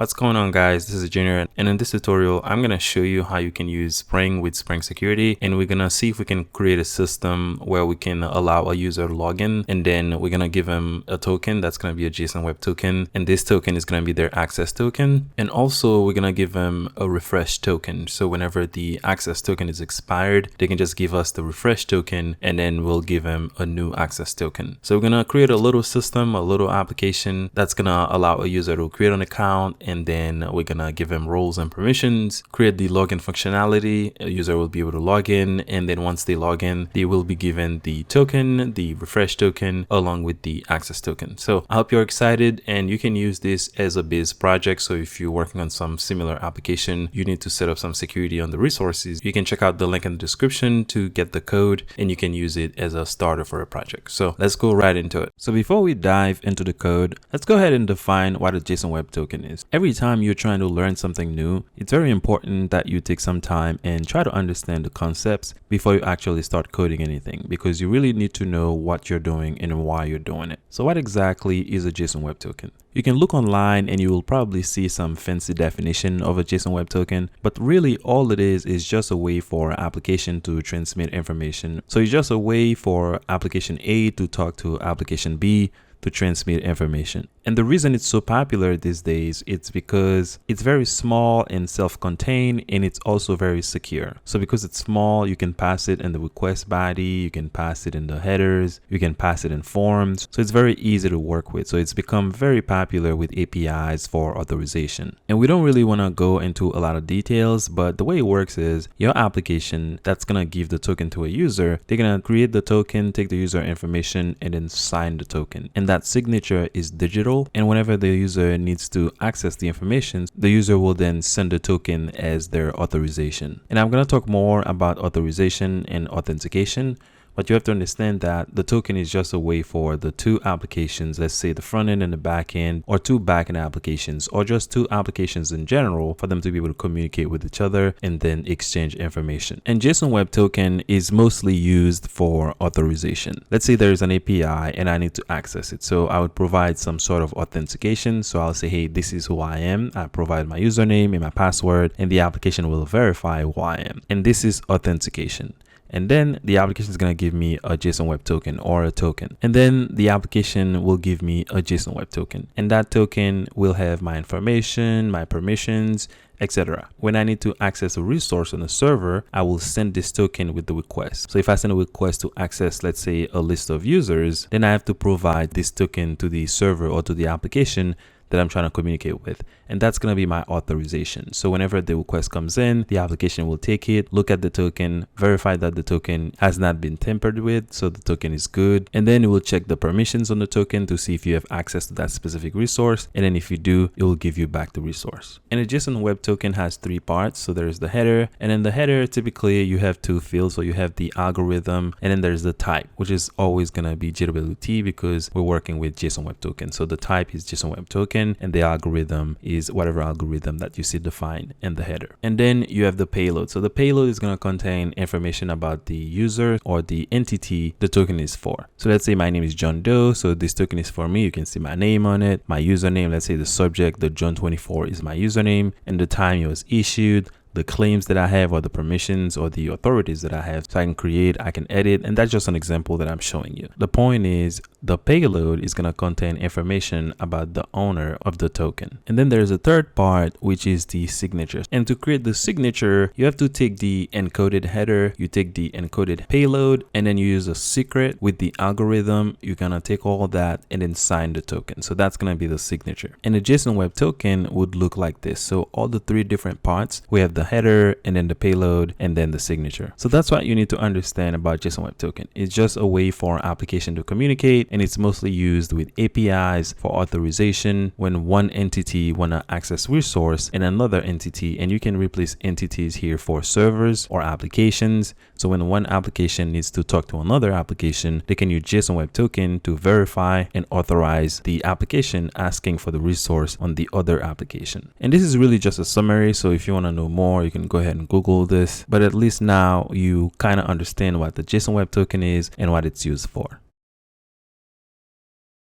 What's going on, guys? This is Junior, and in this tutorial I'm going to show you how you can use Spring with Spring Security, and we're going to see if we can create a system where we can allow a user to log in, and then we're going to give them a token that's going to be a JSON Web Token, and this token is going to be their access token. And also we're going to give them a refresh token, so whenever the access token is expired, they can just give us the refresh token, and then we'll give them a new access token. So we're going to create a little system, a little application that's going to allow a user to create an account, and then we're gonna give them roles and permissions, create the login functionality. A user will be able to log in, and then once they log in, they will be given the token, the refresh token, along with the access token. So I hope you're excited, and you can use this as a biz project. So if you're working on some similar application, you need to set up some security on the resources, you can check out the link in the description to get the code, and you can use it as a starter for a project. So let's go right into it. So before we dive into the code, let's go ahead and define what a JSON Web Token is. Every time you're trying to learn something new, it's very important that you take some time and try to understand the concepts before you actually start coding anything, because you really need to know what you're doing and why you're doing it. So what exactly is a JSON Web Token? You can look online and you will probably see some fancy definition of a JSON Web Token, but really all it is just a way for an application to transmit information. So it's just a way for application A to talk to application B to transmit information. And the reason it's so popular these days, it's because it's very small and self-contained, and it's also very secure. So because it's small, you can pass it in the request body, you can pass it in the headers, you can pass it in forms. So it's very easy to work with. So it's become very popular with APIs for authorization. And we don't really want to go into a lot of details, but the way it works is your application that's going to give the token to a user, they're going to create the token, take the user information, and then sign the token. And that signature is digital. And whenever the user needs to access the information, the user will then send the token as their authorization. And I'm going to talk more about authorization and authentication. But you have to understand that the token is just a way for the two applications, let's say the front end and the back end, or two back end applications, or just two applications in general, for them to be able to communicate with each other and then exchange information. And JSON Web Token is mostly used for authorization. Let's say there's an API and I need to access it. So I would provide some sort of authentication. So I'll say, hey, this is who I am. I provide my username and my password, and the application will verify who I am. And this is authentication. And then the application is going to give me a JSON Web Token or a token. And then the application will give me a JSON Web Token. And that token will have my information, my permissions, etc. When I need to access a resource on a server, I will send this token with the request. So if I send a request to access, let's say, a list of users, then I have to provide this token to the server or to the application that I'm trying to communicate with. And that's going to be my authorization. So whenever the request comes in, the application will take it, look at the token, verify that the token has not been tampered with, so the token is good. And then it will check the permissions on the token to see if you have access to that specific resource. And then if you do, it will give you back the resource. And a JSON Web Token has three parts. So there's the header, and in the header, typically you have two fields. So you have the algorithm, and then there's the type, which is always going to be JWT because we're working with JSON Web Token. So the type is JSON Web Token, and the algorithm is whatever algorithm that you see defined in the header. And then you have the payload. So the payload is going to contain information about the user or the entity the token is for. So let's say my name is John Doe. So this token is for me. You can see my name on it, my username. Let's say the subject, the John24 is my username, and the time it was issued, the claims that I have, or the permissions or the authorities that I have. So I can create, I can edit, and that's just an example that I'm showing you. The point is the payload is going to contain information about the owner of the token. And then there's a third part, which is the signature. And to create the signature, you have to take the encoded header, you take the encoded payload, and then you use a secret with the algorithm. You're going to take all that and then sign the token. So that's going to be the signature. And a JSON Web Token would look like this. So all the three different parts, we have the header, and then the payload, and then the signature. So that's what you need to understand about JSON Web Token. It's just a way for an application to communicate, and it's mostly used with APIs for authorization when one entity want to access resource and another entity, and you can replace entities here for servers or applications. So when one application needs to talk to another application, they can use JSON Web Token to verify and authorize the application asking for the resource on the other application. And this is really just a summary. So if you want to know more, more, you can go ahead and Google this, but at least now you kind of understand what the JSON Web Token is and what it's used for.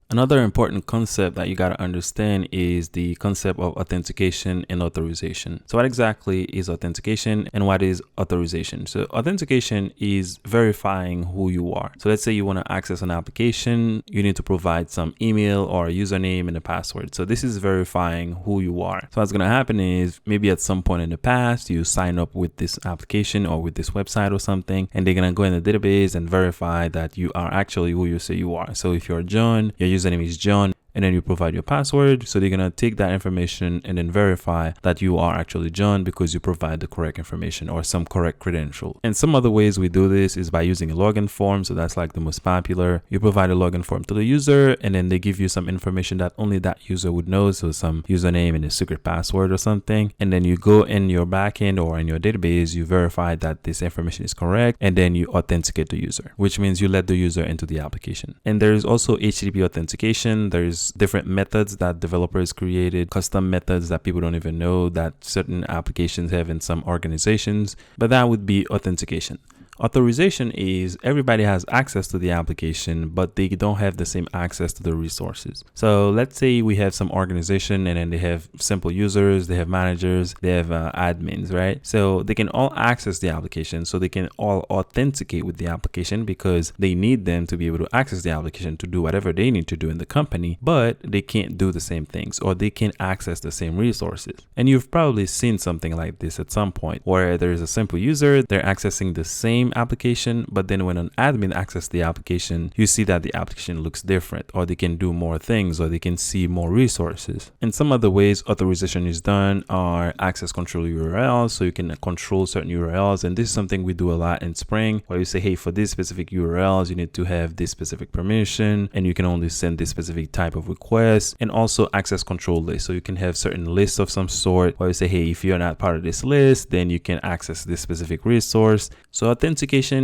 Another important concept that you got to understand is the concept of authentication and authorization. So what exactly is authentication and what is authorization? So authentication is verifying who you are. So let's say you want to access an application, you need to provide some email or a username and a password. So this is verifying who you are. So what's going to happen is maybe at some point in the past, you sign up with this application or with this website or something, and they're going to go in the database and verify that you are actually who you say you are. So if you're John, your username is John, and then you provide your password. So they're going to take that information and then verify that you are actually John because you provide the correct information or some correct credential. And some other ways we do this is by using a login form. So that's like the most popular. You provide a login form to the user, and then they give you some information that only that user would know. So some username and a secret password or something. And then you go in your backend or in your database, you verify that this information is correct, and then you authenticate the user, which means you let the user into the application. And there is also HTTP authentication. There's different methods that developers created, custom methods that people don't even know that certain applications have in some organizations, but that would be authentication. Authorization is everybody has access to the application, but they don't have the same access to the resources. So let's say we have some organization and then they have simple users, they have managers, they have admins, right? So they can all access the application. So they can all authenticate with the application because they need them to be able to access the application to do whatever they need to do in the company, but they can't do the same things or they can't access the same resources. And you've probably seen something like this at some point where there's a simple user, they're accessing the same application, but then when an admin accesses the application, you see that the application looks different, or they can do more things, or they can see more resources. And some other ways authorization is done are access control URLs, so you can control certain URLs. And this is something we do a lot in Spring, where you say, hey, for these specific URLs, you need to have this specific permission, and you can only send this specific type of request. And also access control list, so you can have certain lists of some sort, where you say, hey, if you're not part of this list, then you can access this specific resource. So authentication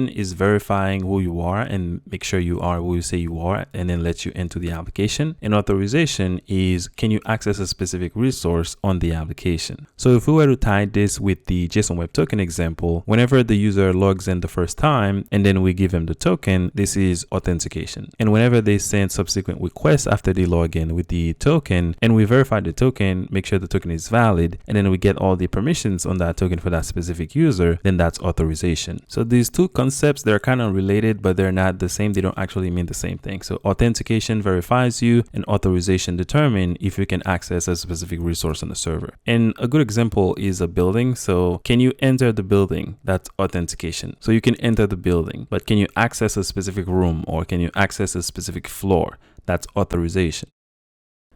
is verifying who you are and make sure you are who you say you are, and then let you into the application. And authorization is, can you access a specific resource on the application? So if we were to tie this with the JSON Web Token example, whenever the user logs in the first time and then we give them the token, this is authentication. And whenever they send subsequent requests after they log in with the token and we verify the token, make sure the token is valid, and then we get all the permissions on that token for that specific user, then that's authorization. So these two concepts, they're kind of related, but they're not the same. They don't actually mean the same thing. So authentication verifies you, and authorization determine if you can access a specific resource on the server. And a good example is a building. So can you enter the building? That's authentication. So you can enter the building, but can you access a specific room or can you access a specific floor? That's authorization.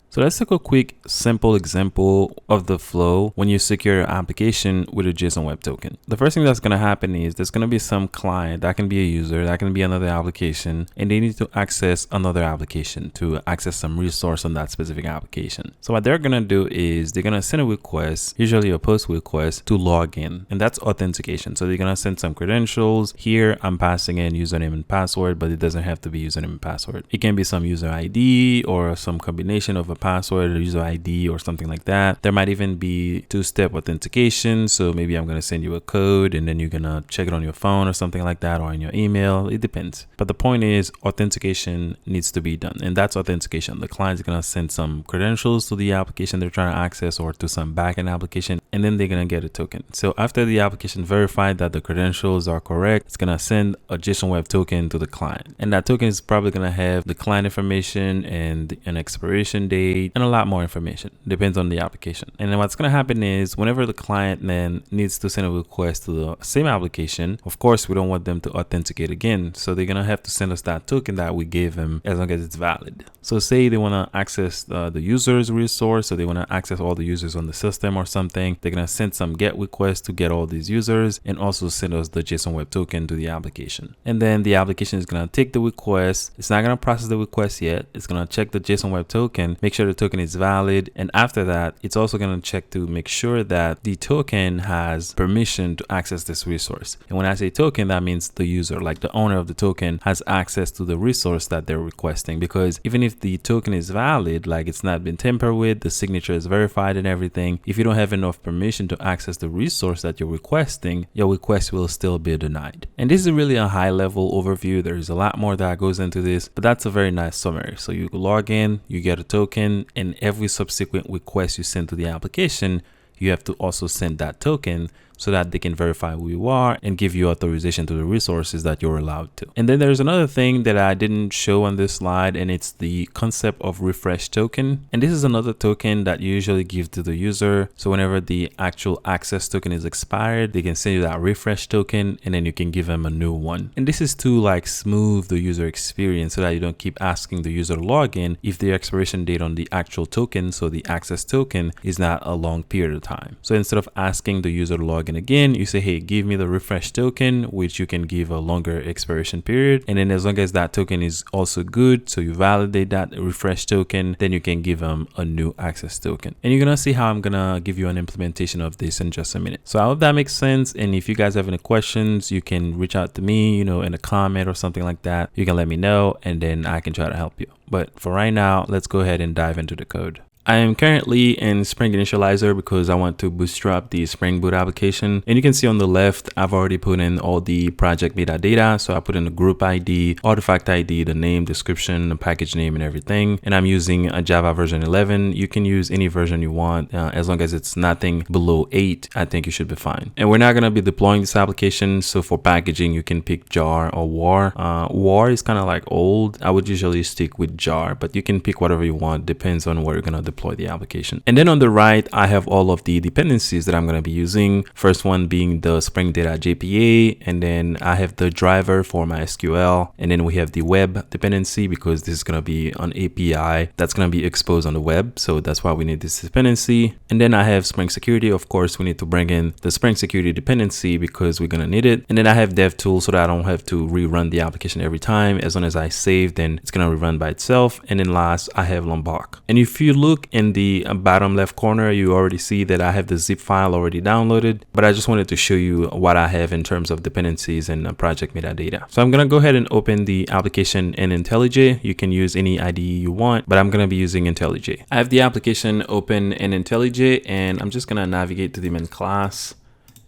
So let's take a quick simple example of the flow when you secure your application with a JSON Web Token. The first thing that's going to happen is there's going to be some client, that can be a user, that can be another application, and they need to access another application to access some resource on that specific application. So what they're going to do is they're going to send a request, usually a post request, to log in, and that's authentication. So they're going to send some credentials. Here I'm passing in username and password, but it doesn't have to be username and password. It can be some user ID or some combination of a password or user ID or something like that. There might even be two-step authentication. So maybe I'm going to send you a code and then you're going to check it on your phone or something like that, or in your email. It depends. But the point is authentication needs to be done, and that's authentication. The client is going to send some credentials to the application they're trying to access or to some backend application, and then they're going to get a token. So after the application verified that the credentials are correct, it's going to send a JSON Web Token to the client, and that token is probably going to have the client information and an expiration date and a lot more information. Depends on the application. And then what's going to happen is whenever the client then needs to send a request to the same application, of course we don't want them to authenticate again, so they're going to have to send us that token that we gave them as long as it's valid. So say they want to access the user's resource, so they want to access all the users on the system or something, they're going to send some GET request to get all these users and also send us the JSON Web Token to the application. And then the application is going to take the request. It's not going to process the request yet. It's going to check the JSON Web Token, make sure the token is valid. And after that, it's also going to check to make sure that the token has permission to access this resource. And when I say token, that means the user, like the owner of the token, has access to the resource that they're requesting. Because even if the token is valid, like it's not been tampered with, the signature is verified and everything, if you don't have enough permission to access the resource that you're requesting, your request will still be denied. And this is really a high level overview. There's a lot more that goes into this, but that's a very nice summary. So you log in, you get a token, and every subsequent request you send to the application, you have to also send that token so that they can verify who you are and give you authorization to the resources that you're allowed to. And then there's another thing that I didn't show on this slide, and it's the concept of refresh token. And this is another token that you usually give to the user. So whenever the actual access token is expired, they can send you that refresh token, and then you can give them a new one. And this is to like smooth the user experience so that you don't keep asking the user to log in if the expiration date on the actual token, so the access token, is not a long period of time. So instead of asking the user to log in again, you say, hey, give me the refresh token, which you can give a longer expiration period. And then as long as that token is also good, so you validate that refresh token, then you can give them a new access token. And you're gonna see how I'm gonna give you an implementation of this in just a minute. So I hope that makes sense. And if you guys have any questions, you can reach out to me, in a comment or something like that. You can let me know, and then I can try to help you. But for right now, let's go ahead and dive into the code. I am currently in Spring Initializer because I want to bootstrap the Spring Boot application. And you can see on the left, I've already put in all the project metadata. So I put in the group ID, artifact ID, the name, description, the package name, and everything. And I'm using a Java version 11. You can use any version you want. As long as it's nothing below 8, I think you should be fine. And we're not going to be deploying this application. So for packaging, you can pick jar or war. War is kind of like old. I would usually stick with jar, but you can pick whatever you want. Depends on where you're going to deploy the application. And then on the right, I have all of the dependencies that I'm going to be using. First one being the Spring Data JPA, and then I have the driver for my SQL, and then we have the web dependency because this is going to be an API that's going to be exposed on the web, so that's why we need this dependency. And then I have Spring Security. Of course, we need to bring in the Spring Security dependency because we're going to need it. And then I have DevTools so that I don't have to rerun the application every time. As long as I save, then it's going to rerun by itself. And then last, I have Lombok. And if you look in the bottom left corner, you already see that I have the zip file already downloaded, but I just wanted to show you what I have in terms of dependencies and project metadata. So I'm going to go ahead and open the application in IntelliJ. You can use any IDE you want, but I'm going to be using IntelliJ. I have the application open in IntelliJ, and I'm just going to navigate to the main class,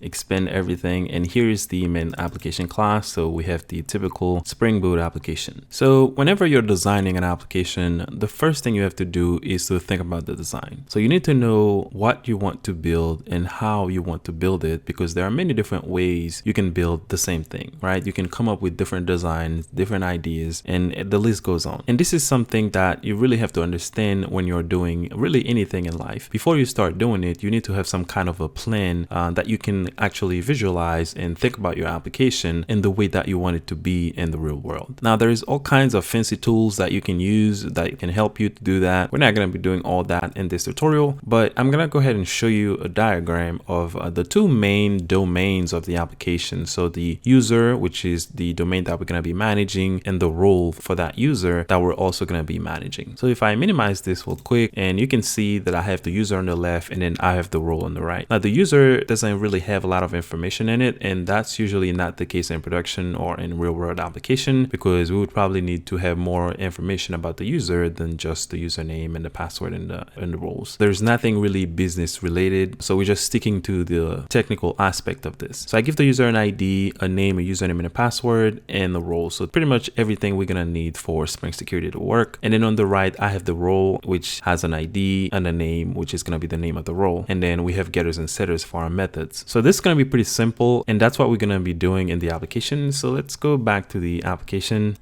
expand everything, and here is the main application class. So we have the typical Spring Boot application. So whenever you're designing an application, the first thing you have to do is to think about the design. So you need to know what you want to build and how you want to build it, because there are many different ways you can build the same thing, right? You can come up with different designs, different ideas, and the list goes on. And this is something that you really have to understand when you're doing really anything in life. Before you start doing it, you need to have some kind of a plan that you can actually visualize and think about your application in the way that you want it to be in the real world. Now, there's all kinds of fancy tools that you can use that can help you to do that. We're not going to be doing all that in this tutorial, but I'm going to go ahead and show you a diagram of the two main domains of the application. So the user, which is the domain that we're going to be managing, and the role for that user that we're also going to be managing. So if I minimize this real quick, and you can see that I have the user on the left and then I have the role on the right. Now, the user doesn't really have a lot of information in it, and that's usually not the case in production or in real world application, because we would probably need to have more information about the user than just the username and the password and the roles. There's nothing really business related, so we're just sticking to the technical aspect of this. So I give the user an ID, a name, a username, and a password, and the role. So pretty much everything we're gonna need for Spring Security to work. And then on the right, I have the role, which has an ID, and a name, which is gonna be the name of the role. And then we have getters and setters for our methods. So this is gonna be pretty simple, and that's what we're gonna be doing in the application. So let's go back to the application,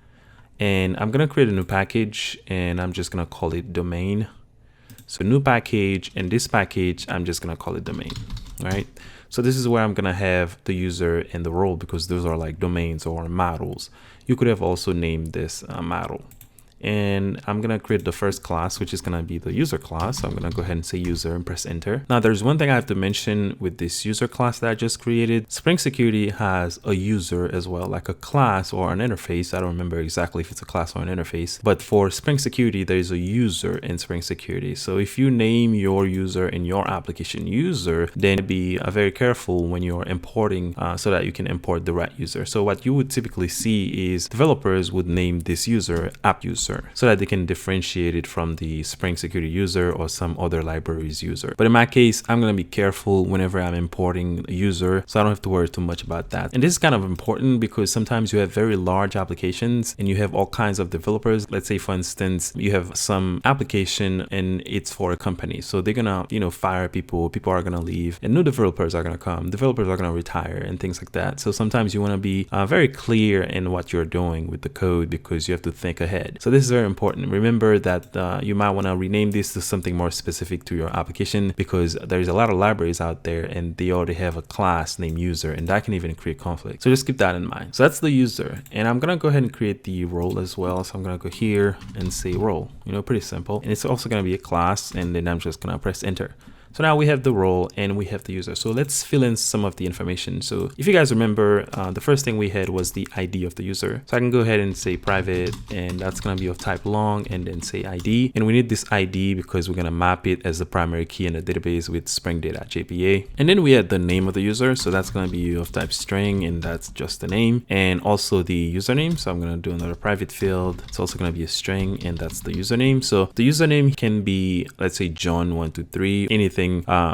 and I'm gonna create a new package, and I'm just gonna call it domain. So new package, and this package, I'm just gonna call it domain, right? So this is where I'm gonna have the user and the role, because those are like domains or models. You could have also named this model. and I'm gonna create the first class, which is gonna be the user class. So I'm gonna go ahead and say user and press enter. Now there's one thing I have to mention with this user class that I just created. Spring Security has a user as well, like a class or an interface. I don't remember exactly if it's a class or an interface, but for Spring Security, there is a user in Spring Security. So if you name your user in your application user, then be very careful when you're importing so that you can import the right user. So what you would typically see is developers would name this user app user so that they can differentiate it from the Spring Security user or some other libraries user. But in my case, I'm going to be careful whenever I'm importing a user, so I don't have to worry too much about that. And this is kind of important because sometimes you have very large applications and you have all kinds of developers. Let's say, for instance, you have some application and it's for a company. So they're going to, fire people are going to leave and new developers are going to come. Developers are going to retire and things like that. So sometimes you want to be very clear in what you're doing with the code because you have to think ahead. So this is very important. Remember that you might want to rename this to something more specific to your application because there's a lot of libraries out there and they already have a class named user, and that can even create conflict. So just keep that in mind. So that's the user, and I'm going to go ahead and create the role as well. So I'm going to go here and say role, pretty simple. And it's also going to be a class, and then I'm just going to press enter. So now we have the role and we have the user. So let's fill in some of the information. So if you guys remember, the first thing we had was the ID of the user. So I can go ahead and say private, and that's going to be of type long, and then say ID. And we need this ID because we're going to map it as the primary key in the database with Spring Data.jpa. And then we had the name of the user. So that's going to be of type string, and that's just the name, and also the username. So I'm going to do another private field. It's also going to be a string, and that's the username. So the username can be, let's say, John123, anything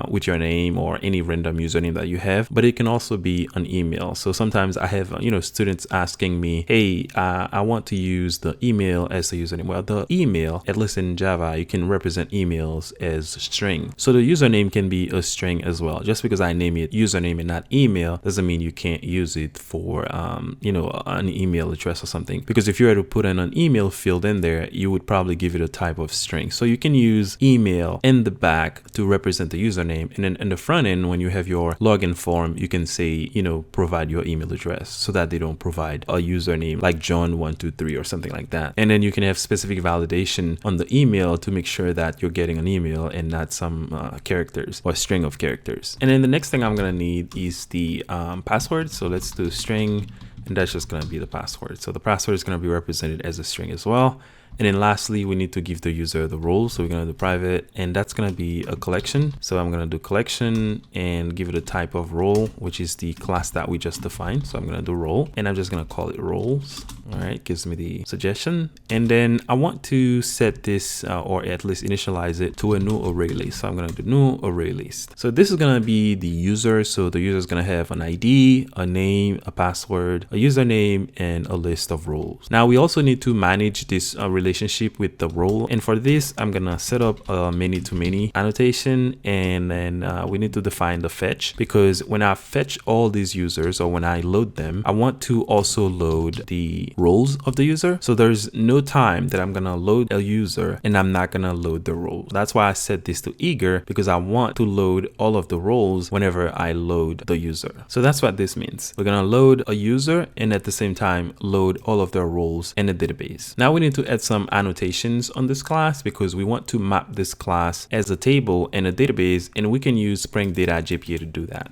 with your name or any random username that you have, but it can also be an email. So sometimes I have students asking me, hey, I want to use the email as the username. Well, the email, at least in Java, you can represent emails as string. So the username can be a string as well. Just because I name it username and not email doesn't mean you can't use it for an email address or something, because if you were to put in an email field in there, you would probably give it a type of string. So you can use email in the back to represent the username, and then in the front end, when you have your login form, you can say provide your email address, so that they don't provide a username like John123 or something like that. And then you can have specific validation on the email to make sure that you're getting an email and not some characters or string of characters. And then the next thing I'm gonna need is the password. So let's do string, and that's just gonna be the password. So the password is gonna be represented as a string as well. And then lastly, we need to give the user the role. So we're going to do private, and that's going to be a collection. So I'm going to do collection and give it a type of role, which is the class that we just defined. So I'm going to do role, and I'm just going to call it roles. All right, gives me the suggestion. And then I want to set this or at least initialize it to a new array list. So I'm going to do new array list. So this is going to be the user. So the user is going to have an ID, a name, a password, a username, and a list of roles. Now we also need to manage this relationship with the role, and for this I'm gonna set up a many-to-many annotation, and then we need to define the fetch, because when I fetch all these users, or when I load them, I want to also load the roles of the user. So there's no time that I'm gonna load a user and I'm not gonna load the role. That's why I set this to eager, because I want to load all of the roles whenever I load the user. So that's what this means. We're gonna load a user and at the same time load all of their roles in the database. Now we need to add some annotations on this class, because we want to map this class as a table in a database, and we can use Spring Data.jpa to do that.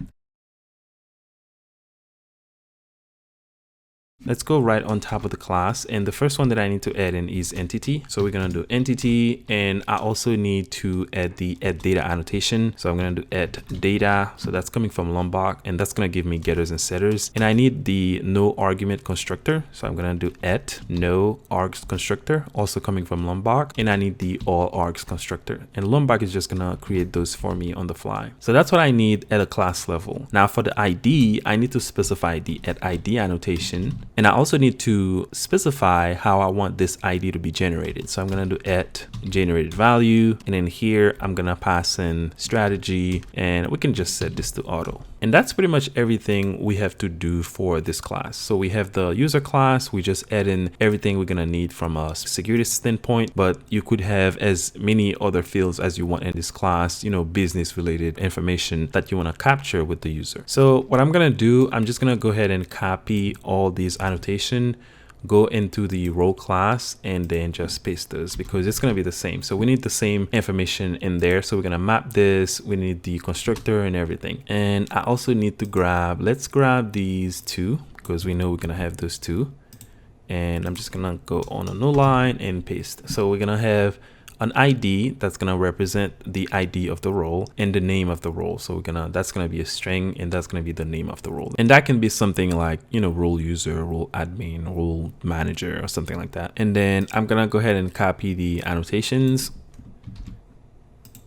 Let's go right on top of the class, and the first one that I need to add in is entity. So we're gonna do entity, and I also need to add the add data annotation. So I'm gonna do add data. So that's coming from Lombok, and that's gonna give me getters and setters. And I need the no argument constructor. So I'm gonna do add no args constructor, also coming from Lombok, and I need the all args constructor. And Lombok is just gonna create those for me on the fly. So that's what I need at a class level. Now for the ID, I need to specify the add ID annotation. And I also need to specify how I want this ID to be generated. So I'm going to do add generated value. And then here I'm going to pass in strategy, and we can just set this to auto. And that's pretty much everything we have to do for this class. So we have the user class. We just add in everything we're going to need from a security standpoint, but you could have as many other fields as you want in this class, business related information that you want to capture with the user. So what I'm going to do, I'm just going to go ahead and copy all these annotation go into the role class and then just paste this because it's going to be the same. So we need the same information in there. So we're going to map this. We need the constructor and everything. And I also need to let's grab these two because we know we're going to have those two. And I'm just going to go on a new line and paste. So we're going to have an ID that's going to represent the ID of the role and the name of the role. So that's going to be a string, and that's going to be the name of the role. And that can be something like, role user, role admin, role manager, or something like that. And then I'm going to go ahead and copy the annotations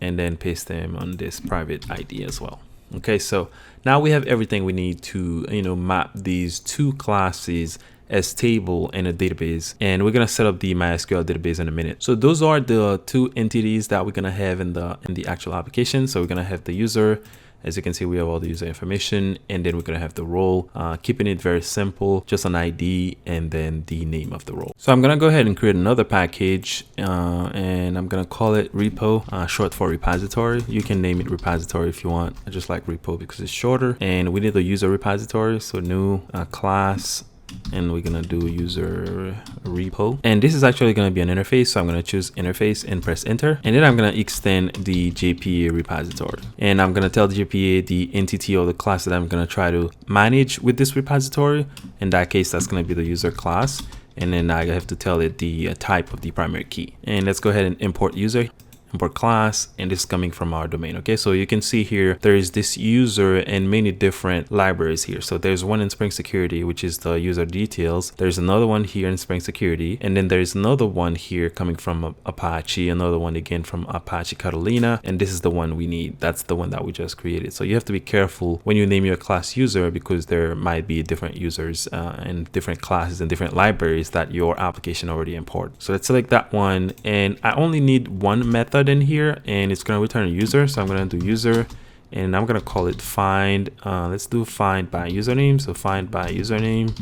and then paste them on this private ID as well. Okay, so now we have everything we need to, map these two classes as table in a database, and we're going to set up the MySQL database in a minute. So those are the two entities that we're going to have in the actual application. So we're going to have the user. As you can see, we have all the user information, and then we're going to have the role, keeping it very simple, just an ID and then the name of the role. So I'm going to go ahead and create another package, and I'm going to call it repo, short for repository. You can name it repository if you want. I just like repo because it's shorter. And we need the user repository. So new class, and we're gonna do user repo, and this is actually going to be an interface. So I'm going to choose interface and press enter, and then I'm going to extend the JPA repository, and I'm going to tell the JPA the entity or the class that I'm going to try to manage with this repository. In that case, that's going to be the user class, and then I have to tell it the type of the primary key. And let's go ahead and import user, import class, and this is coming from our domain. Okay, so you can see here there is this user and many different libraries here. So there's one in Spring Security, which is the user details. There's another one here in Spring Security, and then there's another one here coming from Apache, another one again from Apache Catalina, and this is the one we need. That's the one that we just created. So you have to be careful when you name your class user, because there might be different users and different classes and different libraries that your application already imported. So let's select that one, and I only need one method in here, and it's going to return a user. So I'm going to do user, and I'm going to call it find. Let's do find by username. So find by username,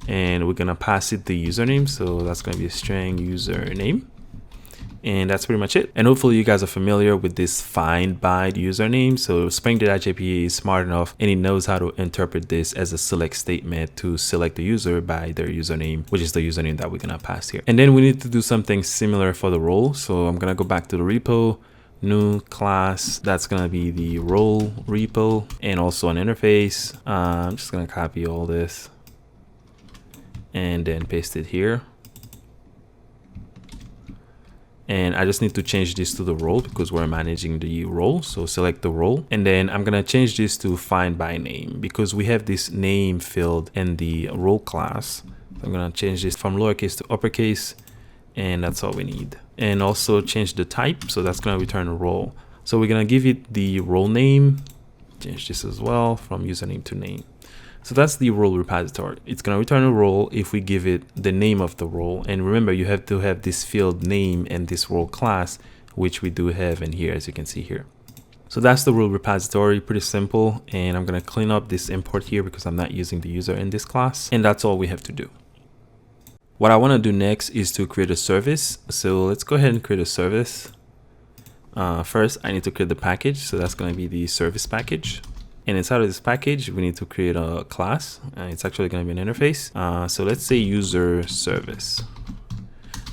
and we're going to pass it the username. So that's going to be a string username, and that's pretty much it. And hopefully you guys are familiar with this find by username. So Spring.jpa is smart enough, and it knows how to interpret this as a select statement to select the user by their username, which is the username that we're gonna pass here. And then we need to do something similar for the role. So I'm gonna go back to the repo, new class, that's gonna be the role repo, and also an interface. I'm just gonna copy all this and then paste it here. And I just need to change this to the role because we're managing the role. So select the role, and then I'm going to change this to find by name because we have this name field in the role class. I'm going to change this from lowercase to uppercase, and that's all we need. And also change the type. So that's going to return a role. So we're going to give it the role name, change this as well from username to name. So that's the role repository. It's going to return a role if we give it the name of the role. And remember, you have to have this field name and this role class, which we do have in here, as you can see here. So that's the role repository, pretty simple. And I'm going to clean up this import here because I'm not using the user in this class. And that's all we have to do. What I want to do next is to create a service. So let's go ahead and create a service. First, I need to create the package. So that's going to be the service package. And inside of this package, we need to create a class. It's actually going to be an interface. So let's say user service.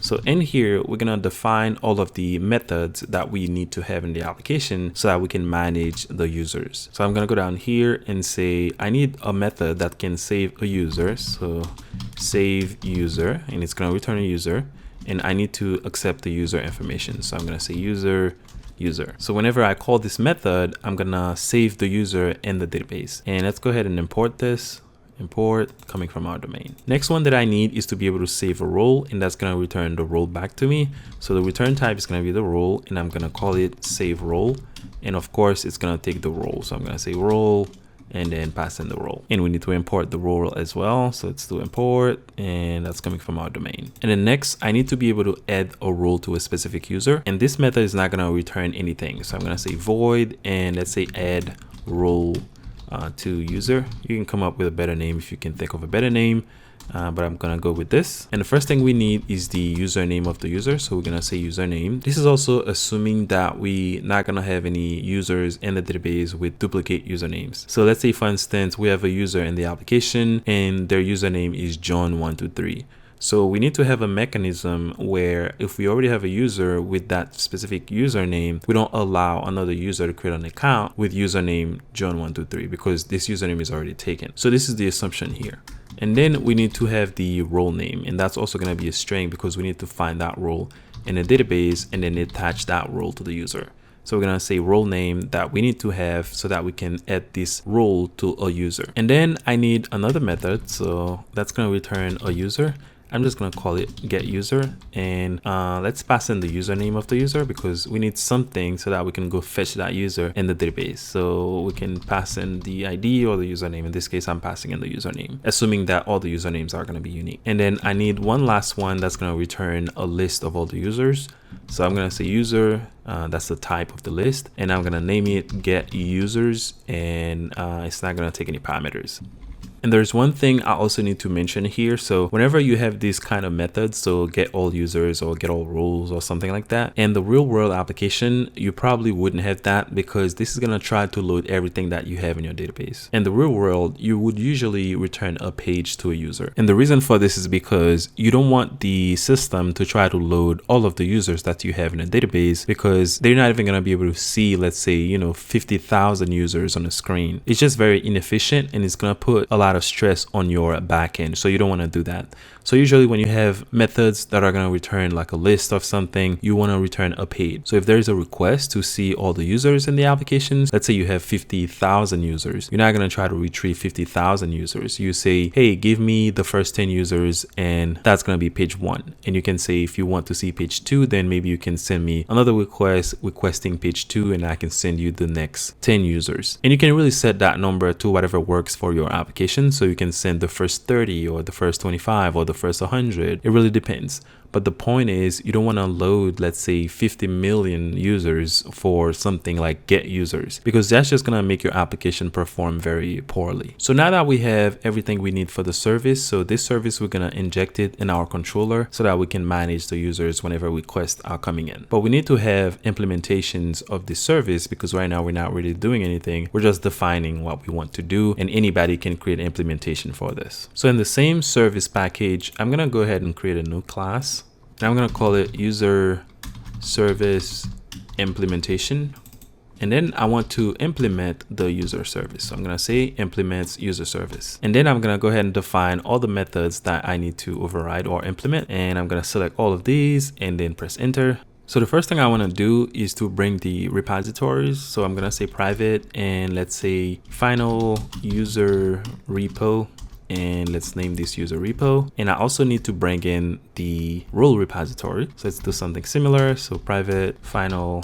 So in here, we're going to define all of the methods that we need to have in the application so that we can manage the users. So I'm going to go down here and say, I need a method that can save a user. So save user, and it's going to return a user. And I need to accept the user information. So I'm going to say user. So whenever I call this method, I'm gonna save the user in the database. And let's go ahead and import this. Import coming from our domain. Next one that I need is to be able to save a role, and that's gonna return the role back to me. So the return type is gonna be the role, and I'm gonna call it save role. And of course, it's gonna take the role. So I'm gonna say role, and then pass in the role. And we need to import the role as well. So let's do import, and that's coming from our domain. And then next, I need to be able to add a role to a specific user. And this method is not gonna return anything. So I'm gonna say void, and let's say add role to user. You can come up with a better name if you can think of a better name. But I'm gonna go with this. And the first thing we need is the username of the user. So we're gonna say username. This is also assuming that we're not gonna have any users in the database with duplicate usernames. So let's say, for instance, we have a user in the application and their username is John123. So we need to have a mechanism where if we already have a user with that specific username, we don't allow another user to create an account with username John123 because this username is already taken. So this is the assumption here. And then we need to have the role name, and that's also going to be a string because we need to find that role in a database and then attach that role to the user. So we're going to say role name that we need to have so that we can add this role to a user. And then I need another method. So that's going to return a user. I'm just going to call it get user, and let's pass in the username of the user because we need something so that we can go fetch that user in the database. So we can pass in the ID or the username. In this case, I'm passing in the username, assuming that all the usernames are going to be unique. And then I need one last one that's going to return a list of all the users. So I'm going to say user, that's the type of the list, and I'm going to name it get users, and it's not going to take any parameters. And there's one thing I also need to mention here. So whenever you have these kind of methods, so get all users or get all roles or something like that, in the real world application, you probably wouldn't have that because this is going to try to load everything that you have in your database. In the real world, you would usually return a page to a user. And the reason for this is because you don't want the system to try to load all of the users that you have in a database because they're not even going to be able to see, let's say, 50,000 users on the screen. It's just very inefficient and it's going to put a lot of stress on your backend, so you don't want to do that. So usually when you have methods that are going to return like a list of something, you want to return a page. So if there is a request to see all the users in the applications, let's say you have 50,000 users, you're not going to try to retrieve 50,000 users. You say, hey, give me the first 10 users, and that's going to be page 1. And you can say if you want to see page 2, then maybe you can send me another request requesting page 2, and I can send you the next 10 users. And you can really set that number to whatever works for your application. So you can send the first 30 or the first 25 or the first 100. It really depends. But the point is, you don't want to load, let's say, 50 million users for something like get users, because that's just going to make your application perform very poorly. So now that we have everything we need for the service, so this service, we're going to inject it in our controller so that we can manage the users whenever requests are coming in. But we need to have implementations of this service because right now we're not really doing anything. We're just defining what we want to do, and anybody can create an implementation for this. So in the same service package, I'm going to go ahead and create a new class. And I'm going to call it user service implementation. And then I want to implement the user service. So I'm going to say implements user service. And then I'm going to go ahead and define all the methods that I need to override or implement. And I'm going to select all of these and then press enter. So the first thing I want to do is to bring the repositories. So I'm going to say private, and let's say final user repo. And let's name this user repo. And I also need to bring in the role repository. So let's do something similar. So private final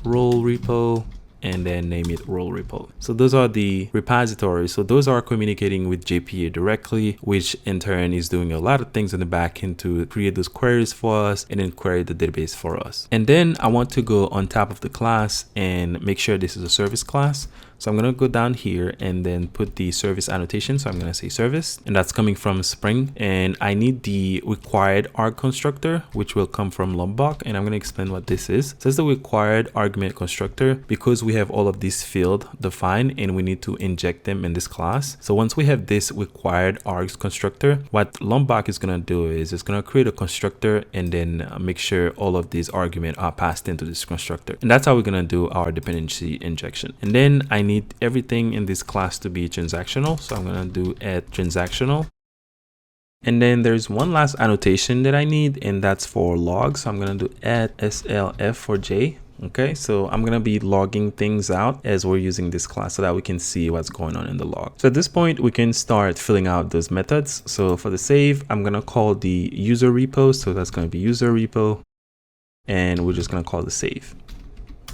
role repo, and then name it role repo. So those are the repositories. So those are communicating with JPA directly, which in turn is doing a lot of things in the backend to create those queries for us and then query the database for us. And then I want to go on top of the class and make sure this is a service class. So I'm going to go down here and then put the service annotation. So I'm going to say service, and that's coming from Spring. And I need the required arg constructor, which will come from Lombok. And I'm going to explain what this is. So it's the required argument constructor because we have all of these fields defined and we need to inject them in this class. So once we have this required args constructor, what Lombok is going to do is it's going to create a constructor and then make sure all of these arguments are passed into this constructor. And that's how we're going to do our dependency injection. And then I need everything in this class to be transactional. So I'm going to do add transactional. And then there's one last annotation that I need, and that's for log. So I'm going to do add slf for j. Okay, so I'm going to be logging things out as we're using this class so that we can see what's going on in the log. So at this point, we can start filling out those methods. So for the save, I'm going to call the user repo. So that's going to be user repo. And we're just going to call the save,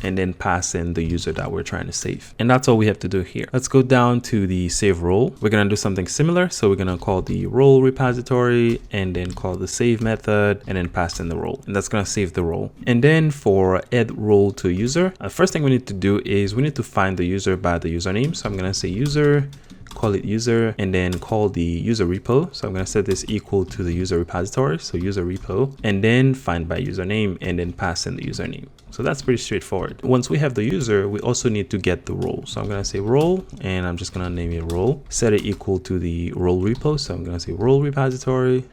and then pass in the user that we're trying to save. And that's all we have to do here. Let's go down to the save role. We're going to do something similar. So we're going to call the role repository and then call the save method and then pass in the role. And that's going to save the role. And then for add role to user, first thing we need to do is we need to find the user by the username. So I'm going to say user, call it user, and then call the user repo. So I'm going to set this equal to the user repository. So user repo, and then find by username and then pass in the username. So that's pretty straightforward. Once we have the user, we also need to get the role. So I'm going to say role, and I'm just going to name it role, set it equal to the role repo. So I'm going to say role repository,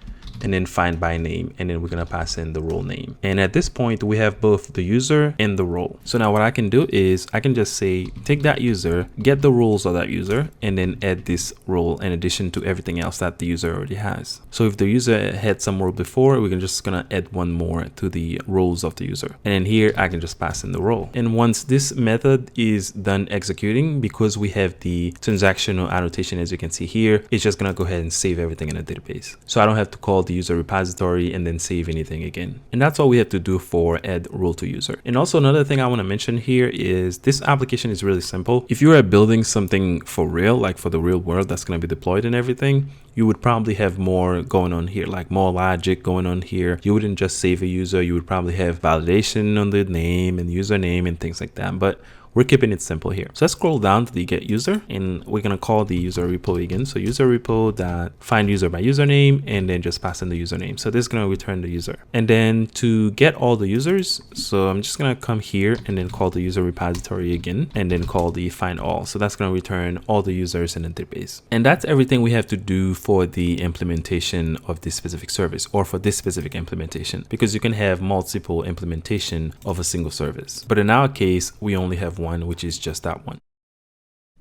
and then find by name, and then we're going to pass in the role name. And at this point, we have both the user and the role. So now what I can do is I can just say, take that user, get the roles of that user, and then add this role in addition to everything else that the user already has. So if the user had some role before, we're just going to add one more to the roles of the user. And then here I can just pass in the role. And once this method is done executing, because we have the transactional annotation, as you can see here, it's just going to go ahead and save everything in a database. So I don't have to call the user repository and then save anything again. And that's all we have to do for add role to user. And also another thing I want to mention here is this application is really simple. If you are building something for real, like for the real world that's going to be deployed and everything, you would probably have more going on here, like more logic going on here. You wouldn't just save a user. You would probably have validation on the name and username and things like that. But we're keeping it simple here. So let's scroll down to the get user, and we're going to call the user repo again. So user repo that find user by username, and then just pass in the username. So this is going to return the user. And then to get all the users, so I'm just going to come here and then call the user repository again, and then call the find all. So that's going to return all the users in the database. And that's everything we have to do for the implementation of this specific service, or for this specific implementation, because you can have multiple implementation of a single service. But in our case, we only have one, which is just that one.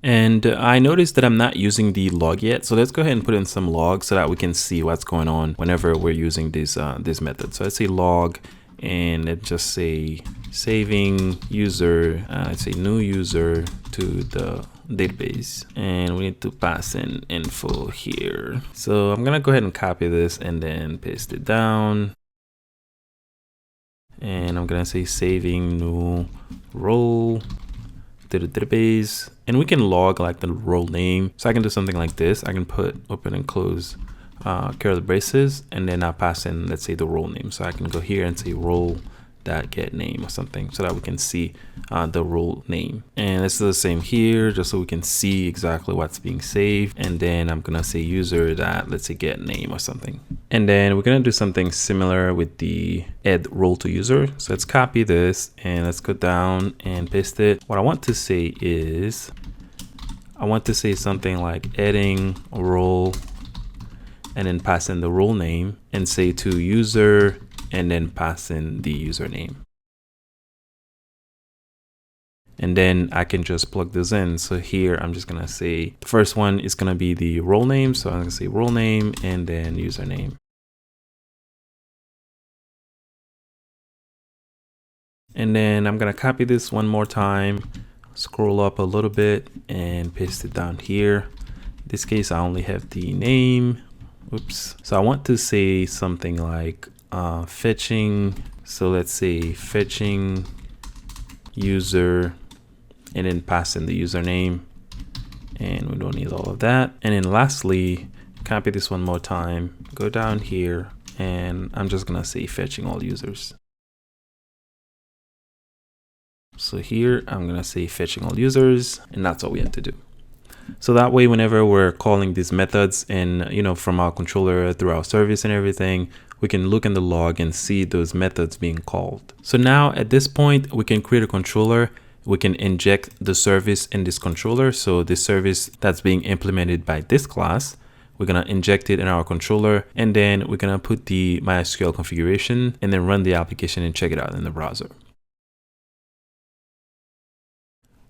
And I noticed that I'm not using the log yet. So let's go ahead and put in some logs so that we can see what's going on whenever we're using this method. So let's say log, and let's just say saving user, let's say new user to the database, and we need to pass in info here. So I'm gonna go ahead and copy this and then paste it down. And I'm gonna say saving new role to the database, and we can log like the role name. So I can do something like this. I can put open and close curly braces, and then I pass in, let's say, the role name. So I can go here and say role that get name or something, so that we can see the role name. And let's do the same here, just so we can see exactly what's being saved. And then I'm gonna say user that, let's say, get name or something. And then we're gonna do something similar with the add role to user. So let's copy this and let's go down and paste it. What I want to say is, I want to say something like adding a role, and then pass in the role name, and say to user, and then pass in the username. And then I can just plug this in. So here I'm just gonna say the first one is gonna be the role name. So I'm gonna say role name and then username. And then I'm gonna copy this one more time, scroll up a little bit and paste it down here. In this case, I only have the name. Oops. So I want to say something like fetching. So let's say fetching user, and then pass in the username, and we don't need all of that. And then lastly, copy this one more time, go down here, and I'm just gonna say fetching all users. So here I'm gonna say fetching all users, and that's all we have to do. So that way, whenever we're calling these methods and, from our controller through our service and everything, we can look in the log and see those methods being called. So now at this point, we can create a controller. We can inject the service in this controller. So the service that's being implemented by this class, we're going to inject it in our controller, and then we're going to put the MySQL configuration and then run the application and check it out in the browser.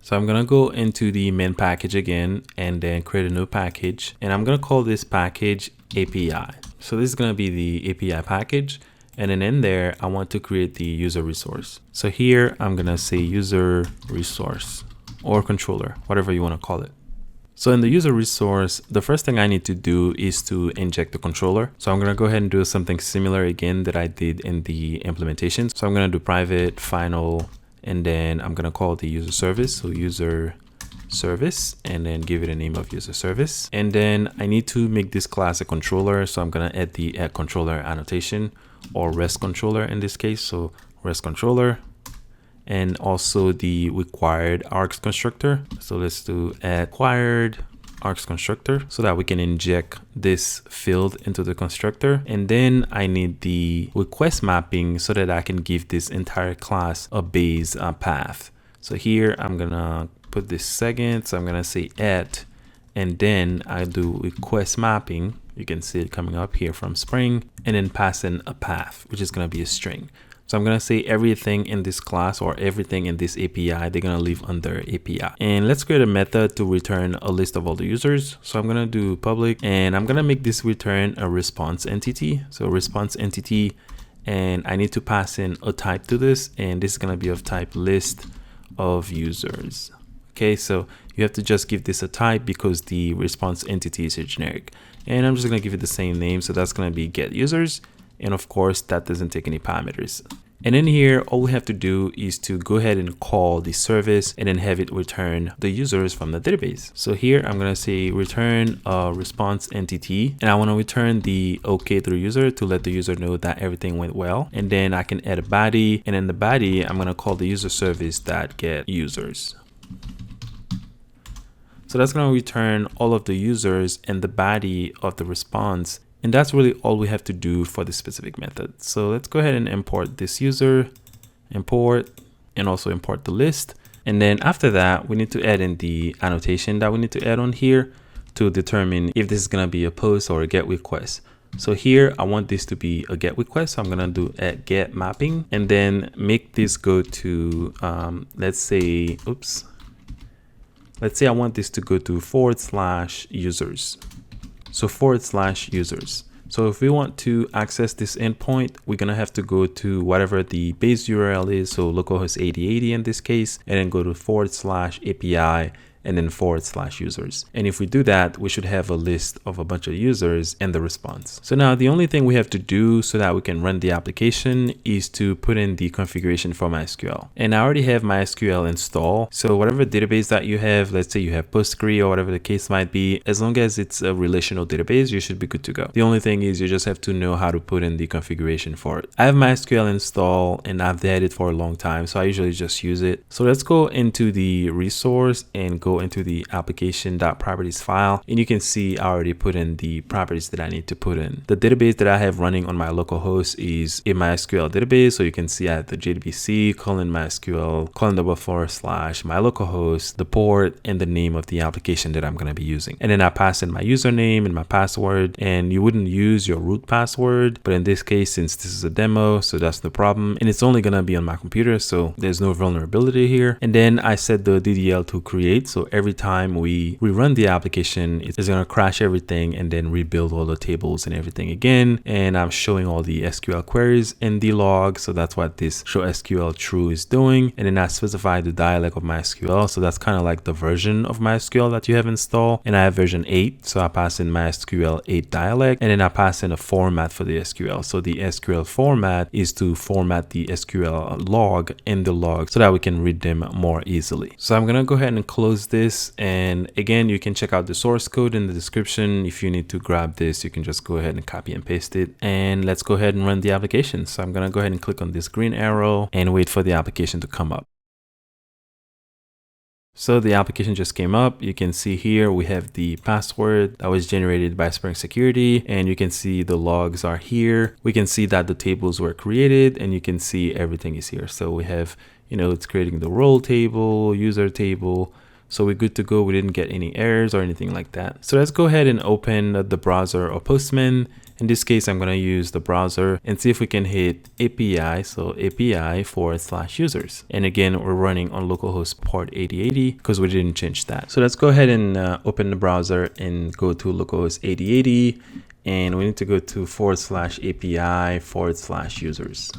So I'm going to go into the main package again and then create a new package, and I'm going to call this package API. So this is going to be the API package, and then in there I want to create the user resource. So here I'm going to say user resource or controller, whatever you want to call it. So in the user resource, the first thing I need to do is to inject the controller. So I'm going to go ahead and do something similar again that I did in the implementation. So I'm going to do private final, and then I'm going to call the user service. So user service, and then give it a name of user service. And then I need to make this class a controller. So I'm going to add the add controller annotation, or REST controller in this case. So REST controller, and also the required args constructor. So let's do add required args constructor so that we can inject this field into the constructor. And then I need the request mapping so that I can give this entire class a base path. So here I'm gonna put this second. So I'm gonna say add, and then I do request mapping. You can see it coming up here from Spring, and then pass in a path, which is going to be a string. So I'm going to say everything in this class or everything in this API, they're going to live under API. And let's create a method to return a list of all the users. So I'm going to do public, and I'm going to make this return a response entity. So response entity, and I need to pass in a type to this, and this is going to be of type list of users. Okay, so you have to just give this a type because the response entity is a generic. And I'm just going to give it the same name. So that's going to be get users. And of course, that doesn't take any parameters. And in here, all we have to do is to go ahead and call the service and then have it return the users from the database. So here I'm going to say return a response entity, and I want to return the OK to the user to let the user know that everything went well. And then I can add a body, and in the body, I'm going to call the user service that get users. So that's going to return all of the users and the body of the response. And that's really all we have to do for this specific method. So let's go ahead and import this user, import, and also import the list. And then after that, we need to add in the annotation that we need to add on here to determine if this is going to be a post or a get request. So here, I want this to be a get request. So I'm going to do a get mapping and then make this go to, let's say I want this to go to /users. So /users. So if we want to access this endpoint, we're going to have to go to whatever the base URL is. So localhost 8080 in this case, and then go to /API and then /users. And if we do that, we should have a list of a bunch of users and the response. So now the only thing we have to do so that we can run the application is to put in the configuration for MySQL. And I already have MySQL installed. So whatever database that you have, let's say you have Postgre or whatever the case might be, as long as it's a relational database, you should be good to go. The only thing is you just have to know how to put in the configuration for it. I have MySQL installed and I've had it for a long time, so I usually just use it. So let's go into the resource and go into the application.properties file, and you can see I already put in the properties that I need to put in. The database that I have running on my local host is a MySQL database, so you can see I have the JWT, MySQL, /my localhost, the port, and the name of the application that I'm going to be using. And then I pass in my username and my password, and you wouldn't use your root password, but in this case, since this is a demo, so that's the problem, and it's only going to be on my computer, so there's no vulnerability here. And then I set the DDL to create, so every time we run the application, it's going to crash everything and then rebuild all the tables and everything again. And I'm showing all the SQL queries in the log. So that's what this show SQL true is doing. And then I specify the dialect of MySQL. So that's kind of like the version of MySQL that you have installed. And I have version 8. So I pass in MySQL 8 dialect, and then I pass in a format for the SQL. So the SQL format is to format the SQL log in the log so that we can read them more easily. So I'm going to go ahead and close this, and again, you can check out the source code in the description. If you need to grab this, you can just go ahead and copy and paste it, and let's go ahead and run the application. So I'm going to go ahead and click on this green arrow and wait for the application to come up. So the application just came up. You can see here we have the password that was generated by Spring Security, and you can see the logs are here. We can see that the tables were created, and you can see everything is here. So we have, it's creating the role table, user table. So we're good to go. We didn't get any errors or anything like that. So let's go ahead and open the browser or Postman. In this case, I'm going to use the browser and see if we can hit API. So API /users. And again, we're running on localhost port 8080 because we didn't change that. So let's go ahead and open the browser and go to localhost 8080. And we need to go to /API /users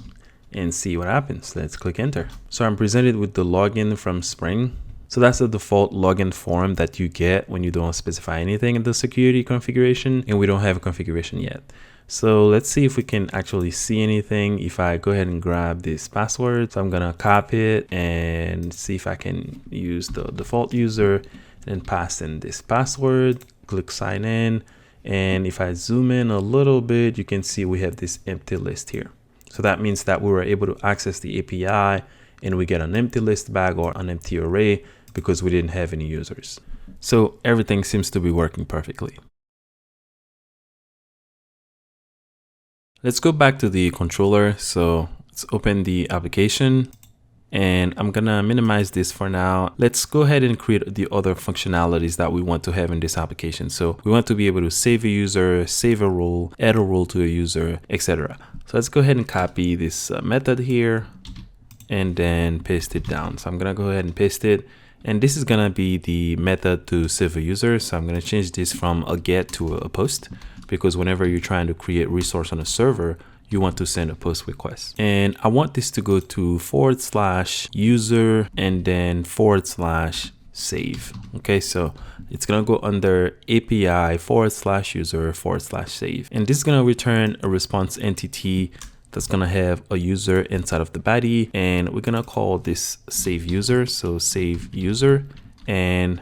and see what happens. Let's click enter. So I'm presented with the login from Spring. So that's the default login form that you get when you don't specify anything in the security configuration, and we don't have a configuration yet. So let's see if we can actually see anything. If I go ahead and grab this password, so I'm gonna copy it and see if I can use the default user and then pass in this password, click sign in. And if I zoom in a little bit, you can see we have this empty list here. So that means that we were able to access the API and we get an empty list back or an empty array because we didn't have any users. So everything seems to be working perfectly. Let's go back to the controller. So let's open the application. And I'm gonna minimize this for now. Let's go ahead and create the other functionalities that we want to have in this application. So we want to be able to save a user, save a role, add a role to a user, etc. So let's go ahead and copy this method here and then paste it down. So I'm gonna go ahead and paste it. And this is gonna be the method to save a user. So I'm gonna change this from a get to a post, because whenever you're trying to create resource on a server, you want to send a post request. And I want this to go to /user and then /save. Okay, so it's gonna go under API /user /save. And this is gonna return a response entity that's gonna have a user inside of the body. And we're gonna call this save user. So save user, and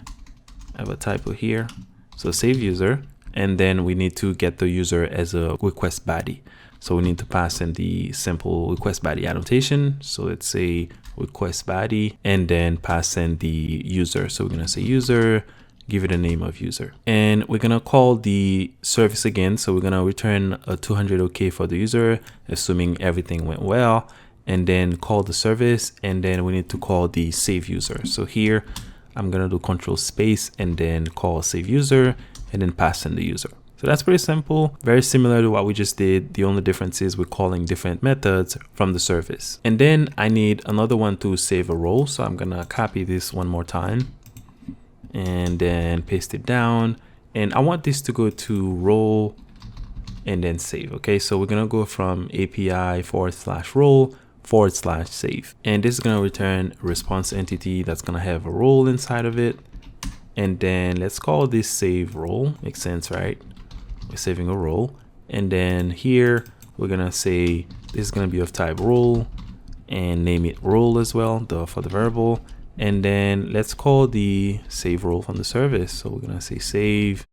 I have a typo here. So save user, and then we need to get the user as a request body. So we need to pass in the simple request body annotation. So let's say request body and then pass in the user. So we're gonna say user, give it a name of user. And we're gonna call the service again. So we're gonna return a 200 OK for the user, assuming everything went well, and then call the service. And then we need to call the save user. So here I'm gonna do control space and then call save user and then pass in the user. So that's pretty simple, very similar to what we just did. The only difference is we're calling different methods from the service. And then I need another one to save a role. So I'm gonna copy this one more time and then paste it down. And I want this to go to role and then save. Okay, so we're gonna go from API /role /save. And this is gonna return a response entity that's gonna have a role inside of it. And then let's call this save role. Makes sense, right? We're saving a role. And then here we're gonna say this is gonna be of type role and name it role as well, for the variable. And then let's call the save role from the service. So we're gonna say save,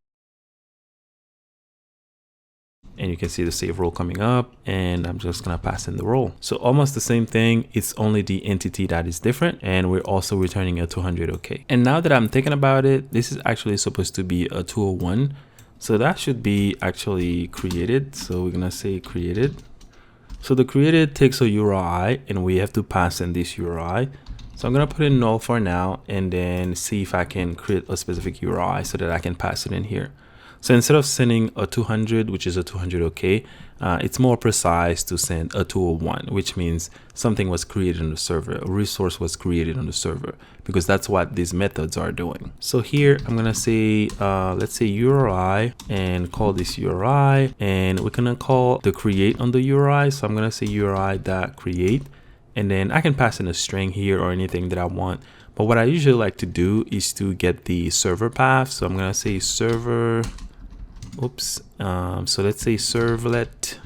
and you can see the save role coming up, and I'm just gonna pass in the role. So almost the same thing, it's only the entity that is different, and we're also returning a 200 OK. And now that I'm thinking about it, this is actually supposed to be a 201. So that should be actually created. So we're gonna say created. So the created takes a URI and we have to pass in this URI. So I'm gonna put in null for now and then see if I can create a specific URI so that I can pass it in here. So instead of sending a 200, which is a 200 OK, it's more precise to send a 201, which means something was created on the server, a resource was created on the server, because that's what these methods are doing. So here I'm gonna say, let's say URI and call this URI, and we're gonna call the create on the URI. So I'm gonna say URI.create, and then I can pass in a string here or anything that I want. But what I usually like to do is to get the server path. So I'm gonna say server, so let's say servlet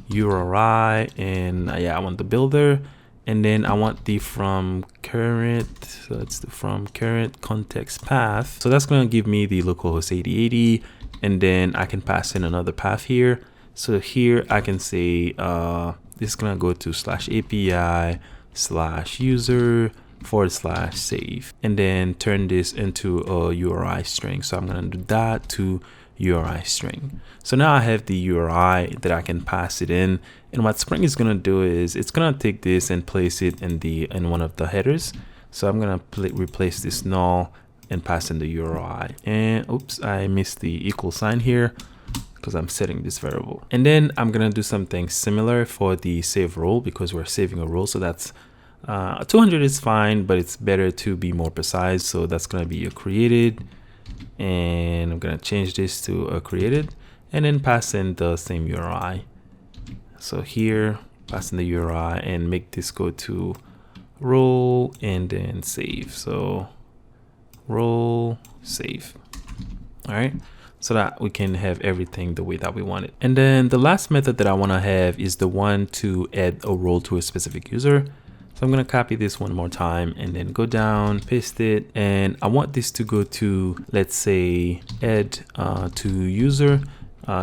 URI, and yeah, I want the builder, and then I want the from current, so it's the from current context path. So that's gonna give me the localhost 8080, and then I can pass in another path here. So here I can say this is gonna go to /API /user /save, and then turn this into a URI string. So I'm gonna do that to URI string. So now I have the URI that I can pass it in, and what Spring is gonna do is it's gonna take this and place it in one of the headers. So I'm gonna replace this null and pass in the URI. And oops, I missed the equal sign here because I'm setting this variable. And then I'm gonna do something similar for the save role, because we're saving a role. So that's 200 is fine, but it's better to be more precise. So that's gonna be a created, and I'm gonna change this to a created, and then pass in the same URI. So here, pass in the URI and make this go to role and then save. So role, save. All right, so that we can have everything the way that we want it. And then the last method that I want to have is the one to add a role to a specific user. So I'm gonna copy this one more time and then go down, paste it, and I want this to go to, let's say, add to user.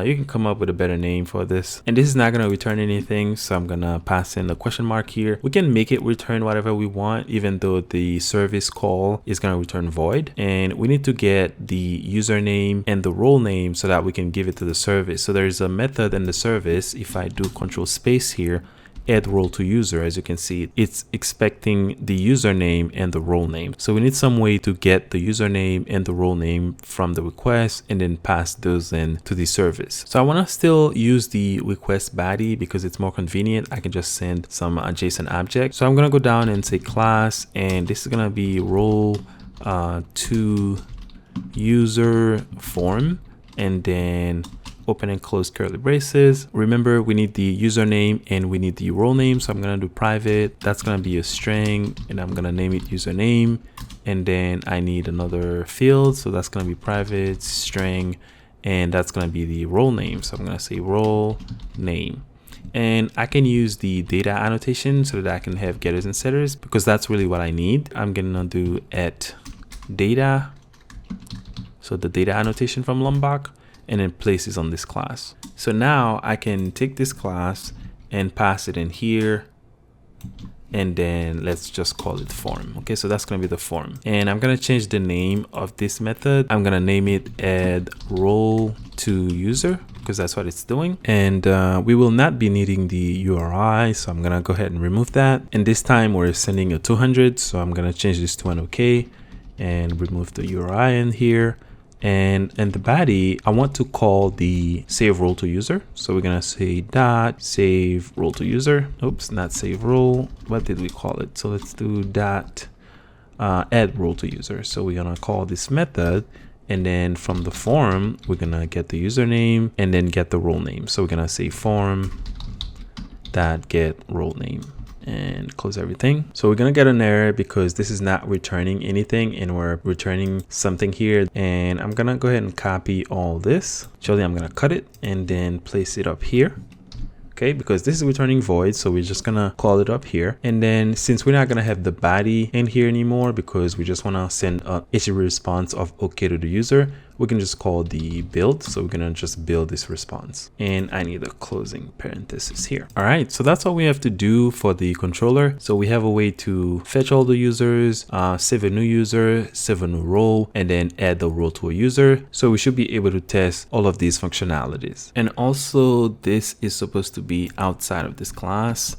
You can come up with a better name for this. And this is not gonna return anything, so I'm gonna pass in a question mark here. We can make it return whatever we want, even though the service call is gonna return void. And we need to get the username and the role name so that we can give it to the service. So there's a method in the service. If I do control space here, add role to user, as you can see, it's expecting the username and the role name. So we need some way to get the username and the role name from the request and then pass those in to the service. So I want to still use the request body because it's more convenient. I can just send some JSON object. So I'm going to go down and say class, and this is going to be role to user form, and then open and close curly braces. Remember, we need the username and we need the role name. So I'm going to do private. That's going to be a string, and I'm going to name it username. And then I need another field. So that's going to be private string, and that's going to be the role name. So I'm going to say role name. And I can use the data annotation so that I can have getters and setters, because that's really what I need. I'm going to do at data. So the data annotation from Lombok, and then place it on this class. So now I can take this class and pass it in here, and then let's just call it form. Okay, so that's going to be the form, and I'm going to change the name of this method. I'm going to name it add role to user, because that's what it's doing. And we will not be needing the URI, so I'm going to go ahead and remove that. And this time we're sending a 200, so I'm going to change this to an OK and remove the URI in here. And in the body, I want to call the save role to user. So we're going to say dot save role to user. Oops, not save role. What did we call it? So let's do dot add role to user. So we're going to call this method. And then from the form, we're going to get the username and then get the role name. So we're going to say form dot get role name, and close everything. So we're gonna get an error because this is not returning anything, and we're returning something here. And I'm gonna go ahead and copy all this. Actually, I'm gonna cut it and then place it up here. Okay, because this is returning void, so we're just gonna call it up here. And then since we're not gonna have the body in here anymore because we just wanna send a HTTP response of OK to the user, we can just call the build. So we're gonna just build this response, and I need a closing parenthesis here. All right, so that's all we have to do for the controller. So we have a way to fetch all the users, save a new user, save a new role, and then add the role to a user. So we should be able to test all of these functionalities. And also this is supposed to be outside of this class.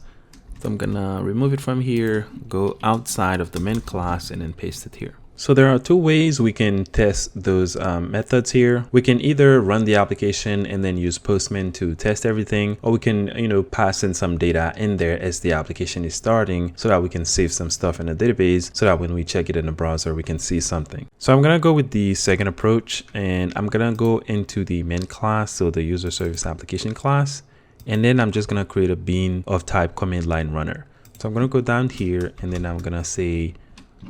So I'm gonna remove it from here, go outside of the main class, and then paste it here. So there are two ways we can test those methods here. We can either run the application and then use Postman to test everything, or we can, pass in some data in there as the application is starting so that we can save some stuff in the database so that when we check it in the browser, we can see something. So I'm gonna go with the second approach, and I'm gonna go into the main class, so the user service application class, and then I'm just gonna create a bean of type command line runner. So I'm gonna go down here, and then I'm gonna say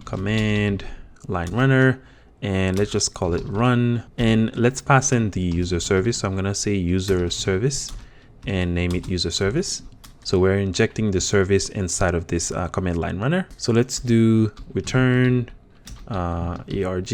command line runner, and let's just call it run, and let's pass in the user service. So I'm gonna say user service and name it user service. So we're injecting the service inside of this command line runner. So let's do return arg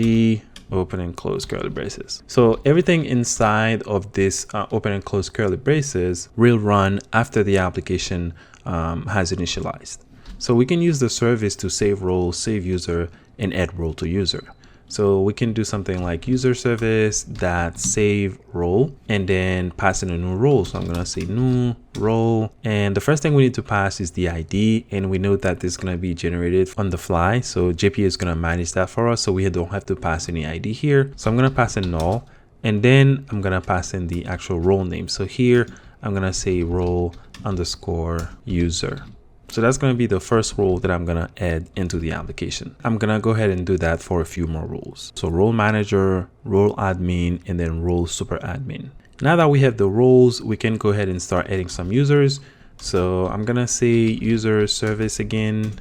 open and close curly braces. So everything inside of this open and close curly braces will run after the application has initialized. So we can use the service to save role, save user, and add role to user. So we can do something like user service that save role, and then pass in a new role. So I'm gonna say new role, and the first thing we need to pass is the ID, and we know that this is gonna be generated on the fly. So JP is gonna manage that for us, so we don't have to pass any ID here. So I'm gonna pass in null, and then I'm gonna pass in the actual role name. So here I'm gonna say role underscore user. So that's going to be the first role that I'm going to add into the application. I'm going to go ahead and do that for a few more roles. So role manager, role admin, and then role super admin. Now that we have the roles, we can go ahead and start adding some users. So I'm going to say user service again.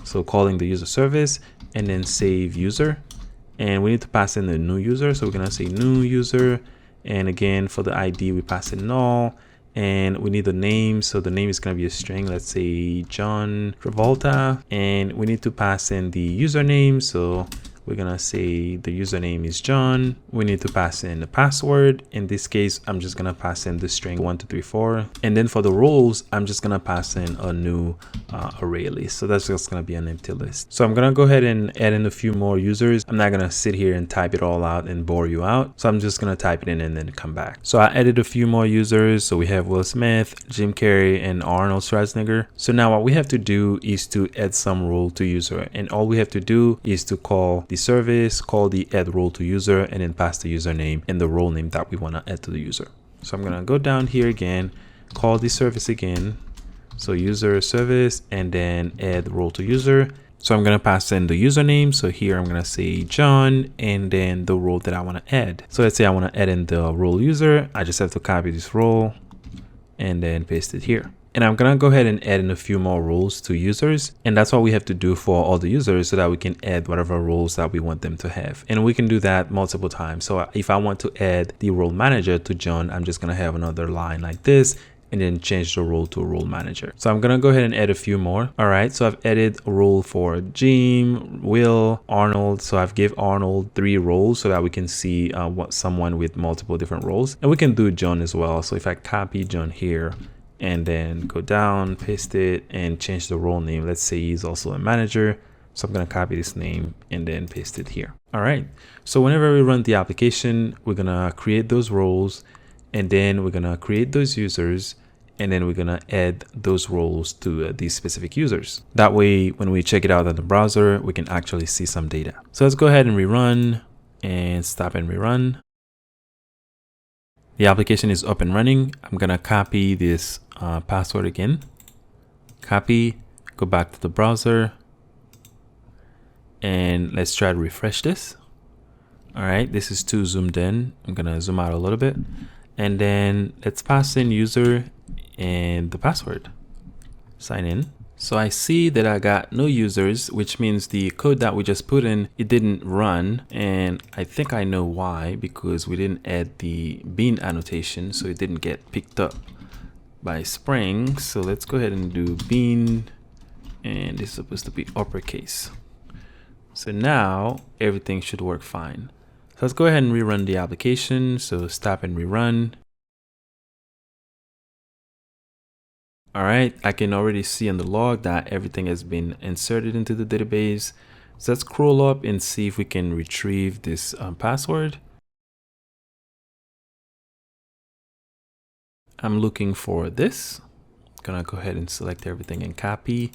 So calling the user service, and then save user. And we need to pass in the new user. So we're going to say new user. And again, for the ID, we pass in null. And we need the name, so the name is going to be a string. Let's say John Travolta, and we need to pass in the username, so We're gonna say the username is John. We need to pass in the password. In this case, I'm just gonna pass in the string 1234. And then for the roles, I'm just gonna pass in a new array list. So that's just gonna be an empty list. So I'm gonna go ahead and add in a few more users. I'm not gonna sit here and type it all out and bore you out. So I'm just gonna type it in and then come back. So I added a few more users. So we have Will Smith, Jim Carrey, and Arnold Schwarzenegger. So now what we have to do is to add some role to user. And all we have to do is to call the service, call the add role to user, and then pass the username and the role name that we want to add to the user. So I'm gonna go down here again, call the service again. So user service, and then add role to user. So I'm gonna pass in the username. So here I'm gonna say John, and then the role that I want to add. So let's say I want to add in the role user. I just have to copy this role and then paste it here. And I'm gonna go ahead and add in a few more roles to users. And that's what we have to do for all the users so that we can add whatever roles that we want them to have. And we can do that multiple times. So if I want to add the role manager to John, I'm just gonna have another line like this and then change the role to role manager. So I'm gonna go ahead and add a few more. All right, so I've added a role for Jim, Will, Arnold. So I've give Arnold 3 roles so that we can see what someone with multiple different roles. And we can do John as well. So if I copy John here, and then go down, paste it, and change the role name. Let's say he's also a manager. So I'm gonna copy this name and then paste it here. All right, so whenever we run the application, we're gonna create those roles, and then we're gonna create those users, and then we're gonna add those roles to these specific users. That way, when we check it out on the browser, we can actually see some data. So let's go ahead and rerun and stop and rerun. The application is up and running. I'm gonna copy this password again. Copy, go back to the browser, and let's try to refresh this. All right, this is too zoomed in. I'm gonna zoom out a little bit, and then let's pass in user and the password. Sign in. So I see that I got no users, which means the code that we just put in, it didn't run. And I think I know why, because we didn't add the bean annotation, so it didn't get picked up by Spring. So let's go ahead and do bean, and this is supposed to be uppercase. So now everything should work fine. So let's go ahead and rerun the application. So stop and rerun. All right, I can already see on the log that everything has been inserted into the database. So let's scroll up and see if we can retrieve this password. I'm looking for this. Gonna go ahead and select everything and copy,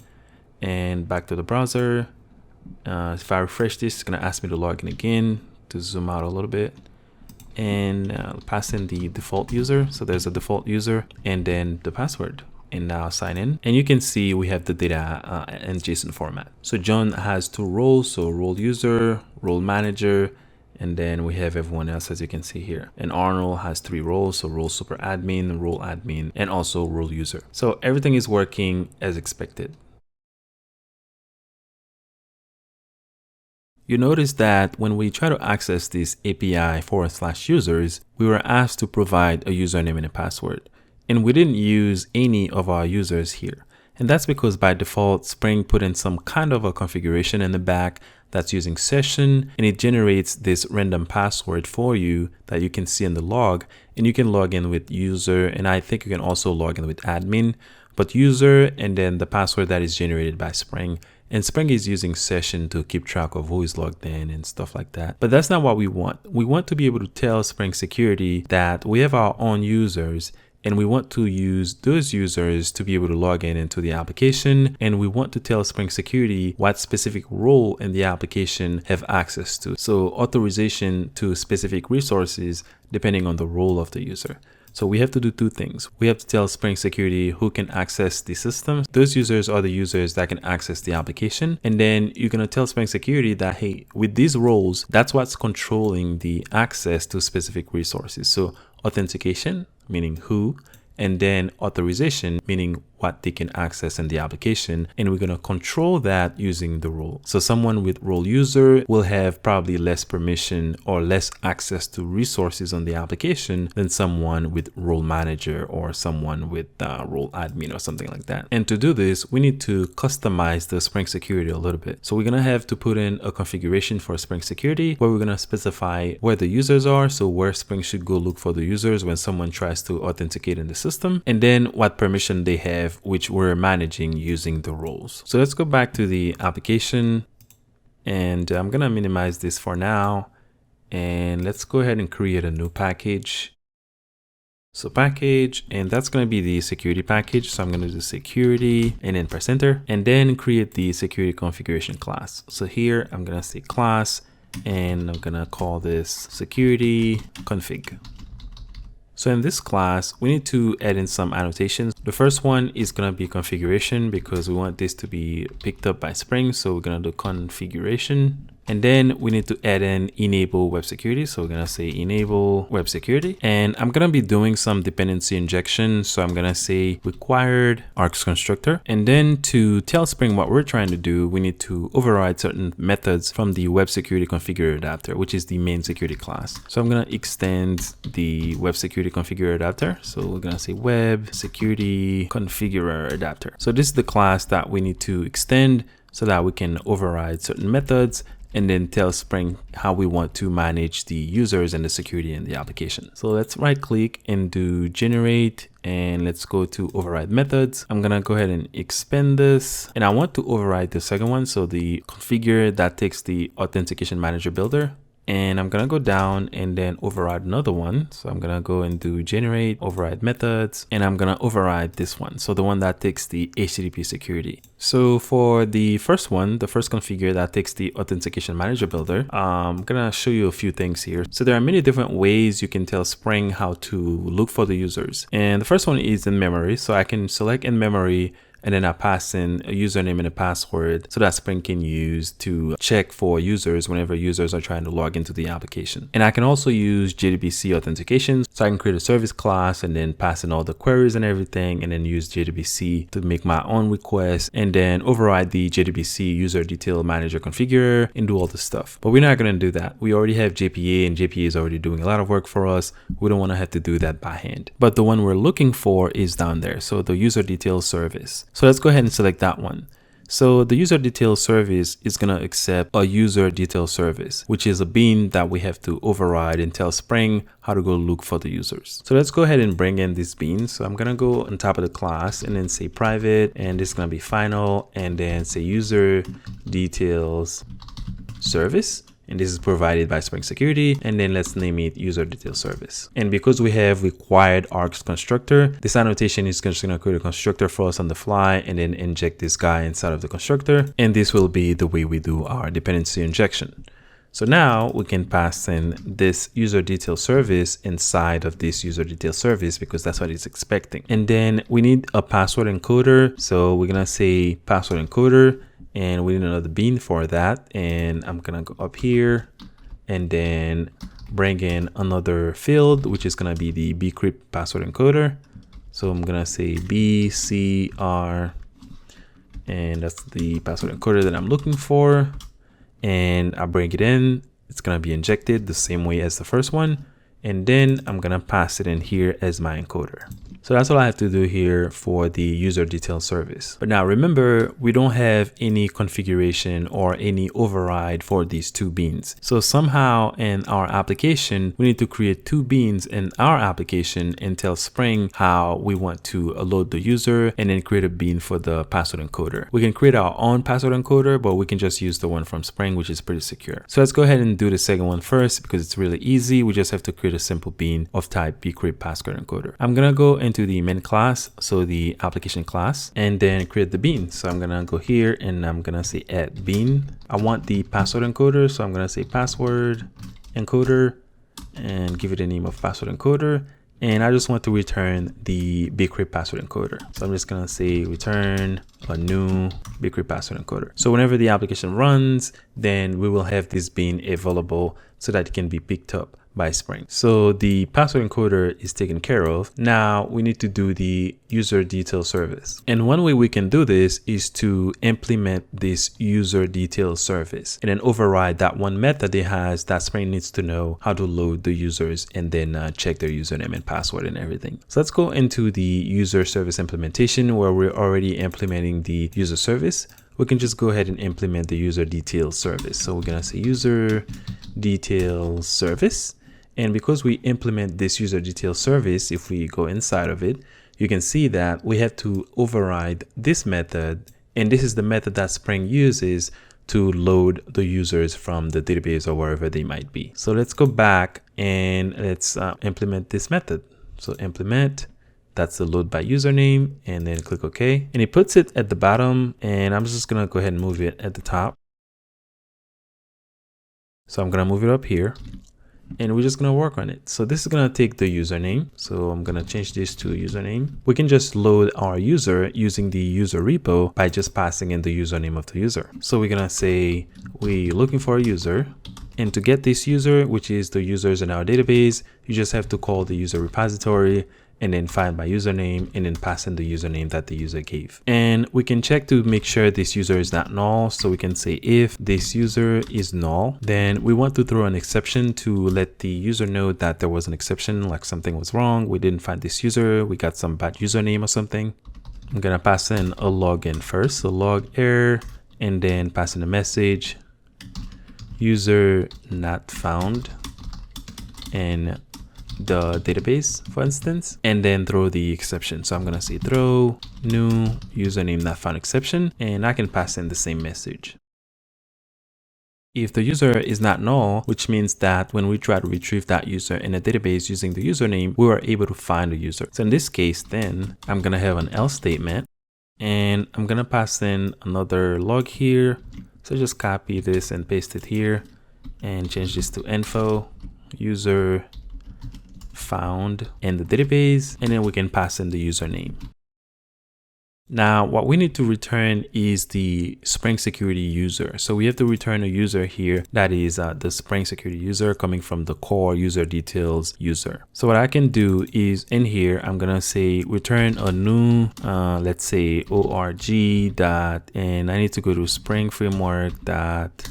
and back to the browser. If I refresh this, it's gonna ask me to log in again, to zoom out a little bit, and pass in the default user. So there's a default user and then the password. And now sign in, and you can see we have the data in JSON format. So John has 2 roles, so role user, role manager, and then we have everyone else, as you can see here. And Arnold has 3 roles, so role super admin, role admin, and also role user. So everything is working as expected. You notice that when we try to access this API/users, we were asked to provide a username and a password. And we didn't use any of our users here. And that's because by default, Spring put in some kind of a configuration in the back that's using session, and it generates this random password for you that you can see in the log, and you can log in with user, and I think you can also log in with admin, but user and then the password that is generated by Spring. And Spring is using session to keep track of who is logged in and stuff like that. But that's not what we want. We want to be able to tell Spring Security that we have our own users, and we want to use those users to be able to log in into the application. And we want to tell Spring Security what specific role in the application have access to. So authorization to specific resources depending on the role of the user. So we have to do 2 things. We have to tell Spring Security who can access the system. Those users are the users that can access the application. And then you're going to tell Spring Security that, hey, with these roles, that's what's controlling the access to specific resources. So authentication, meaning who, and then authorization, meaning what they can access in the application, and we're going to control that using the role. So someone with role user will have probably less permission or less access to resources on the application than someone with role manager or someone with role admin or something like that. And to do this, we need to customize the Spring Security a little bit. So we're going to have to put in a configuration for Spring Security where we're going to specify where the users are. So where Spring should go look for the users when someone tries to authenticate in the system, and then what permission they have, which we're managing using the roles. So let's go back to the application, and I'm going to minimize this for now. And let's go ahead and create a new package. So package, and that's going to be the security package. So I'm going to do security and then press enter, and then create the security configuration class. So here I'm going to say class, and I'm going to call this security config. So in this class, we need to add in some annotations. The first one is going to be configuration because we want this to be picked up by Spring. So we're going to do configuration. And then we need to add in enable web security. So we're going to say enable web security. And I'm going to be doing some dependency injection. So I'm going to say required args constructor. And then to tell Spring what we're trying to do, we need to override certain methods from the web security configurator adapter, which is the main security class. So I'm going to extend the web security configurator adapter. So we're going to say web security configurer adapter. So this is the class that we need to extend so that we can override certain methods and then tell Spring how we want to manage the users and the security in the application. So let's right click and do generate, and let's go to override methods. I'm gonna go ahead and expand this, and I want to override the second one. So the configure that takes the authentication manager builder. And I'm going to go down and then override another one. So I'm going to go and do generate override methods, and I'm going to override this one. So the one that takes the HTTP security. So for the first one, the first configure that takes the authentication manager builder, I'm going to show you a few things here. So there are many different ways you can tell Spring how to look for the users. And the first one is in memory. So I can select in memory, and then I pass in a username and a password so that Spring can use to check for users whenever users are trying to log into the application. And I can also use JWT authentication. So I can create a service class and then pass in all the queries and everything, and then use JWT to make my own requests, and then override the JWT user detail manager configurer and do all this stuff. But we're not going to do that. We already have JPA, and JPA is already doing a lot of work for us. We don't want to have to do that by hand. But the one we're looking for is down there. So the user detail service. So let's go ahead and select that one. So the user detail service is going to accept a user detail service, which is a bean that we have to override and tell Spring how to go look for the users. So let's go ahead and bring in this bean. So I'm going to go on top of the class and then say private, and this is going to be final, and then say user details service. And this is provided by Spring Security, and then let's name it user detail service. And because we have required args constructor, this annotation is just going to create a constructor for us on the fly and then inject this guy inside of the constructor. And this will be the way we do our dependency injection. So now we can pass in this user detail service inside of this user detail service because that's what it's expecting. And then we need a password encoder. So we're going to say password encoder, and we need another bean for that. And I'm going to go up here and then bring in another field, which is going to be the bcrypt password encoder. So I'm going to say BCR, and that's the password encoder that I'm looking for. And I bring it in. It's going to be injected the same way as the first one. And then I'm going to pass it in here as my encoder. So that's all I have to do here for the user detail service. But now remember, we don't have any configuration or any override for these two beans. So somehow in our application, we need to create two beans in our application and tell Spring how we want to load the user, and then create a bean for the password encoder. We can create our own password encoder, but we can just use the one from Spring, which is pretty secure. So let's go ahead and do the second one first because it's really easy. We just have to create a simple bean of type bcrypt password encoder. I'm going to go into the main class, so the application class, and then create the bean. So I'm gonna go here and I'm gonna say add bean. I want the password encoder, so I'm gonna say password encoder and give it a name of password encoder. And I just want to return the bcrypt password encoder. So I'm just gonna say return a new bcrypt password encoder. So whenever the application runs, then we will have this bean available so that it can be picked up by Spring. So the password encoder is taken care of. Now we need to do the user detail service. And one way we can do this is to implement this user detail service and then override that one method it has that Spring needs to know how to load the users and then check their username and password and everything. So let's go into the user service implementation where we're already implementing the user service. We can just go ahead and implement the user detail service. So we're going to say user detail service. And because we implement this user detail service, if we go inside of it, you can see that we have to override this method. And this is the method that Spring uses to load the users from the database or wherever they might be. So let's go back and let's implement this method. So implement, that's the load by username, and then click OK. And it puts it at the bottom, and I'm just gonna go ahead and move it at the top. So I'm gonna move it up here, and we're just gonna work on it. So this is gonna take the username. So I'm gonna change this to username. We can just load our user using the user repo by just passing in the username of the user. So we're gonna say we're looking for a user. And to get this user, which is the users in our database, you just have to call the user repository and then find by username and then pass in the username that the user gave. And we can check to make sure this user is not null. So we can say if this user is null, then we want to throw an exception to let the user know that there was an exception, like something was wrong. We didn't find this user. We got some bad username or something. I'm gonna pass in a login first, so log error, and then pass in a message, user not found in the database, for instance, and then throw the exception. So I'm gonna say throw new username not found exception, and I can pass in the same message. If the user is not null, which means that when we try to retrieve that user in a database using the username, we were able to find the user. So in this case, then I'm gonna have an else statement, and I'm gonna pass in another log here. So just copy this and paste it here and change this to info user found in the database, and then we can pass in the username. Now what we need to return is the Spring Security user. So we have to return a user here that is the Spring Security user coming from the core user details user. So what I can do is in here, I'm gonna say return a new let's say org dot, and I need to go to Spring Framework dot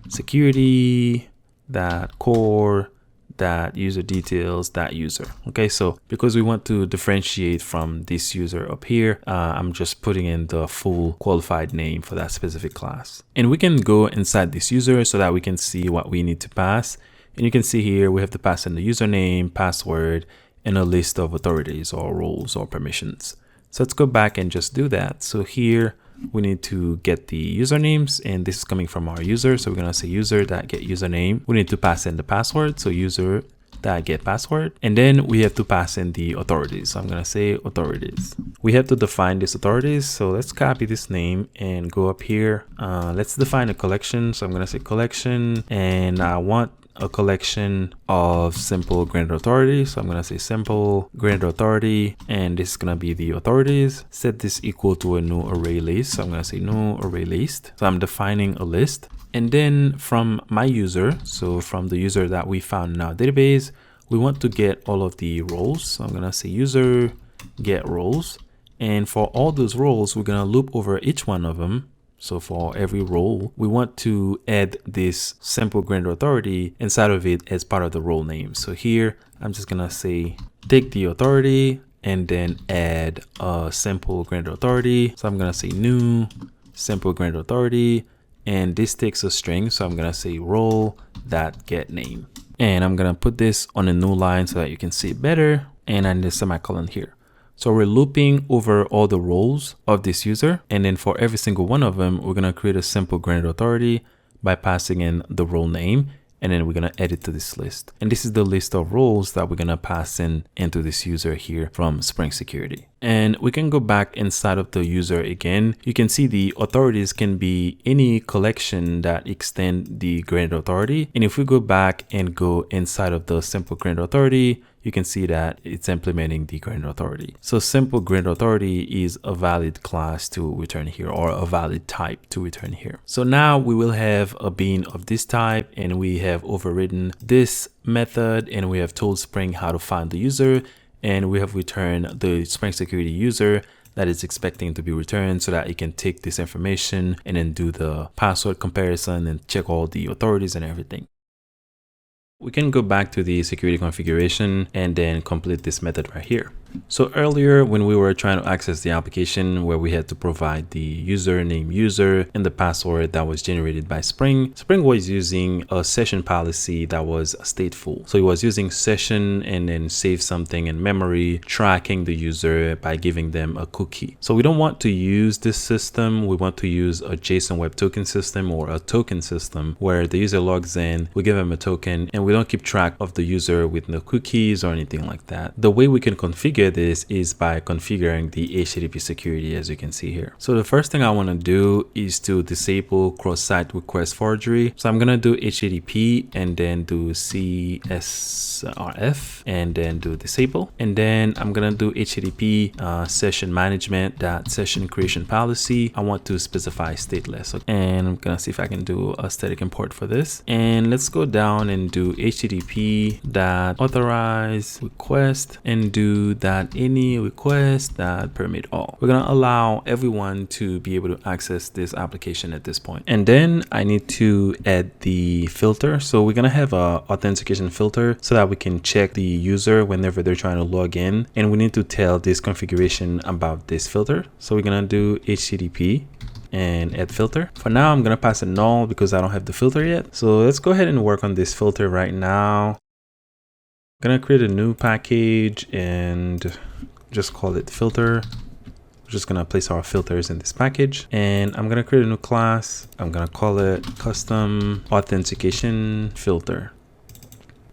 security dot core that user details that user. Okay, so because we want to differentiate from this user up here, I'm just putting in the full qualified name for that specific class. And we can go inside this user so that we can see what we need to pass. And you can see here we have to pass in the username, password, and a list of authorities or roles or permissions. So let's go back and just do that. So here we need to get the usernames, and this is coming from our user. So we're gonna say user.get username. We need to pass in the password, so user.get password, and then we have to pass in the authorities. So I'm gonna say authorities. We have to define these authorities. So let's copy this name and go up here. Let's define a collection. So I'm gonna say collection, and I want a collection of simple granted authority. So I'm gonna say simple granted authority, and this is gonna be the authorities. Set this equal to a new array list. So I'm gonna say new array list. So I'm defining a list, and then from my user, so from the user that we found in our database, we want to get all of the roles. So I'm gonna say user get roles, and for all those roles, we're gonna loop over each one of them. So for every role, we want to add this simple granted authority inside of it as part of the role name. So here, I'm just gonna say, take the authority and then add a simple granted authority. So I'm gonna say new simple granted authority, and this takes a string. So I'm gonna say role.getName. And I'm gonna put this on a new line so that you can see it better. And I need a semicolon here. So we're looping over all the roles of this user, and then for every single one of them, we're gonna create a simple granted authority by passing in the role name, and then we're gonna add it to this list. And this is the list of roles that we're gonna pass in into this user here from Spring Security. And we can go back inside of the user again. You can see the authorities can be any collection that extend the granted authority. And if we go back and go inside of the simple granted authority, you can see that it's implementing the grant authority. So simple grant authority is a valid class to return here, or a valid type to return here. So now we will have a bean of this type, and we have overridden this method, and we have told Spring how to find the user, and we have returned the Spring Security user that is expecting to be returned, so that it can take this information and then do the password comparison and check all the authorities and everything. We can go back to the security configuration and then complete this method right here. So earlier when we were trying to access the application, where we had to provide the username user and the password that was generated by Spring was using a session policy that was stateful. So it was using session and then save something in memory, tracking the user by giving them a cookie. So we don't want to use this system. We want to use a JSON Web Token system, or a token system, where the user logs in, we give them a token, and we don't keep track of the user with no cookies or anything like that. The way we can configure this is by configuring the HTTP security, as you can see here. So the first thing I want to do is to disable cross-site request forgery. So I'm going to do HTTP and then do CSRF and then do disable. And then I'm going to do HTTP session management session creation policy. I want to specify stateless. And I'm going to see if I can do a static import for this. And let's go down and do HTTP authorize request and do any request permit all. We're going to allow everyone to be able to access this application at this point. And then I need to add the filter. So we're going to have a authentication filter so that we can check the user whenever they're trying to log in. And we need to tell this configuration about this filter. So we're going to do HTTP and add filter. For now, I'm going to pass a null because I don't have the filter yet. So let's go ahead and work on this filter right now. I'm going to create a new package and just call it filter. We're just going to place our filters in this package, and I'm going to create a new class. I'm going to call it custom authentication filter.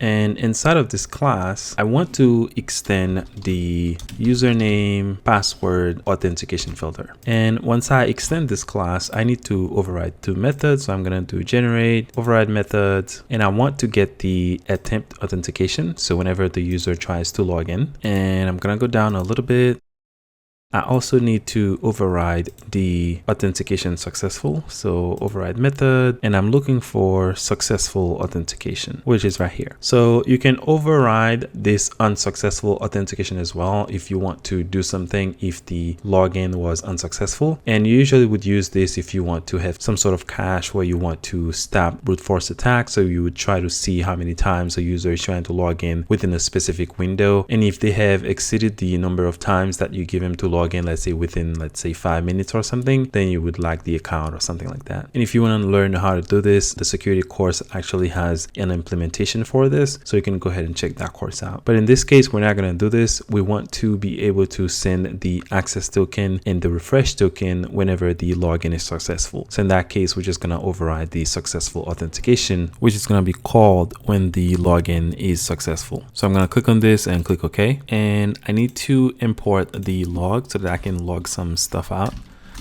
And inside of this class, I want to extend the username password authentication filter. And once I extend this class, I need to override two methods. So I'm going to do generate override methods, and I want to get the attempt authentication. So whenever the user tries to log in, and I'm going to go down a little bit. I also need to override the authentication successful. So override method, and I'm looking for successful authentication, which is right here. So you can override this unsuccessful authentication as well if you want to do something if the login was unsuccessful. And you usually would use this if you want to have some sort of cache where you want to stop brute force attack. So you would try to see how many times a user is trying to log in within a specific window. And if they have exceeded the number of times that you give them to log in, let's say within 5 minutes or something, then you would lock the account or something like that. And if you want to learn how to do this, the security course actually has an implementation for this, so you can go ahead and check that course out. But in this case, we're not going to do this. We want to be able to send the access token and the refresh token whenever the login is successful. So in that case, we're just going to override the successful authentication, which is going to be called when the login is successful. So I'm going to click on this and click OK. And I need to import the log so that I can log some stuff out.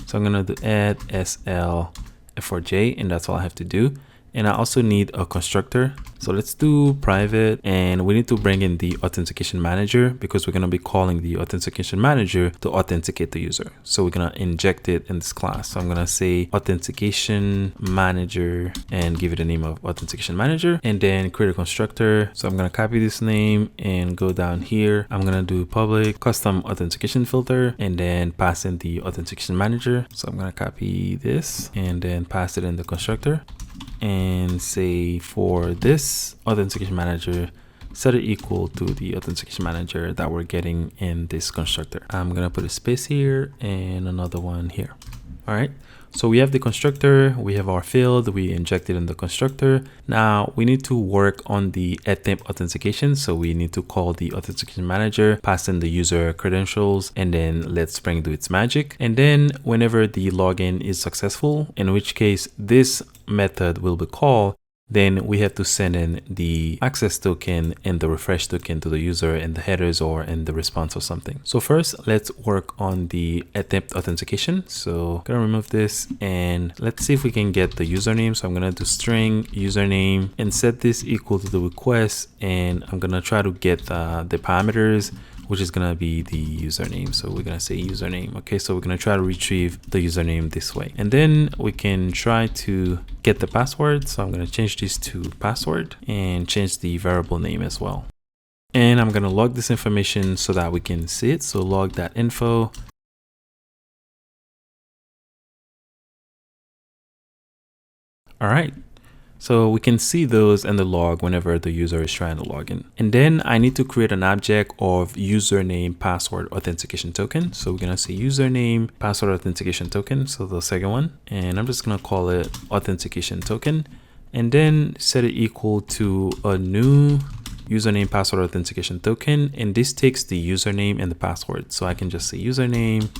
So I'm going to do add SL F4J, and that's all I have to do. And I also need a constructor. So let's do private, and we need to bring in the authentication manager because we're going to be calling the authentication manager to authenticate the user. So we're going to inject it in this class. So I'm going to say authentication manager and give it a name of authentication manager, and then create a constructor. So I'm going to copy this name and go down here. I'm going to do public custom authentication filter and then pass in the authentication manager. So I'm going to copy this and then pass it in the constructor. And say for this authentication manager, set it equal to the authentication manager that we're getting in this constructor. I'm going to put a space here and another one here. All right. So we have the constructor, we have our field, we injected in the constructor. Now we need to work on the attempt authentication. So we need to call the authentication manager, pass in the user credentials, and then let Spring do its magic. And then whenever the login is successful, in which case this method will be called, then we have to send in the access token and the refresh token to the user in the headers or in the response or something. So first, let's work on the attempt authentication. So I'm gonna remove this and let's see if we can get the username. So I'm gonna do string username and set this equal to the request, and I'm gonna try to get the parameters, which is gonna be the username. So we're gonna say username. Okay, so we're gonna try to retrieve the username this way, and then we can try to get the password. So I'm gonna change this to password and change the variable name as well. And I'm gonna log this information so that we can see it. So log that info. All right. So we can see those in the log whenever the user is trying to log in. And then I need to create an object of username password authentication token. So we're gonna say username password authentication token. So the second one, and I'm just gonna call it authentication token, and then set it equal to a new username password authentication token. And this takes the username and the password. So I can just say username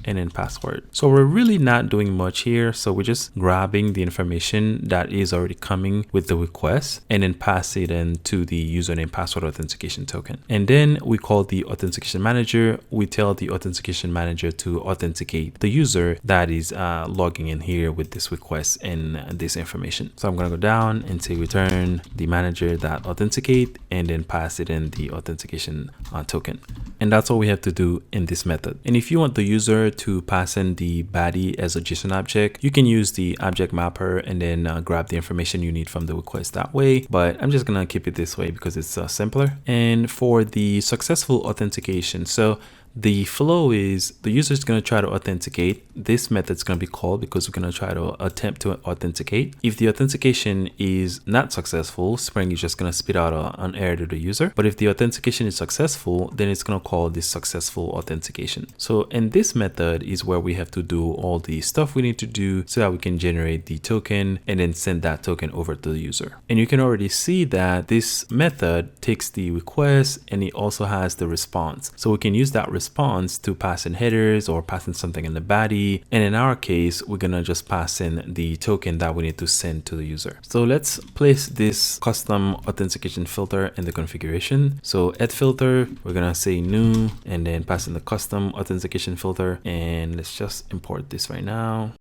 and then password. So we're really not doing much here. So we're just grabbing the information that is already coming with the request and then pass it into the username password authentication token. And then we call the authentication manager. We tell the authentication manager to authenticate the user that is logging in here with this request and this information. So I'm going to go down and say return the manager that authenticate and then pass it in the authentication token. And that's all we have to do in this method. And if you want the user to pass in the body as a JSON object, you can use the object mapper and then grab the information you need from the request that way. But I'm just gonna keep it this way because it's simpler. And for the successful authentication, so the flow is the user is going to try to authenticate. This method is going to be called because we're going to try to attempt to authenticate. If the authentication is not successful, Spring is just going to spit out an error to the user. But if the authentication is successful, then it's going to call this successful authentication. So in this method is where we have to do all the stuff we need to do so that we can generate the token and then send that token over to the user. And you can already see that this method takes the request and it also has the response. So we can use that response to pass in headers or pass in something in the body. And in our case, we're gonna just pass in the token that we need to send to the user. So let's place this custom authentication filter in the configuration. So add filter, we're gonna say new and then pass in the custom authentication filter. And let's just import this right now.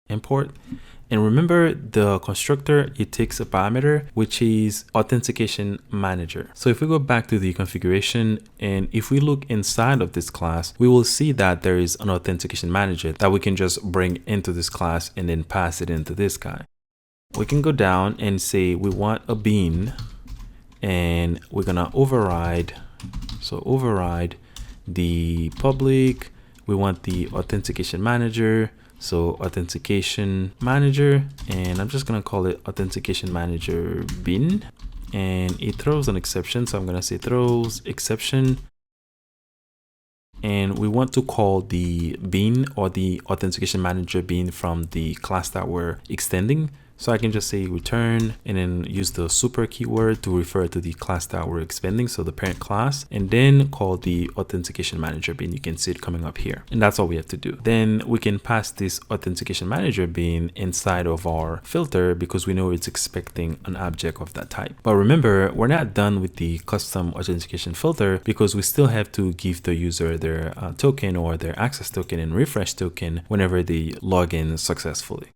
Import. And remember the constructor, it takes a parameter, which is authentication manager. So if we go back to the configuration and if we look inside of this class, we will see that there is an authentication manager that we can just bring into this class and then pass it into this guy. We can go down and say we want a bean and we're gonna override. So override the public, we want the authentication manager. So authentication manager, and I'm just gonna call it authentication manager bin, and it throws an exception. So I'm gonna say throws exception, and we want to call the bin or the authentication manager bin from the class that we're extending. So I can just say return and then use the super keyword to refer to the class that we're expanding, so the parent class, and then call the authentication manager bin. You can see it coming up here, and that's all we have to do. Then we can pass this authentication manager bin inside of our filter because we know it's expecting an object of that type. But remember, we're not done with the custom authentication filter because we still have to give the user their token or their access token and refresh token whenever they log in successfully.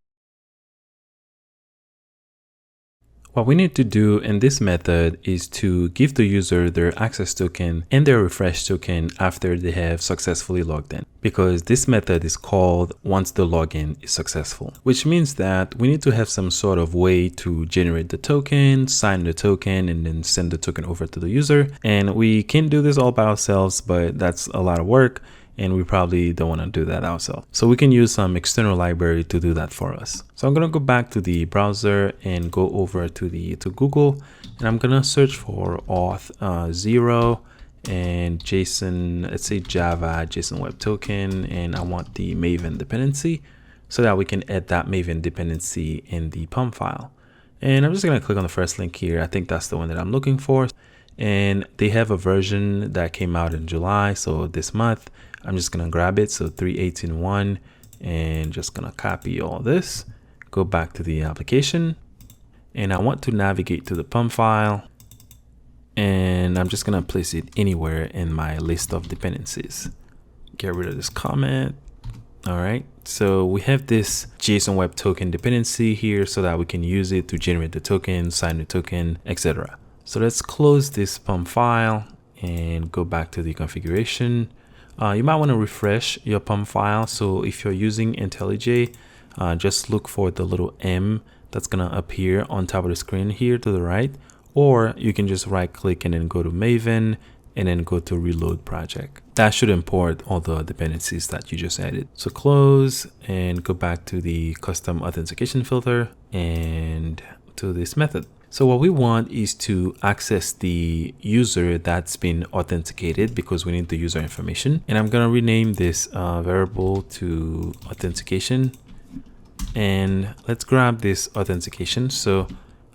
What we need to do in this method is to give the user their access token and their refresh token after they have successfully logged in, because this method is called once the login is successful, which means that we need to have some sort of way to generate the token, sign the token, and then send the token over to the user. And we can do this all by ourselves, but that's a lot of work, and we probably don't want to do that ourselves. So we can use some external library to do that for us. So I'm going to go back to the browser and go over to Google, and I'm going to search for auth 0 and JSON, let's say Java JSON Web Token, and I want the Maven dependency so that we can add that Maven dependency in the POM file. And I'm just going to click on the first link here. I think that's the one that I'm looking for. And they have a version that came out in July, so this month. I'm just gonna grab it, so 3.18.1, and just gonna copy all this, go back to the application, and I want to navigate to the PUM file, and I'm just gonna place it anywhere in my list of dependencies. Get rid of this comment. All right, so we have this JSON Web Token dependency here so that we can use it to generate the token, sign the token, etc. So let's close this PUM file and go back to the configuration. You might want to refresh your PUM file. So if you're using IntelliJ, just look for the little M that's gonna appear on top of the screen here to the right, or you can just right click and then go to Maven and then go to reload project. That should import all the dependencies that you just added. So close and go back to the custom authentication filter and to this method. So what we want is to access the user that's been authenticated because we need the user information. And I'm gonna rename this variable to authentication. And let's grab this authentication. So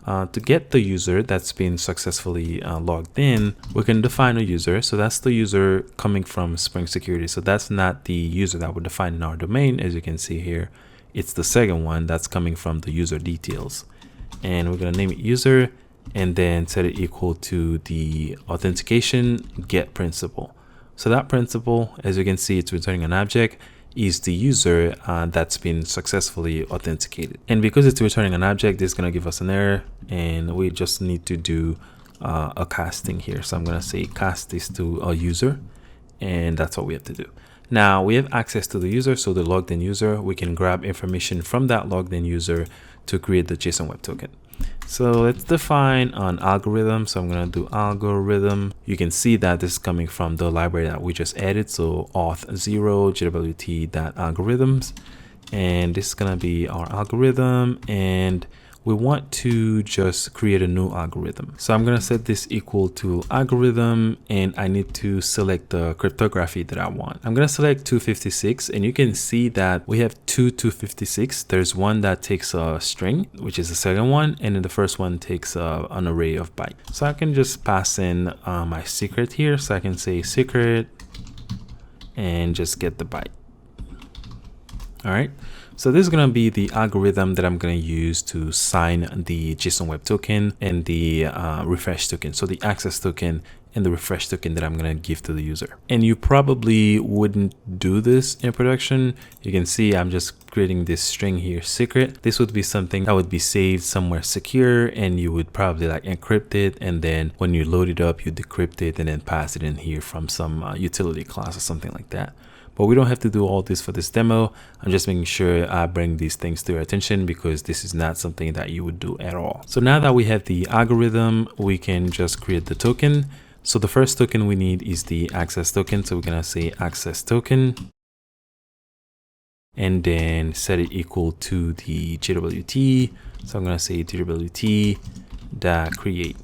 to get the user that's been successfully logged in, we can define a user. So that's the user coming from Spring Security. So that's not the user that we define in our domain. As you can see here, it's the second one that's coming from the user details. And we're going to name it user and then set it equal to the authentication get principal. So that principal, as you can see, it's returning an object, is the user that's been successfully authenticated. And because it's returning an object, this is going to give us an error, and we just need to do a casting here. So I'm going to say cast this to a user, and that's what we have to do. Now we have access to the user, so the logged in user, we can grab information from that logged in user to create the JSON Web Token. So let's define an algorithm. So I'm going to do algorithm. You can see that this is coming from the library that we just added. So auth0 JWT.algorithms. And this is going to be our algorithm. And we want to just create a new algorithm. So I'm going to set this equal to algorithm, and I need to select the cryptography that I want. I'm going to select 256, and you can see that we have two 256. There's one that takes a string, which is the second one, and then the first one takes an array of bytes. So I can just pass in my secret here. So I can say secret and just get the byte. All right. So this is going to be the algorithm that I'm going to use to sign the JSON Web Token and the refresh token. So the access token and the refresh token that I'm going to give to the user. And you probably wouldn't do this in production. You can see I'm just creating this string here, secret. This would be something that would be saved somewhere secure, and you would probably like encrypt it. And then when you load it up, you decrypt it and then pass it in here from some utility class or something like that. But we don't have to do all this for this demo. I'm just making sure I bring these things to your attention because this is not something that you would do at all. So now that we have the algorithm, we can just create the token. So the first token we need is the access token. So we're gonna say access token and then set it equal to the JWT. So I'm gonna say JWT.create,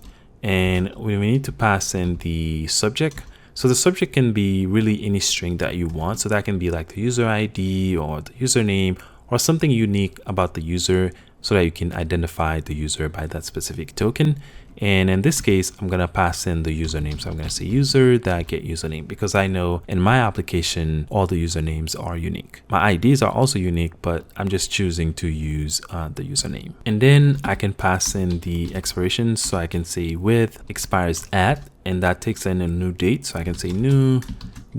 and we need to pass in the subject. So the subject can be really any string that you want. So that can be like the user ID or the username or something unique about the user so that you can identify the user by that specific token. And in this case, I'm going to pass in the username. So I'm going to say user.getUsername because I know in my application, all the usernames are unique. My IDs are also unique, but I'm just choosing to use the username. And then I can pass in the expiration. So I can say with expires at, and that takes in a new date. So I can say new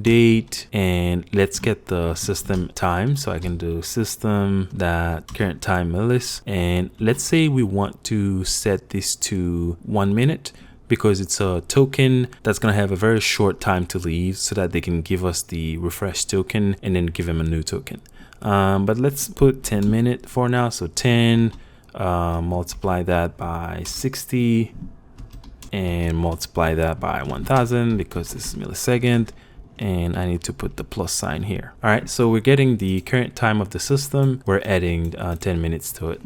date, and let's get the system time. So I can do system that current time millis, and let's say we want to set this to 1 minute because it's a token that's going to have a very short time to leave so that they can give us the refresh token and then give them a new token. But let's put 10 minutes for now. So 10 multiply that by 60 and multiply that by 1000 because this is millisecond, and I need to put the plus sign here. All right, so we're getting the current time of the system. We're adding 10 minutes to it.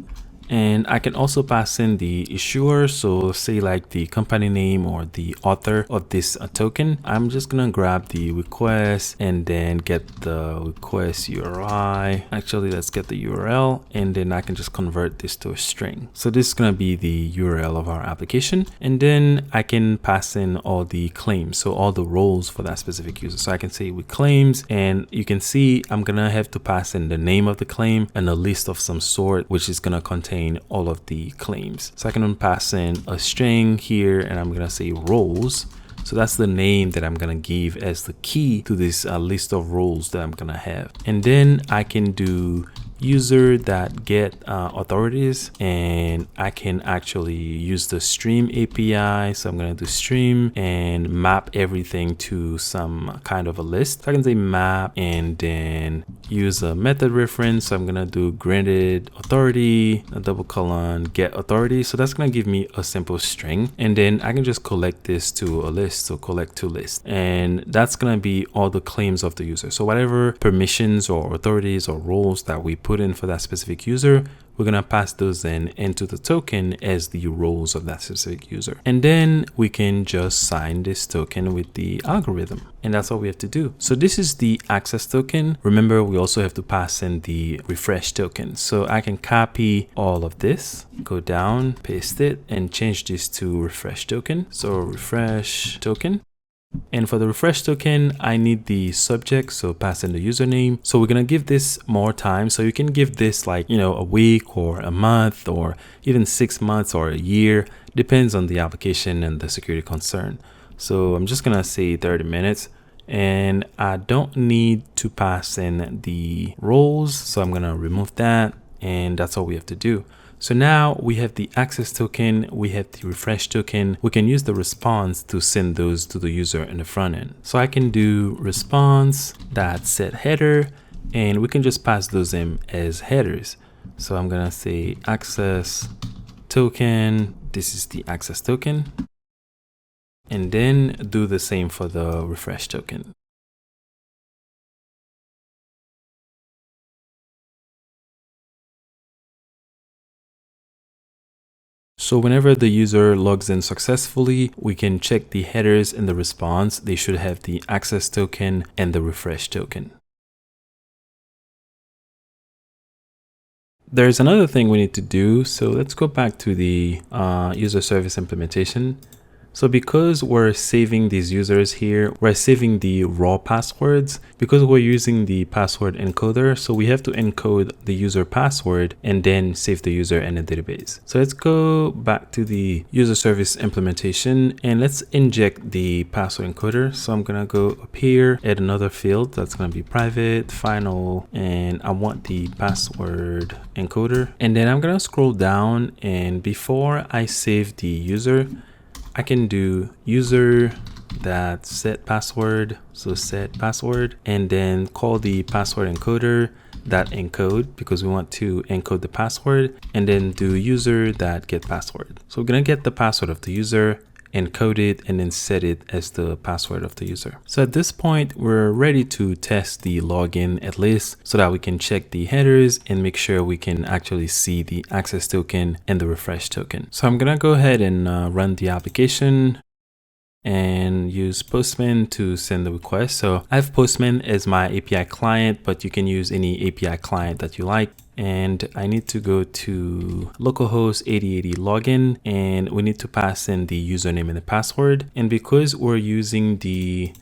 And I can also pass in the issuer. So say like the company name or the author of this token. I'm just gonna grab the request and then get the request URI. Actually, let's get the URL, and then I can just convert this to a string. So this is gonna be the URL of our application. And then I can pass in all the claims. So all the roles for that specific user. So I can say with claims, and you can see I'm gonna have to pass in the name of the claim and a list of some sort, which is gonna contain contain all of the claims. So I can pass in a string here, and I'm gonna say roles. So that's the name that I'm gonna give as the key to this list of roles that I'm gonna have. And then I can do user.get authorities, and I can actually use the stream API. So I'm going to do stream and map everything to some kind of a list. So I can say map and then use a method reference. So I'm going to do granted authority, a double colon, get authority. So that's going to give me a simple string, and then I can just collect this to a list. So collect to list, and that's going to be all the claims of the user. So whatever permissions or authorities or roles that we put in for that specific user, we're going to pass those in into the token as the roles of that specific user. And then we can just sign this token with the algorithm. And that's all we have to do. So this is the access token. Remember, we also have to pass in the refresh token. So I can copy all of this, go down, paste it, and change this to refresh token. So refresh token. And for the refresh token, I need the subject, so pass in the username. So we're gonna give this more time. So you can give this like, a week or a month or even 6 months or a year, depends on the application and the security concern. So I'm just gonna say 30 minutes, and I don't need to pass in the roles. So I'm gonna remove that, and that's all we have to do. So now we have the access token, we have the refresh token. We can use the response to send those to the user in the front end. So I can do response.setHeader, and we can just pass those in as headers. So I'm gonna say access token. This is the access token, and then do the same for the refresh token. So whenever the user logs in successfully, we can check the headers in the response. They should have the access token and the refresh token. There's another thing we need to do. So let's go back to the user service implementation. So because we're saving these users here, we're saving the raw passwords because we're using the password encoder. So we have to encode the user password and then save the user in the database. So let's go back to the user service implementation and let's inject the password encoder. So I'm going to go up here, add another field that's going to be private, final, and I want the password encoder. And then I'm going to scroll down, and before I save the user, I can do user that set password, so set password, and then call the password encoder that encode because we want to encode the password, and then do user that get password. So we're gonna get the password of the user, encode it, and then set it as the password of the user. So at this point, we're ready to test the login at least so that we can check the headers and make sure we can actually see the access token and the refresh token. So I'm gonna go ahead and run the application and use Postman to send the request. So I have Postman as my API client, but you can use any API client that you like. And I need to go to localhost 8080 login, and we need to pass in the username and the password. And because we're using the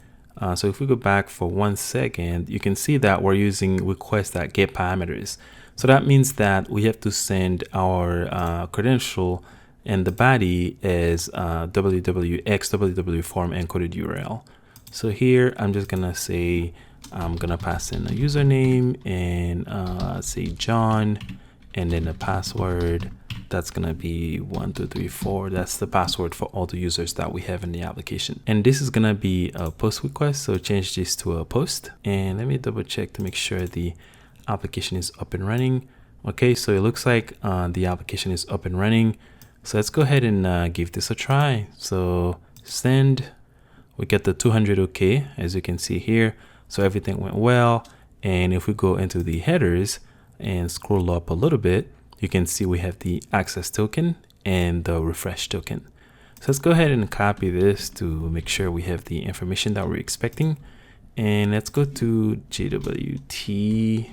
so if we go back for 1 second, you can see that we're using request.get parameters. So that means that we have to send our credential and the body as wwx www form encoded URL. So here I'm just gonna say I'm gonna pass in a username and say John, and then a password that's gonna be 1234. That's the password for all the users that we have in the application. And this is gonna be a post request, so change this to a post. And let me double check to make sure the application is up and running. Okay, so it looks like the application is up and running. So let's go ahead and give this a try. So send, we get the 200 OK, as you can see here. So everything went well. And if we go into the headers and scroll up a little bit, you can see we have the access token and the refresh token. So let's go ahead and copy this to make sure we have the information that we're expecting. And let's go to JWT,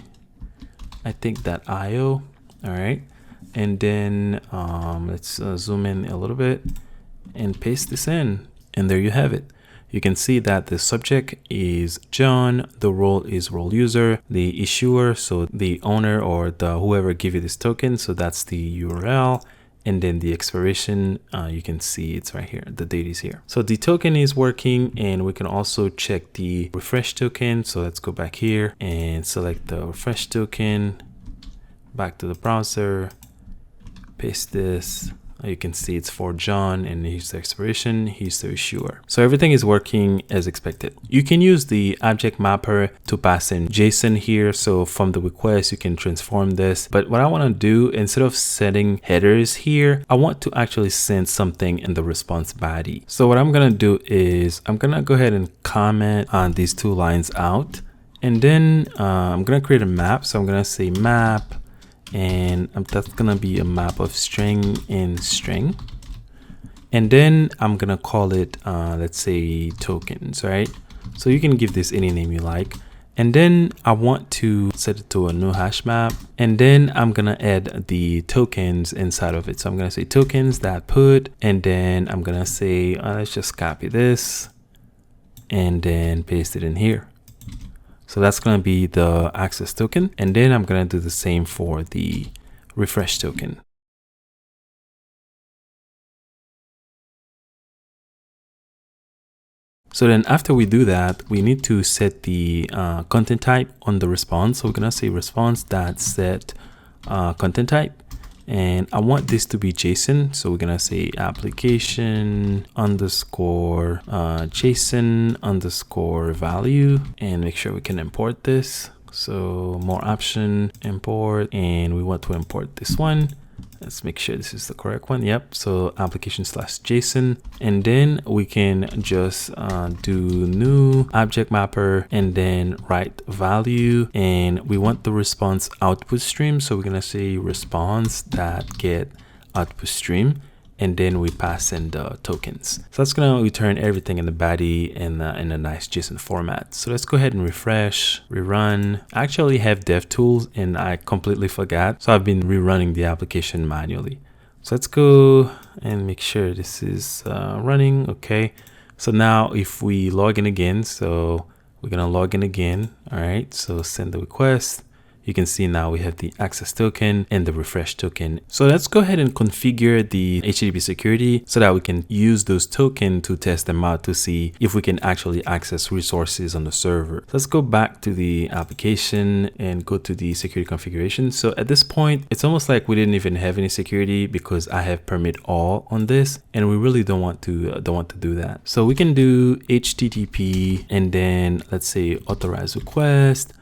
I think .io. All right. And then let's zoom in a little bit and paste this in. And there you have it. you can see that the subject is John, the role is role user, the issuer, so the owner or the whoever give you this token, so that's the URL. And then the expiration, you can see it's right here. The date is here. So the token is working, and we can also check the refresh token. So let's go back here and select the refresh token, back to the browser, paste this. You can see it's for John, and here's the expiration, here's the issuer. So everything is working as expected. You can use the object mapper to pass in JSON here. So from the request, you can transform this. But what I want to do, instead of setting headers here, I want to actually send something in the response body. So what I'm going to do is I'm going to go ahead and comment on these two lines out. And then I'm going to create a map. So I'm going to say map. And that's gonna be a map of string in string, and then I'm gonna call it let's say tokens, right? So you can give this any name you like, and then I want to set it to a new hash map, and then I'm gonna add the tokens inside of it. So I'm gonna say tokens that put, and then I'm gonna say let's just copy this and then paste it in here. So that's going to be the access token. And then I'm going to do the same for the refresh token. So then after we do that, we need to set the content type on the response. So we're going to say response.set content type. And I want this to be JSON. So we're going to say application underscore JSON underscore value, and make sure we can import this. So more option, import, and we want to import this one. Let's make sure this is the correct one. Yep. So application/JSON, and then we can just do new object mapper and then write value, and we want the response output stream. So we're gonna say response.get output stream, and then we pass in the tokens. So that's gonna return everything in the body in a nice JSON format. So let's go ahead and refresh, rerun. I actually have DevTools and I completely forgot. So I've been rerunning the application manually. So let's go and make sure this is running. Okay. So now if we log in again, so we're gonna log in again. All right. So send the request. You can see now we have the access token and the refresh token. So let's go ahead and configure the HTTP security so that we can use those tokens to test them out to see if we can actually access resources on the server. So let's go back to the application and go to the security configuration. So at this point, it's almost like we didn't even have any security because I have permit all on this, and we really don't want to do that. So we can do HTTP and then let's say authorize request,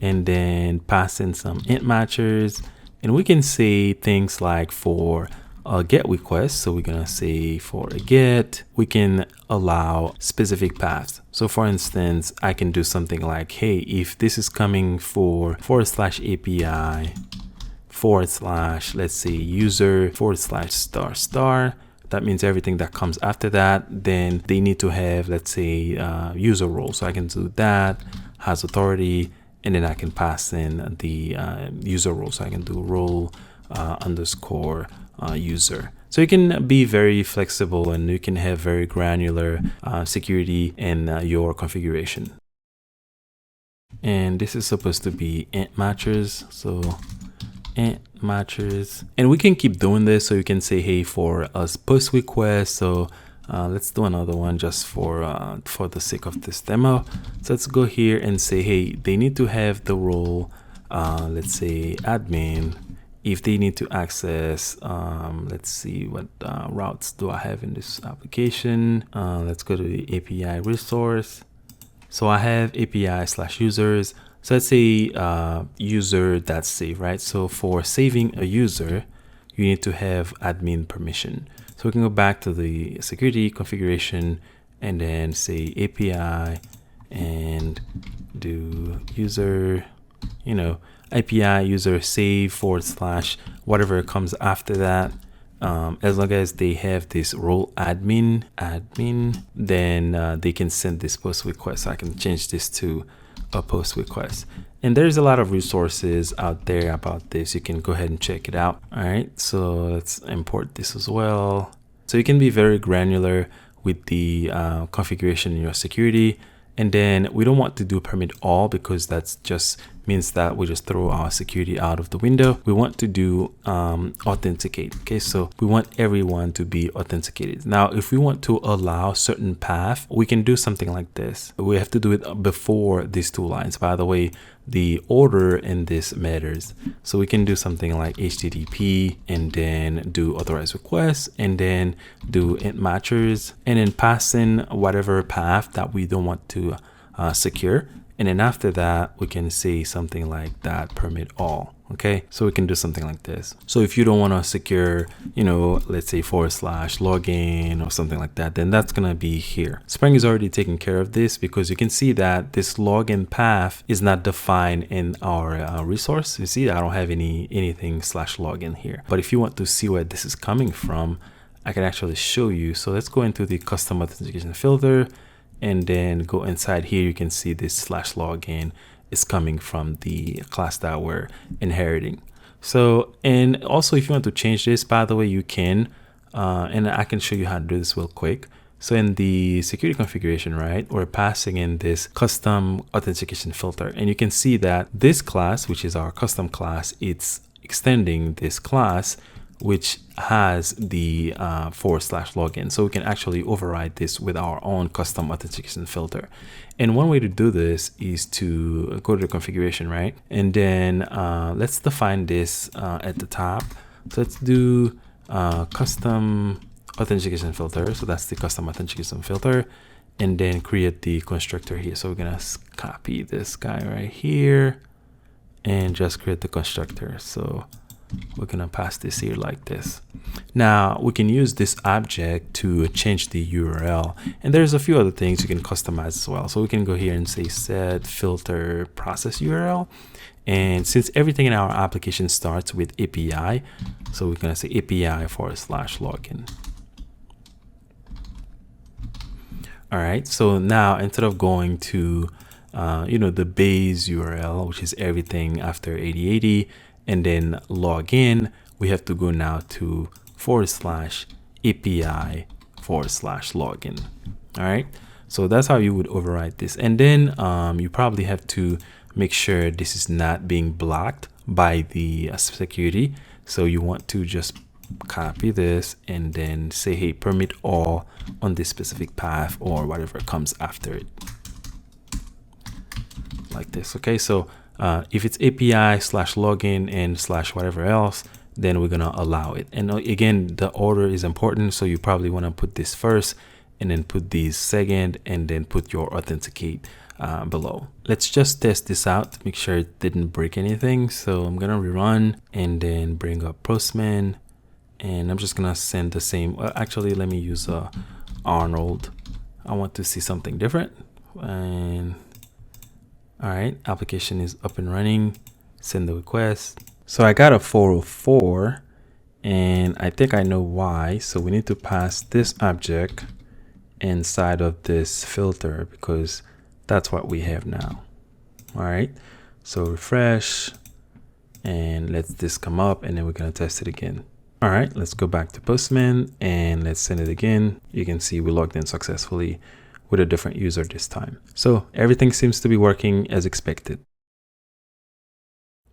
and then pass in some int matchers, and we can say things like for a get request. So we're gonna say for a get, we can allow specific paths. So for instance, I can do something like, hey, if this is coming for /API / let's say user /*, that means everything that comes after that, then they need to have, let's say, user role. So I can do that, has authority, and then I can pass in the user role. So I can do role underscore user. So you can be very flexible and you can have very granular security in your configuration. And this is supposed to be int matchers. So int matchers, and we can keep doing this. So you can say, hey, for us post request. So let's do another one just for the sake of this demo. So let's go here and say, hey, they need to have the role, let's say admin, if they need to access, let's see what routes do I have in this application. Let's go to the API resource. So I have API/users. So let's say user.save, right? So for saving a user, you need to have admin permission. So we can go back to the security configuration and then say API and do user, API user save / whatever comes after that. As long as they have this role admin, then they can send this post request. So I can change this to a post request. And there's a lot of resources out there about this. You can go ahead and check it out. All right, so let's import this as well. So you can be very granular with the configuration in your security. And then we don't want to do permit all, because that's just means that we just throw our security out of the window. We want to do authenticate. Okay, so we want everyone to be authenticated. Now, if we want to allow certain path, we can do something like this. We have to do it before these two lines. By the way, the order in this matters. So we can do something like HTTP and then do authorized requests and then do int matchers and then pass in whatever path that we don't want to secure. And then after that, we can say something like that permit all. Okay, so we can do something like this. So if you don't want to secure, you know, let's say / login or something like that, then that's going to be here. Spring is already taking care of this, because you can see that this login path is not defined in our resource. You see, I don't have anything /login here. But if you want to see where this is coming from, I can actually show you. So let's go into the custom authentication filter, and then go inside here. You can see this /login is coming from the class that we're inheriting. So, and also if you want to change this, by the way, you can, and I can show you how to do this real quick. So in the security configuration, right, we're passing in this custom authentication filter, and you can see that this class, which is our custom class, it's extending this class which has the / login. So we can actually override this with our own custom authentication filter. And one way to do this is to go to the configuration, right? And then let's define this at the top. So let's do custom authentication filter. So that's the custom authentication filter. And then create the constructor here. So we're gonna copy this guy right here and just create the constructor. So we're gonna pass this here like this. Now we can use this object to change the URL, and there's a few other things you can customize as well. So we can go here and say set filter process URL, and since everything in our application starts with API, so we're gonna say API / login. All right, so now instead of going to you know, the base URL, which is everything after 8080, and then log in, we have to go now to /API / login. All right, so that's how you would override this. And then you probably have to make sure this is not being blocked by the security. So you want to just copy this and then say, hey, permit all on this specific path or whatever comes after it, like this. Okay, so if it's API / login and / whatever else, then we're gonna allow it. And again, the order is important, so you probably want to put this first and then put these second and then put your authenticate below. Let's just test this out to make sure it didn't break anything. So I'm gonna rerun and then bring up Postman, and I'm just gonna send the same. Actually, let me use Arnold. I want to see something different. And all right, application is up and running. Send the request. So I got a 404, and I think I know why. So we need to pass this object inside of this filter, because that's what we have now. All right, so refresh and let this come up, and then we're gonna test it again. All right, let's go back to Postman and let's send it again. You can see we logged in successfully with a different user this time. So everything seems to be working as expected.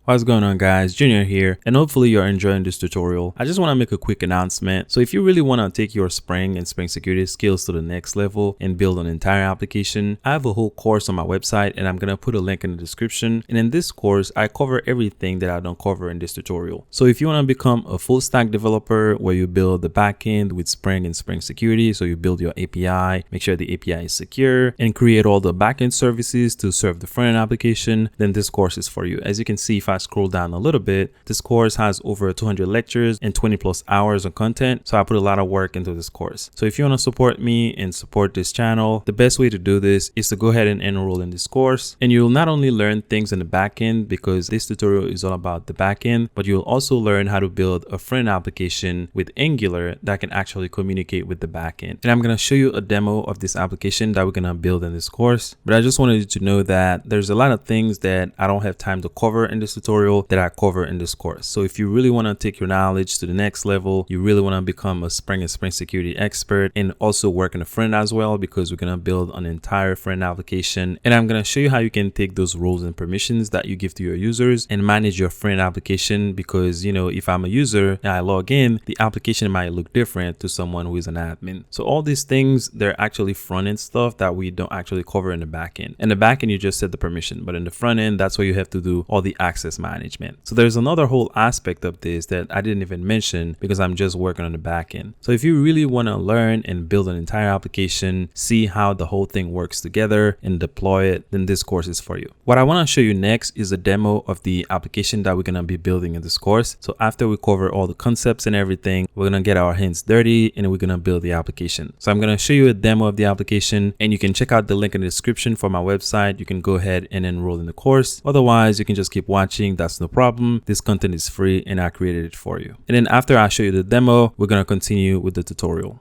What's going on, guys? Junior here, and hopefully you're enjoying this tutorial. I just want to make a quick announcement. So if you really want to take your Spring and Spring security skills to the next level and build an entire application, I have a whole course on my website, and I'm going to put a link in the description. And in this course, I cover everything that I don't cover in this tutorial. So if you want to become a full stack developer where you build the backend with Spring and Spring security, so you build your API, make sure the API is secure, and create all the backend services to serve the front-end application, then this course is for you. As you can see, if I scroll down a little bit, this course has over 200 lectures and 20+ hours of content. So I put a lot of work into this course. So if you want to support me and support this channel, the best way to do this is to go ahead and enroll in this course. And you'll not only learn things in the backend, because this tutorial is all about the backend, but you'll also learn how to build a front application with Angular that can actually communicate with the backend. And I'm going to show you a demo of this application that we're going to build in this course. But I just wanted you to know that there's a lot of things that I don't have time to cover in this tutorial that I cover in this course. So if you really want to take your knowledge to the next level, you really want to become a Spring and Spring Security expert and also work on the front as well, because we're going to build an entire front application. And I'm going to show you how you can take those roles and permissions that you give to your users and manage your front application. Because, you know, if I'm a user and I log in, the application might look different to someone who is an admin. So all these things, they're actually front end stuff that we don't actually cover in the back end. In the back end, you just set the permission, but in the front end, that's where you have to do all the access management. So there's another whole aspect of this that I didn't even mention because I'm just working on the back end. So if you really want to learn and build an entire application, see how the whole thing works together and deploy it, then this course is for you. What I want to show you next is a demo of the application that we're going to be building in this course. So after we cover all the concepts and everything, we're going to get our hands dirty and we're going to build the application. So I'm going to show you a demo of the application, and you can check out the link in the description for my website. You can go ahead and enroll in the course. Otherwise, you can just keep watching. That's no problem. This content is free and I created it for you. And then after I show you the demo, we're going to continue with the tutorial.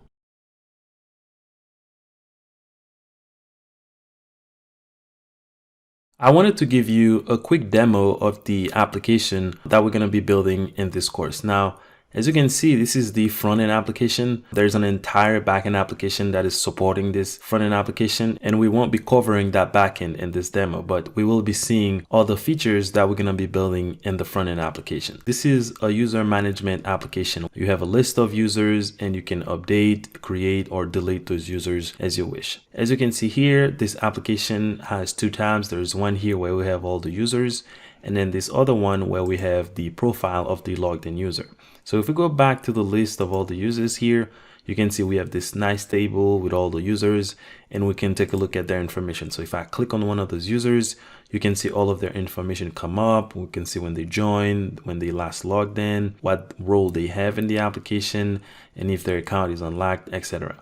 I wanted to give you a quick demo of the application that we're going to be building in this course. Now, as you can see, this is the front-end application. There's an entire back-end application that is supporting this front-end application, and we won't be covering that back-end in this demo, but we will be seeing all the features that we're going to be building in the front-end application. This is a user management application. You have a list of users and you can update, create, or delete those users as you wish. As you can see here, this application has two tabs. There's one here where we have all the users, and then this other one where we have the profile of the logged in user. So if we go back to the list of all the users here, you can see we have this nice table with all the users, and we can take a look at their information. So if I click on one of those users, you can see all of their information come up. We can see when they joined, when they last logged in, what role they have in the application, and if their account is unlocked, etc.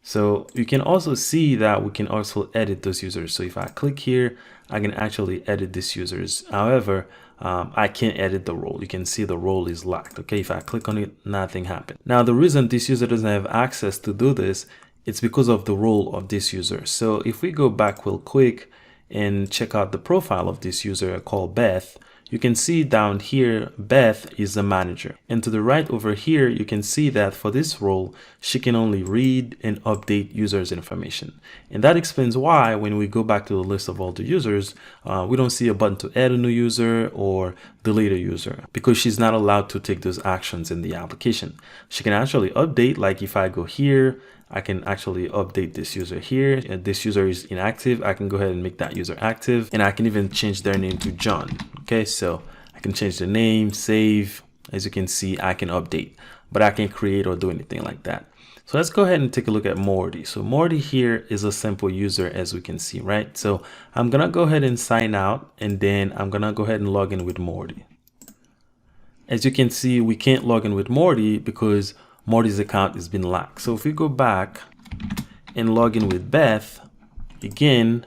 So you can also see that we can also edit those users. So if I click here, I can actually edit these users. However, I can't edit the role. You can see the role is locked. Okay, if I click on it, nothing happened. Now, the reason this user doesn't have access to do this, it's because of the role of this user. So if we go back real quick and check out the profile of this user called Beth, you can see down here, Beth is the manager. And to the right over here, you can see that for this role, she can only read and update users' information. And that explains why when we go back to the list of all the users, we don't see a button to add a new user or delete a user, because she's not allowed to take those actions in the application. She can actually update, like if I go here, I can actually update this user here. If this user is inactive, I can go ahead and make that user active, and I can even change their name to John. Okay, so I can change the name, save. As you can see, I can update, but I can't create or do anything like that. So let's go ahead and take a look at Morty. So Morty here is a simple user, as we can see, right? So I'm gonna go ahead and sign out, and then I'm gonna go ahead and log in with Morty. As you can see, we can't log in with Morty because Morty's account has been locked. So if we go back and log in with Beth, again,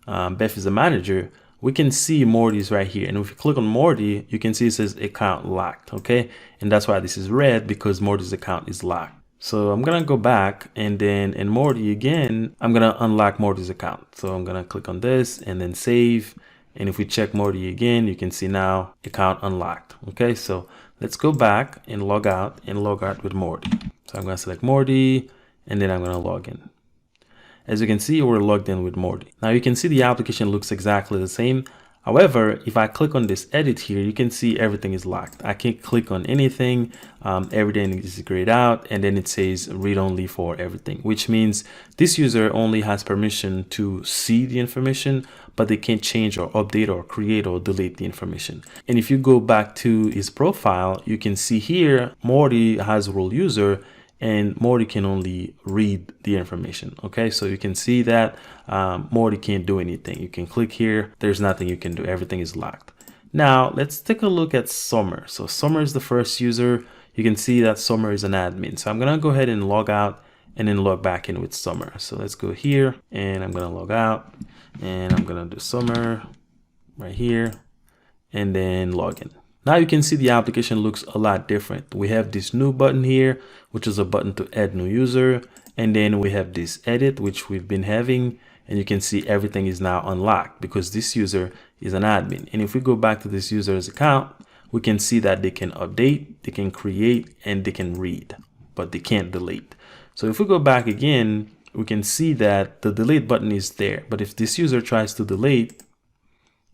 Beth is the manager, we can see Morty's right here. And if you click on Morty, you can see it says account locked, okay? And that's why this is red, because Morty's account is locked. So I'm gonna go back, and then in Morty again, I'm gonna unlock Morty's account. So I'm gonna click on this and then save. And if we check Morty again, you can see now account unlocked. Okay, so let's go back and log out with Morty. So I'm gonna select Morty, and then I'm gonna log in. As you can see, we're logged in with Morty. Now you can see the application looks exactly the same. However, if I click on this edit here, you can see everything is locked. I can't click on anything. Everything is grayed out, and then it says read only for everything, which means this user only has permission to see the information, but they can't change or update or create or delete the information. And if you go back to his profile, you can see here, Morty has role user, and Morty can only read the information. Okay, so you can see that Morty can't do anything. You can click here, there's nothing you can do, everything is locked. Now let's take a look at Summer. So Summer is the first user. You can see that Summer is an admin. So I'm gonna go ahead and log out and then log back in with Summer. So let's go here, and I'm gonna log out, and I'm gonna do Summer right here, and then log in. Now you can see the application looks a lot different. We have this new button here, which is a button to add new user. And then we have this edit, which we've been having. and you can see everything is now unlocked because this user is an admin. And if we go back to this user's account, we can see that they can update, they can create, and they can read, but they can't delete. So if we go back again, we can see that the delete button is there, but if this user tries to delete,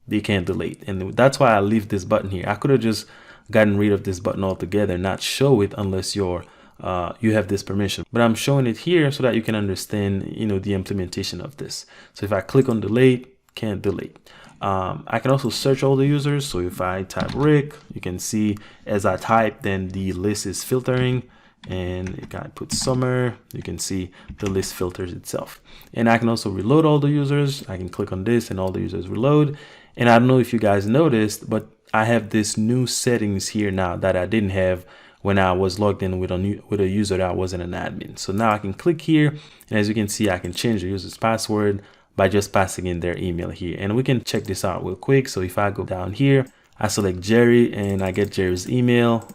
they can't delete. And that's why I leave this button here. I could have just gotten rid of this button altogether, not show it unless you have this permission, but I'm showing it here so that you can understand, you know, the implementation of this. So if I click on delete, can't delete. I can also search all the users. So if I type Rick, you can see as I type, then the list is filtering. And if I put summer, you can see the list filters itself. And I can also reload all the users. I can click on this and all the users reload. And I don't know if you guys noticed, but I have this new settings here now that I didn't have when I was logged in with a user that wasn't an admin. So now I can click here, and as you can see, I can change the user's password by just passing in their email here. And we can check this out real quick. So if I go down here, I select Jerry and I get Jerry's email,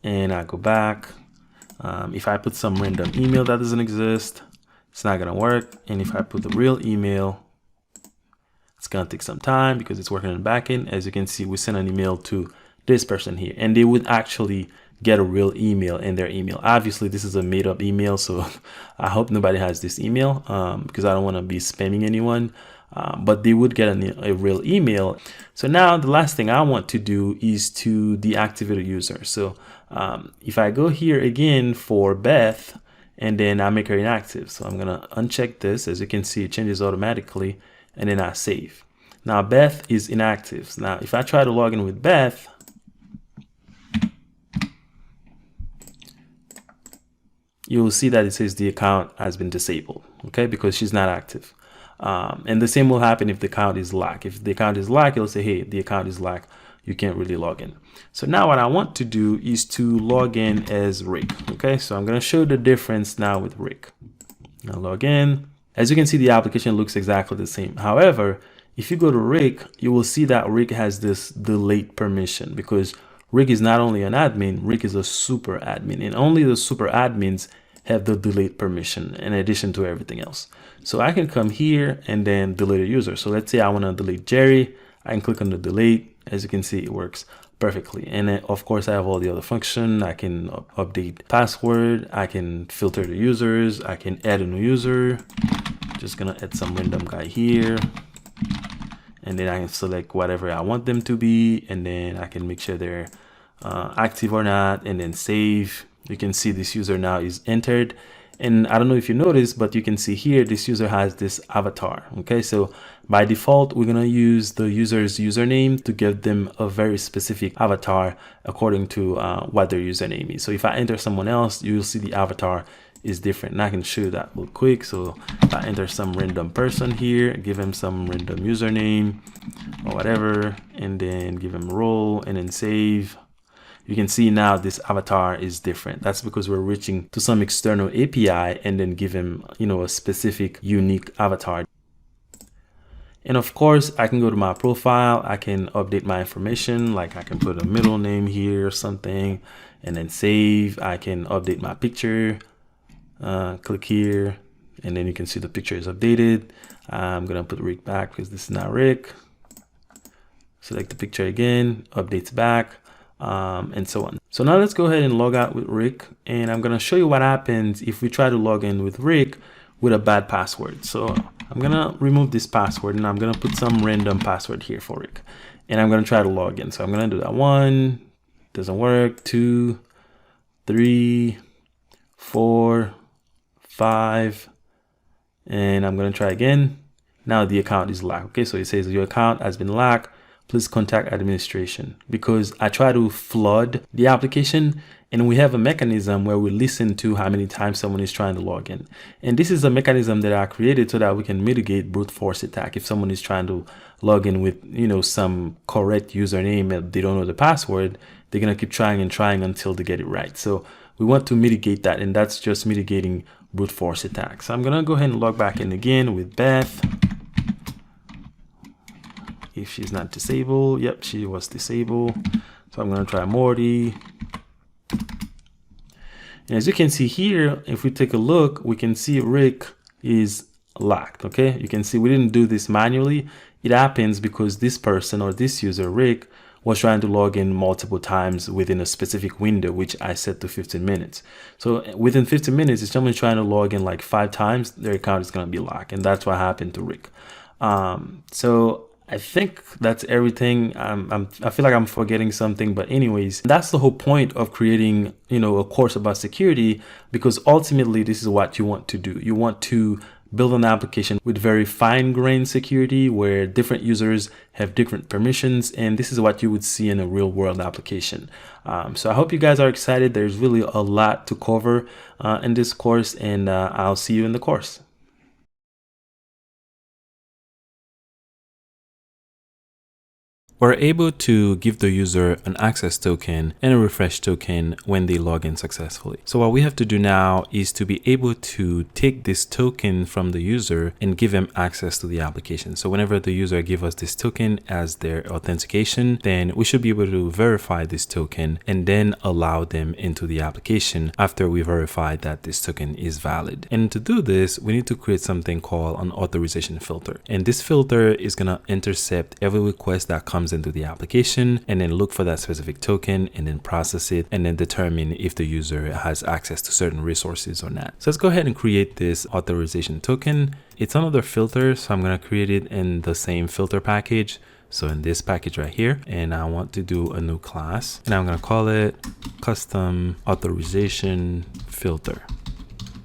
and I go back. If I put some random email that doesn't exist, it's not gonna work. And if I put the real email, it's gonna take some time because it's working on the back end. As you can see, we send an email to this person here, and they would actually get a real email in their email. Obviously, this is a made up email, so I hope nobody has this email because I don't want to be spamming anyone. But they would get a real email. So now the last thing I want to do is to deactivate a user. So if I go here again for Beth, and then I make her inactive. So I'm gonna uncheck this. As you can see, it changes automatically, and then I save. Now Beth is inactive. Now if I try to log in with Beth, you will see that it says the account has been disabled, okay, because she's not active. And the same will happen if the account is locked. If the account is locked, it'll say, hey, the account is locked. You can't really log in. So now what I want to do is to log in as Rick. Okay, so I'm going to show the difference now with Rick. I'll log in. As you can see, the application looks exactly the same. However, if you go to Rick, you will see that Rick has this delete permission because Rick is not only an admin, Rick is a super admin, and only the super admins have the delete permission in addition to everything else. So I can come here and then delete a user. So let's say I want to delete Jerry. I can click on the delete. As you can see, it works perfectly. And then, of course, I have all the other function. I can update password. I can filter the users. I can add a new user. Just gonna add some random guy here. And then I can select whatever I want them to be. And then I can make sure they're active or not, and then save. You can see this user now is entered. And I don't know if you noticed, but you can see here, this user has this avatar. Okay, so by default, we're gonna use the user's username to give them a very specific avatar according to what their username is. So if I enter someone else, you'll see the avatar is different. And I can show you that real quick. So if I enter some random person here, give him some random username or whatever, and then give him a role and then save. You can see now this avatar is different. That's because we're reaching to some external API and then give him, you know, a specific unique avatar. And of course, I can go to my profile. I can update my information. Like I can put a middle name here or something and then save. I can update my picture. Click here and then you can see the picture is updated. I'm going to put Rick back because this is not Rick. Select the picture again, updates back. And so on. So now let's go ahead and log out with Rick, and I'm going to show you what happens if we try to log in with Rick with a bad password. So I'm going to remove this password and I'm going to put some random password here for Rick, and I'm going to try to log in. So I'm going to do that. 1, doesn't work. 2, 3, 4, 5, and I'm going to try again. Now the account is locked. Okay, so it says your account has been locked. Please contact administration, because I try to flood the application and we have a mechanism where we listen to how many times someone is trying to log in. And this is a mechanism that I created so that we can mitigate brute force attack. If someone is trying to log in with, you know, some correct username and they don't know the password, they're going to keep trying and trying until they get it right. So we want to mitigate that, and that's just mitigating brute force attack. So I'm going to go ahead and log back in again with Beth. If she's not disabled, yep, she was disabled. So I'm going to try Morty. And as you can see here, if we take a look, we can see Rick is locked. Okay, you can see we didn't do this manually. It happens because this person or this user, Rick, was trying to log in multiple times within a specific window, which I set to 15 minutes. So within 15 minutes, if someone's trying to log in like 5 times, their account is going to be locked. And that's what happened to Rick. So I think that's everything. I feel like I'm forgetting something, but anyways, that's the whole point of creating, a course about security, because ultimately this is what you want to do. You want to build an application with very fine-grained security where different users have different permissions, and this is what you would see in a real-world application. So I hope you guys are excited. There's really a lot to cover in this course, and I'll see you in the course. We're able to give the user an access token and a refresh token when they log in successfully. So what we have to do now is to be able to take this token from the user and give them access to the application. So whenever the user gives us this token as their authentication, then we should be able to verify this token and then allow them into the application after we verify that this token is valid. And to do this, we need to create something called an authorization filter. And this filter is going to intercept every request that comes into the application and then look for that specific token and then process it and then determine if the user has access to certain resources or not. So let's go ahead and create this authorization token. It's another filter, so I'm going to create it in the same filter package. So in this package right here, and I want to do a new class, and I'm going to call it custom authorization filter.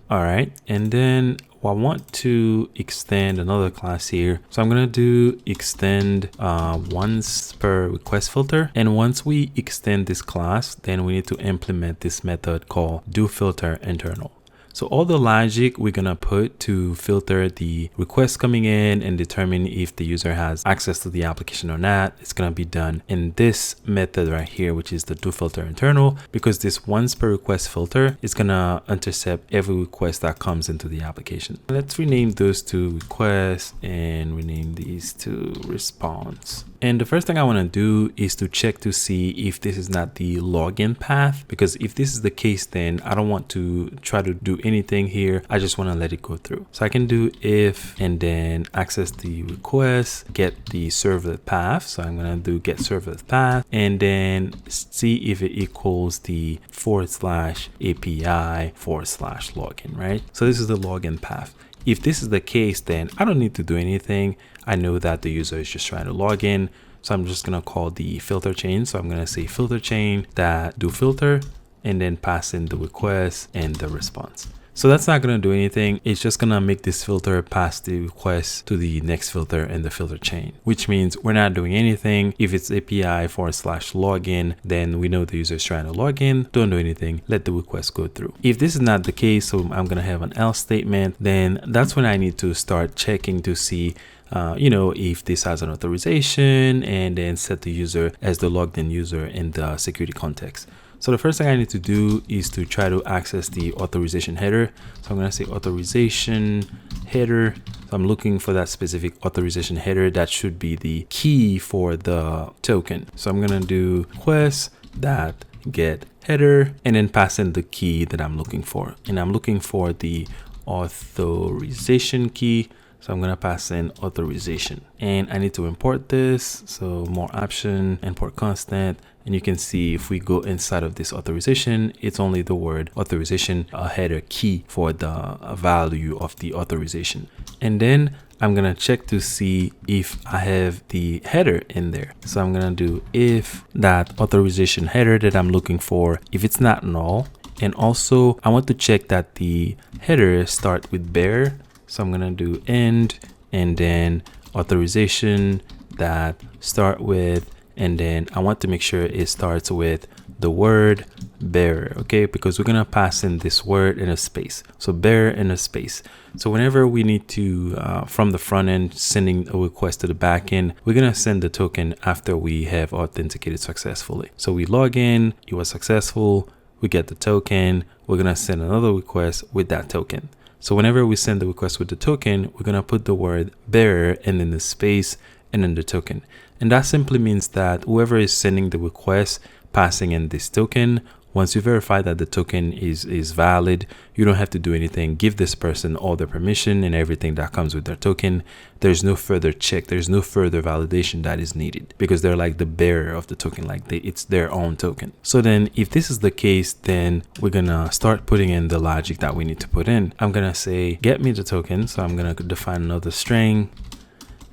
All right, and then I want to extend another class here. So I'm going to do extend once per request filter. And once we extend this class, then we need to implement this method called doFilterInternal. So all the logic we're going to put to filter the requests coming in and determine if the user has access to the application or not, it's going to be done in this method right here, which is the doFilterInternal, because this once per request filter is going to intercept every request that comes into the application. Let's rename those to requests and rename these to response. And the first thing I want to do is to check to see if this is not the login path, because if this is the case, then I don't want to try to do anything here. I just want to let it go through. So I can do if and then access the request, get the servlet path. So I'm going to do get servlet path and then see if it equals the /API/login, right? So this is the login path. If this is the case, then I don't need to do anything. I know that the user is just trying to log in. So I'm just going to call the filter chain. So I'm going to say filter chain that do filter and then pass in the request and the response. So that's not going to do anything. It's just going to make this filter pass the request to the next filter in the filter chain, which means we're not doing anything. If it's API/login, then we know the user is trying to log in. Don't do anything. Let the request go through. If this is not the case, so I'm going to have an else statement, then that's when I need to start checking to see if this has an authorization and then set the user as the logged in user in the security context. So the first thing I need to do is to try to access the authorization header. So I'm going to say authorization header. So I'm looking for that specific authorization header that should be the key for the token. So I'm going to do request that get header and then pass in the key that I'm looking for. And I'm looking for the authorization key. So I'm going to pass in authorization and I need to import this. So more option, import constant. And you can see if we go inside of this authorization, it's only the word authorization, a header key for the value of the authorization. And then I'm going to check to see if I have the header in there. So I'm going to do if that authorization header that I'm looking for, if it's not null. And also I want to check that the header start with bear. So I'm going to do end and then authorization that start with, and then I want to make sure it starts with the word bearer, okay? Because we're going to pass in this word in a space. So bearer in a space. So whenever we need to, from the front end, sending a request to the back end, we're going to send the token after we have authenticated successfully. So we log in, it was successful, we get the token, we're going to send another request with that token. So whenever we send the request with the token, we're going to put the word bearer and then the space and then the token. And that simply means that whoever is sending the request, passing in this token, once you verify that the token is valid, you don't have to do anything. Give this person all the permission and everything that comes with their token. There's no further check. There's no further validation that is needed because they're like the bearer of the token, like it's their own token. So then if this is the case, then we're gonna start putting in the logic that we need to put in. I'm gonna say, get me the token. So I'm gonna define another string,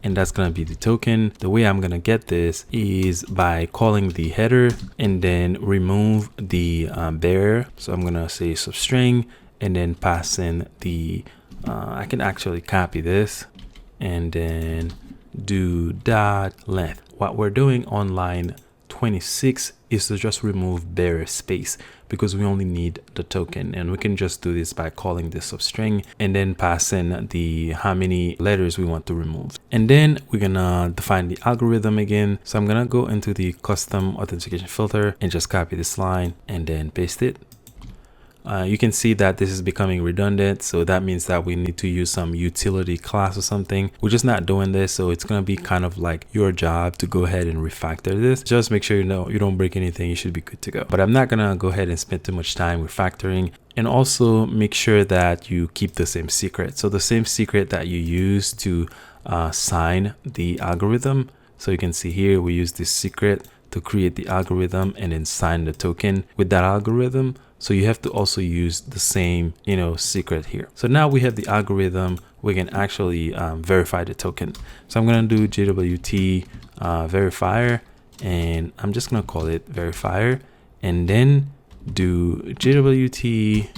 and that's going to be the token. The way I'm going to get this is by calling the header and then remove the bearer. So I'm going to say substring and then pass in the, I can actually copy this and then do dot length. What we're doing on line 26 is to just remove bearer space because we only need the token, and we can just do this by calling this substring and then pass in the how many letters we want to remove. And then we're gonna define the algorithm again. So I'm gonna go into the custom authentication filter and just copy this line and then paste it. You can see that this is becoming redundant, so that means that we need to use some utility class or something. We're just not doing this, so it's gonna be kind of like your job to go ahead and refactor this. Just make sure you don't break anything. You should be good to go. But I'm not gonna go ahead and spend too much time refactoring. And also make sure that you keep the same secret. So the same secret that you use to sign the algorithm. So you can see here we use this secret to create the algorithm and then sign the token with that algorithm. So you have to also use the same, secret here. So now we have the algorithm, we can actually verify the token. So I'm going to do JWT verifier, and I'm just going to call it verifier, and then do JWT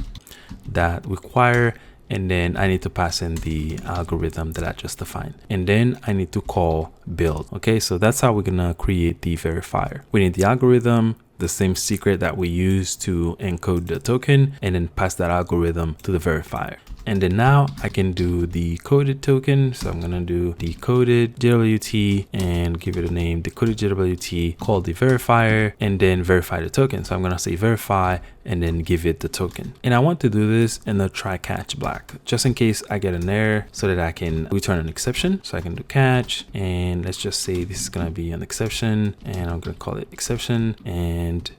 that require, and then I need to pass in the algorithm that I just defined. And then I need to call build. Okay, so that's how we're gonna create the verifier. We need the algorithm, the same secret that we use to encode the token, and then pass that algorithm to the verifier. And then now I can do the coded token. So I'm gonna do decoded JWT and give it a name, decoded JWT, call the verifier, and then verify the token. So I'm gonna say verify and then give it the token. And I want to do this in the try catch block, just in case I get an error so that I can return an exception. So I can do catch, and let's just say this is gonna be an exception, and I'm gonna call it exception and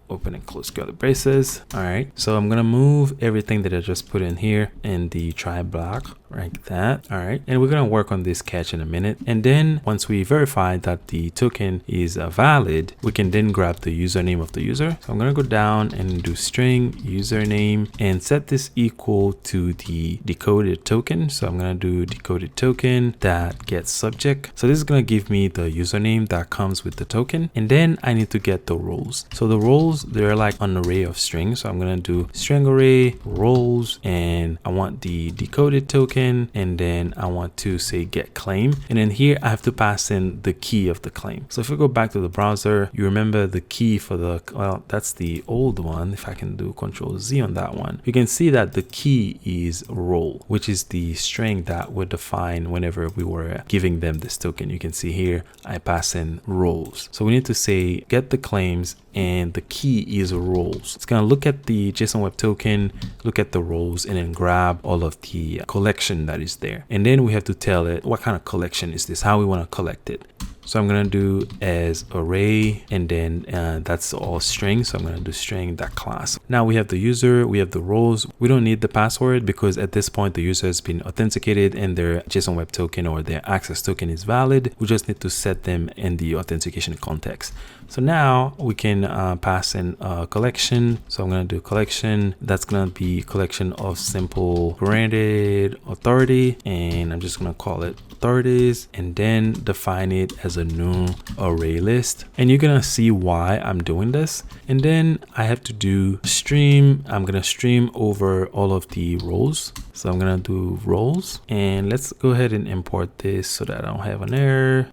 open and close curly braces. All right, so I'm gonna move everything that I just put in here in the try block like that. All right, and we're gonna work on this catch in a minute. And then once we verify that the token is valid, we can then grab the username of the user. So I'm gonna go down and do string username and set this equal to the decoded token. So I'm gonna do decoded token that gets subject. So this is gonna give me the username that comes with the token, and then I need to get the roles. So the roles, they're like an array of strings. So I'm gonna do string array roles, and I want the decoded token, and then I want to say get claim, and then here I have to pass in the key of the claim. So if we go back to the browser, you remember the key for the, well, that's the old one. If I can do Control Z on that one, you can see that the key is role, which is the string that would define whenever we were giving them this token. You can see here I pass in roles. So we need to say get the claims, and the key is roles. It's gonna look at the JSON Web Token, look at the roles, and then grab all of the collection that is there. And then we have to tell it what kind of collection is this, how we want to collect it. So I'm gonna do as array, and then that's all string. So I'm gonna do string that class. Now we have the user, we have the roles. We don't need the password because at this point the user has been authenticated and their JSON Web Token or their access token is valid. We just need to set them in the authentication context. So now we can pass in a collection. So I'm gonna do collection. That's gonna be collection of simple granted authority, and I'm just gonna call it authorities, and then define it as a new array list. And you're gonna see why I'm doing this. And then I have to do stream. I'm gonna stream over all of the roles. So I'm gonna do roles, and let's go ahead and import this so that I don't have an error.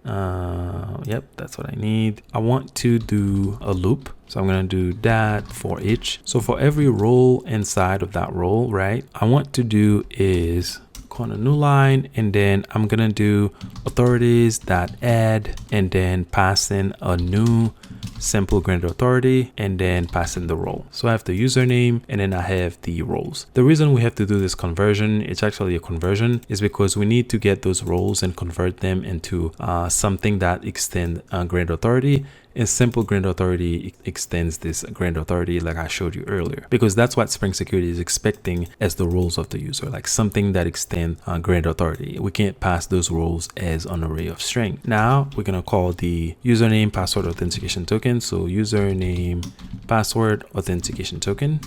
Yep, that's what I need. I want to do a loop. So I'm gonna do that for each. So for every role inside of that role, right, I want to do is on a new line, and then I'm gonna do authorities that add, and then pass in a new simple grantor authority, and then pass in the role. So I have the username and then I have the roles. The reason we have to do this conversion, it's actually a conversion, is because we need to get those roles and convert them into something that extend grantor authority. And simple grantor authority extends this grantor authority like I showed you earlier, because that's what Spring Security is expecting as the roles of the user, like something that extend grantor authority. We can't pass those roles as an array of string. Now we're gonna call the username password authentication token. So username password authentication token.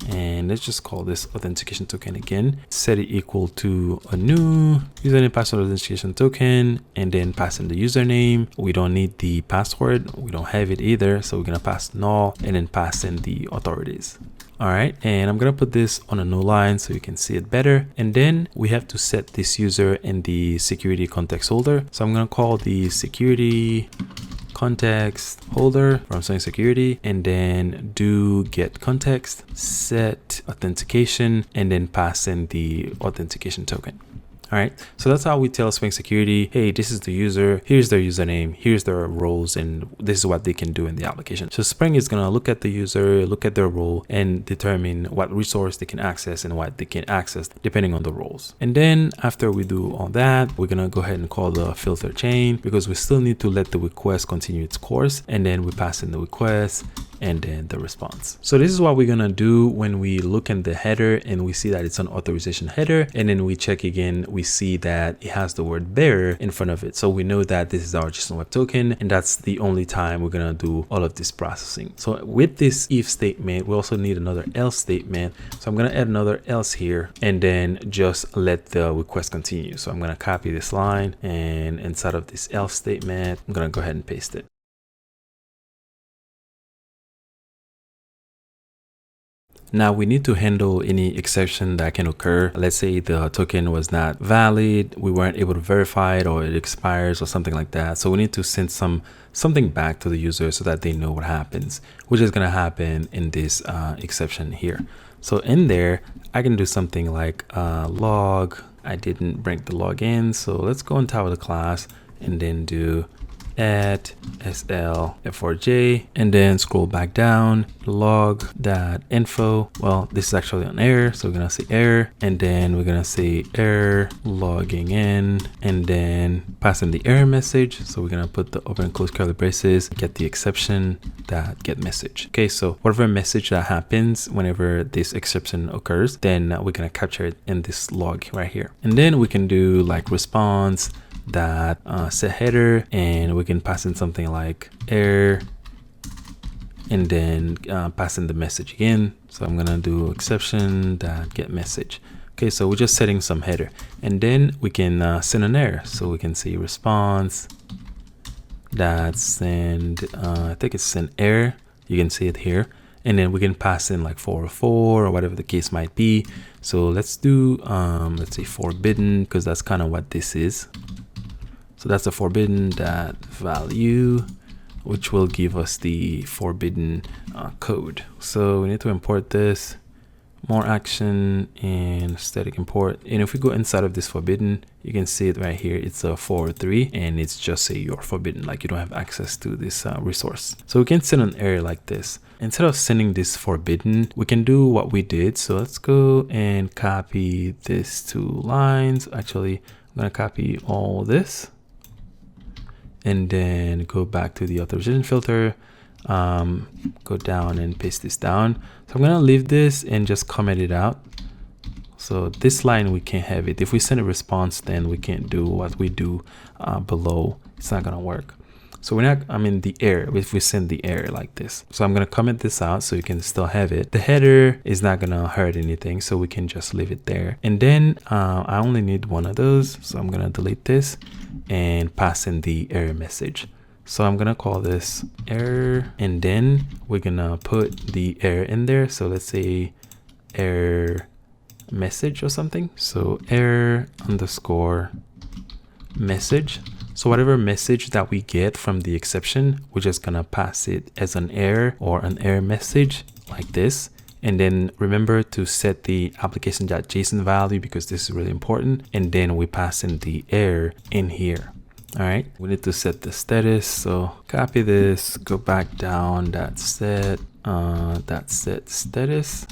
And let's just call this authentication token again. Set it equal to a new username password authentication token, and then pass in the username. We don't need the password, we don't have it either, so we're gonna pass null and then pass in the authorities. All right, and I'm gonna put this on a no line so you can see it better. And then we have to set this user in the security context holder. So I'm gonna call the security context holder from Spring Security, and then do get context, set authentication, and then pass in the authentication token. All right, so that's how we tell Spring Security, hey, this is the user, here's their username, here's their roles, and this is what they can do in the application. So Spring is gonna look at the user, look at their role, and determine what resource they can access and what they can access depending on the roles. And then after we do all that, we're gonna go ahead and call the filter chain, because we still need to let the request continue its course, and then we pass in the request and then the response. So this is what we're gonna do when we look in the header and we see that it's an authorization header, and then we check again, we see that it has the word bearer in front of it. So we know that this is our JSON Web Token, and that's the only time we're gonna do all of this processing. So with this if statement, we also need another else statement. So I'm gonna add another else here, and then just let the request continue. So I'm gonna copy this line, and inside of this else statement, I'm gonna go ahead and paste it. Now we need to handle any exception that can occur. Let's say the token was not valid, we weren't able to verify it, or it expires or something like that. So we need to send something back to the user so that they know what happens, which is going to happen in this exception here. So in there, I can do something like log. I didn't bring the log in, so let's go on top of the class and then do at sl f4j, and then scroll back down, log.info. Well, this is actually an error, so we're gonna say error, and then we're gonna say error logging in, and then pass in the error message. So we're gonna put the open and close curly braces, get the exception that get message. Okay, so whatever message that happens whenever this exception occurs, then we're gonna capture it in this log right here. And then we can do like response that set header, and we can pass in something like error, and then pass in the message again. So I'm gonna do exception that get message. Okay, so we're just setting some header, and then we can send an error. So we can see response that send I think it's an error. You can see it here, and then we can pass in like 404 or whatever the case might be. So let's do let's say forbidden, because that's kind of what this is. So that's the forbidden that value, which will give us the forbidden code. So we need to import this, more action and static import. And if we go inside of this forbidden, you can see it right here. It's a 403, and it's just say you're forbidden, like you don't have access to this resource. So we can send an error like this. Instead of sending this forbidden, we can do what we did. So let's go and copy this 2 lines. Actually, I'm gonna copy all this, and then go back to the authorization filter, go down and paste this down. So I'm gonna leave this and just comment it out. So this line, we can't have it. If we send a response, then we can't do what we do below. It's not gonna work. So we're not, I mean the error, if we send the error like this. So I'm gonna comment this out so you can still have it. The header is not gonna hurt anything, so we can just leave it there. And then I only need one of those. So I'm gonna delete this and pass in the error message. So I'm gonna call this error, and then we're gonna put the error in there. So let's say error message or something. So error underscore message. So whatever message that we get from the exception, we're just gonna pass it as an error or an error message like this. And then remember to set the application.json value, because this is really important. And then we pass in the error in here. All right, we need to set the status. So copy this, go back down, that set status,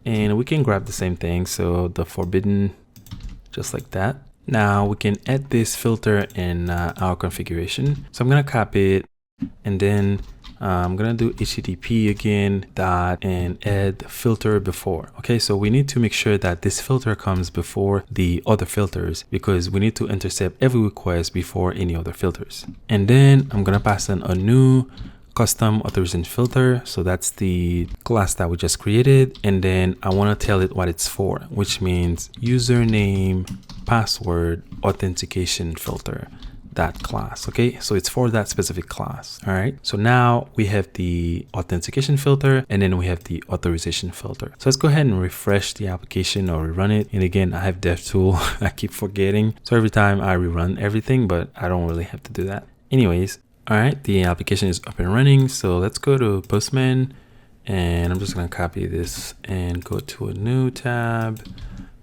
and we can grab the same thing. So the forbidden, just like that. Now we can add this filter in our configuration. So I'm gonna copy it, and then I'm gonna do HTTP again dot and add filter before. Okay, so we need to make sure that this filter comes before the other filters, because we need to intercept every request before any other filters. And then I'm gonna pass in a new custom authorization filter. So that's the class that we just created. And then I want to tell it what it's for, which means username, password, authentication filter, that class. Okay, so it's for that specific class. All right, so now we have the authentication filter, and then we have the authorization filter. So let's go ahead and refresh the application or rerun it. And again, I have DevTool. I keep forgetting, so every time I rerun everything, but I don't really have to do that. Anyways, all right, the application is up and running. So let's go to Postman, and I'm just gonna copy this and go to a new tab,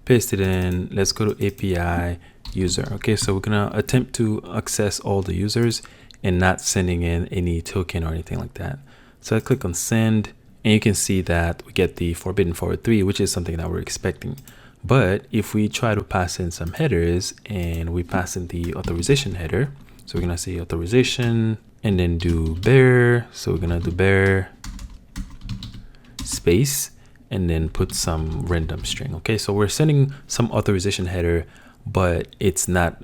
paste it in. Let's go to API user. Okay, so we're gonna attempt to access all the users and not sending in any token or anything like that. So I click on send, and you can see that we get the forbidden forward 3, which is something that we're expecting. But if we try to pass in some headers and we pass in the authorization header, so we're gonna say authorization and then do bear. So we're gonna do bear space and then put some random string. Okay, so we're sending some authorization header, but it's not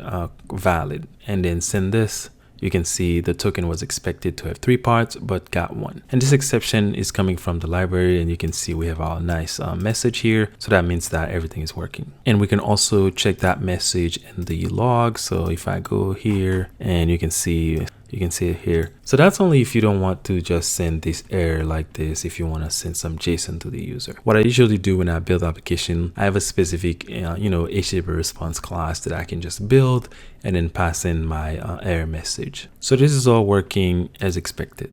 valid. And then send this. You can see the token was expected to have 3 parts, but got 1. And this exception is coming from the library, and you can see we have our nice message here. So that means that everything is working. And we can also check that message in the log. So if I go here, and you can see it here. So that's only if you don't want to just send this error like this, if you want to send some JSON to the user. What I usually do when I build application, I have a specific, HTTP response class that I can just build and then pass in my error message. So this is all working as expected.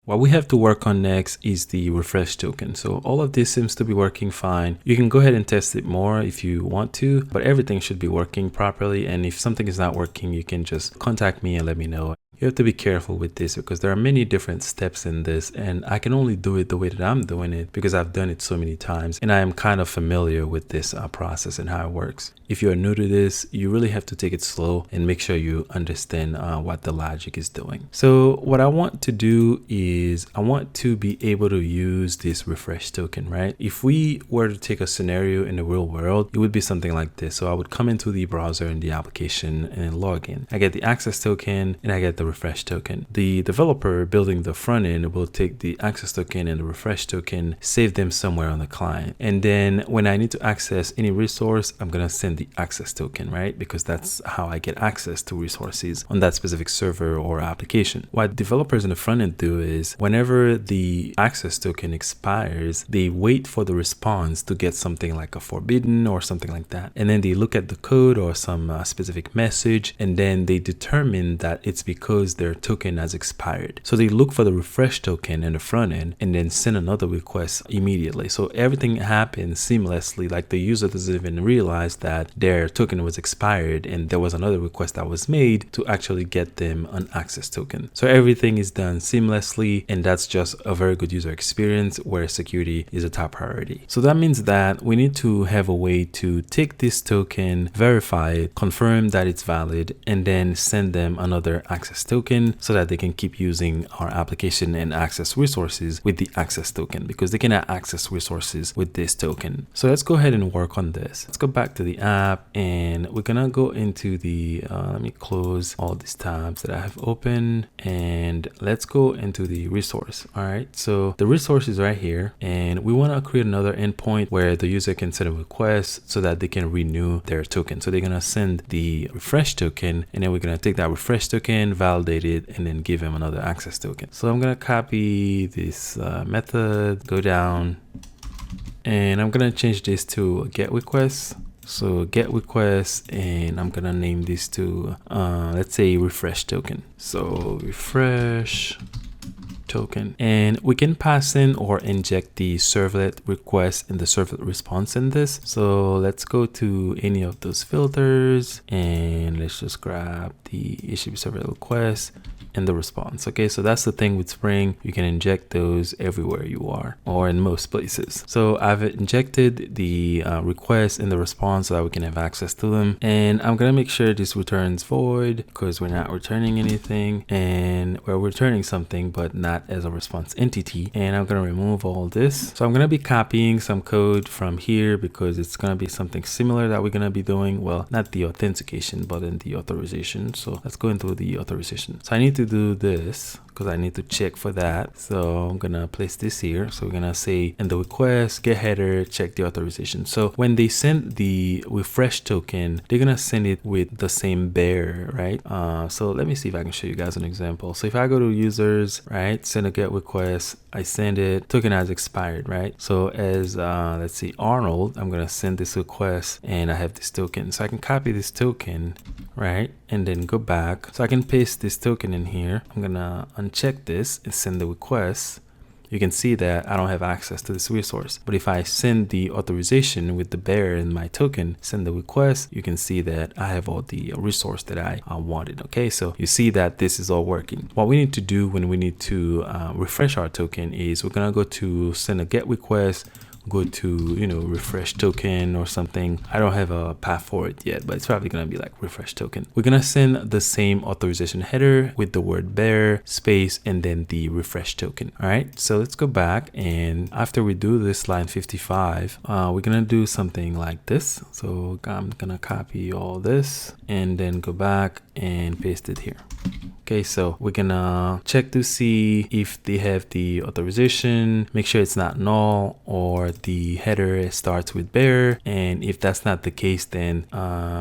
What we have to work on next is the refresh token. So all of this seems to be working fine. You can go ahead and test it more if you want to, but everything should be working properly. And if something is not working, you can just contact me and let me know. You have to be careful with this because there are many different steps in this, and I can only do it the way that I'm doing it because I've done it so many times and I am kind of familiar with this process and how it works. If you're new to this, you really have to take it slow and make sure you understand what the logic is doing. So what I want to do is I want to be able to use this refresh token, right? If we were to take a scenario in the real world, it would be something like this. So I would come into the browser in the application and log in. I get the access token and I get the refresh token. The developer building the front end will take the access token and the refresh token, save them somewhere on the client. And then when I need to access any resource, I'm going to send the access token, right? Because that's how I get access to resources on that specific server or application. What developers in the front end do is whenever the access token expires, they wait for the response to get something like a forbidden or something like that. And then they look at the code or some specific message, and then they determine that it's because their token has expired. So they look for the refresh token in the front end and then send another request immediately. So everything happens seamlessly, like the user doesn't even realize that their token was expired and there was another request that was made to actually get them an access token. So everything is done seamlessly, and that's just a very good user experience where security is a top priority. So that means that we need to have a way to take this token, verify it, confirm that it's valid, and then send them another access token so that they can keep using our application and access resources with the access token, because they cannot access resources with this token. So let's go ahead and work on this. Let's go back to the app, and we're gonna go into the let me close all these tabs that I have open, and let's go into the resource. All right, so the resource is right here, and we want to create another endpoint where the user can send a request so that they can renew their token. So they're gonna send the refresh token, and then we're gonna take that refresh token, validate it, and then give him another access token. So I'm gonna copy this method, go down, and I'm gonna change this to a get request. So get request, and I'm gonna name this to let's say refresh token. So refresh token. And we can pass in or inject the servlet request and the servlet response in this. So let's go to any of those filters and let's just grab the issue servlet request and the response. Okay, so that's the thing with Spring. You can inject those everywhere you are or in most places. So I've injected the request and the response so that we can have access to them. And I'm gonna make sure this returns void because we're not returning anything, and we're returning something but not as a response entity. And I'm gonna remove all this. So I'm gonna be copying some code from here because it's gonna be something similar that we're gonna be doing. Well, not the authentication, but in the authorization. So let's go into the authorization. So I need to do this because I need to check for that. So I'm gonna place this here. So we're gonna say in the request, get header, check the authorization. So when they send the refresh token, they're gonna send it with the same bearer, right? So let me see if I can show you guys an example. So if I go to users, right, send a get request, I send it, token has expired, right? So as let's see, Arnold, I'm gonna send this request and I have this token. So I can copy this token, right, and then go back. So I can paste this token in here. I'm gonna uncheck this and send the request. You can see that I don't have access to this resource. But if I send the authorization with the bearer in my token, send the request, you can see that I have all the resource that I wanted. Okay, so you see that this is all working. What we need to do when we need to refresh our token is we're gonna go to send a get request, go to, you know, refresh token or something. I don't have a path for it yet, but it's probably gonna be like refresh token. We're gonna send the same authorization header with the word bearer, space, and then the refresh token. All right, so let's go back, and after we do this line 55, we're gonna do something like this. So I'm gonna copy all this and then go back and paste it here. Okay, so we're gonna check to see if they have the authorization, make sure it's not null or the header starts with bearer. And if that's not the case, then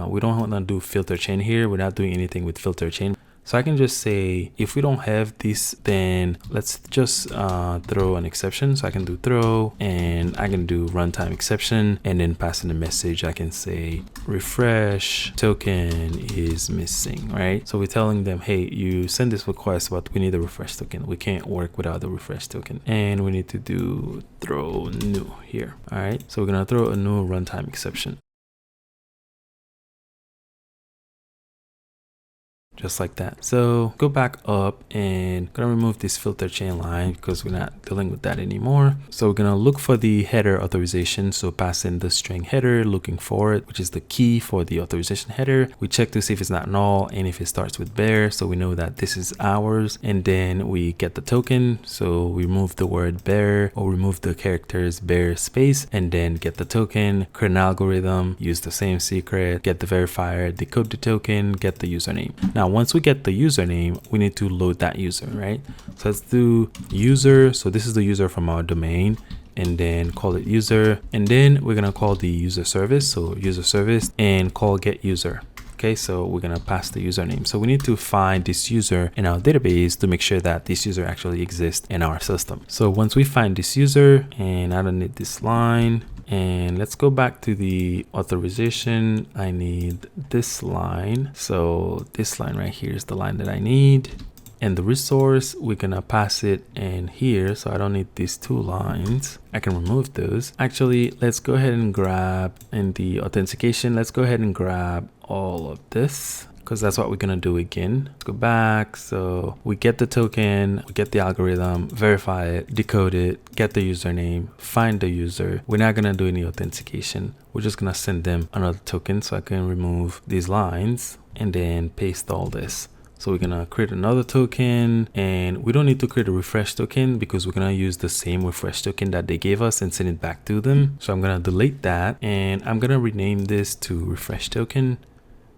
we don't want to do filter chain here. We're not doing anything with filter chain. So I can just say, if we don't have this, then let's just throw an exception. So I can do throw, and I can do runtime exception, and then pass in a message. I can say refresh token is missing, right? So we're telling them, hey, you send this request, but we need a refresh token. We can't work without the refresh token. And we need to do throw new here. All right, so we're gonna throw a new runtime exception. Just like that. So go back up and gonna remove this filter chain line because we're not dealing with that anymore. So we're gonna look for the header authorization. So pass in the string header, looking for it, which is the key for the authorization header. We check to see if it's not null and if it starts with bear. So we know that this is ours. And then we get the token. So we remove the word bear or remove the characters bear space and then get the token, create an algorithm, use the same secret, get the verifier, decode the token, get the username. Now, once we get the username, we need to load that user, right? So let's do user. So this is the user from our domain, and then call it user. And then we're gonna call the user service. So user service and call get user. Okay, so we're gonna pass the username. So we need to find this user in our database to make sure that this user actually exists in our system. So once we find this user, and I don't need this line, and let's go back to the authorization. I need this line. So this line right here is the line that I need. And the resource, we're gonna pass it in here. So I don't need these two lines. I can remove those. Actually, let's go ahead and grab in the authentication. Let's go ahead and grab all of this, because that's what we're gonna do again. Let's go back. So we get the token, we get the algorithm, verify it, decode it, get the username, find the user. We're not gonna do any authentication. We're just gonna send them another token. So I can remove these lines and then paste all this. So we're gonna create another token, and we don't need to create a refresh token because we're gonna use the same refresh token that they gave us and send it back to them. So I'm gonna delete that, and I'm gonna rename this to refresh token.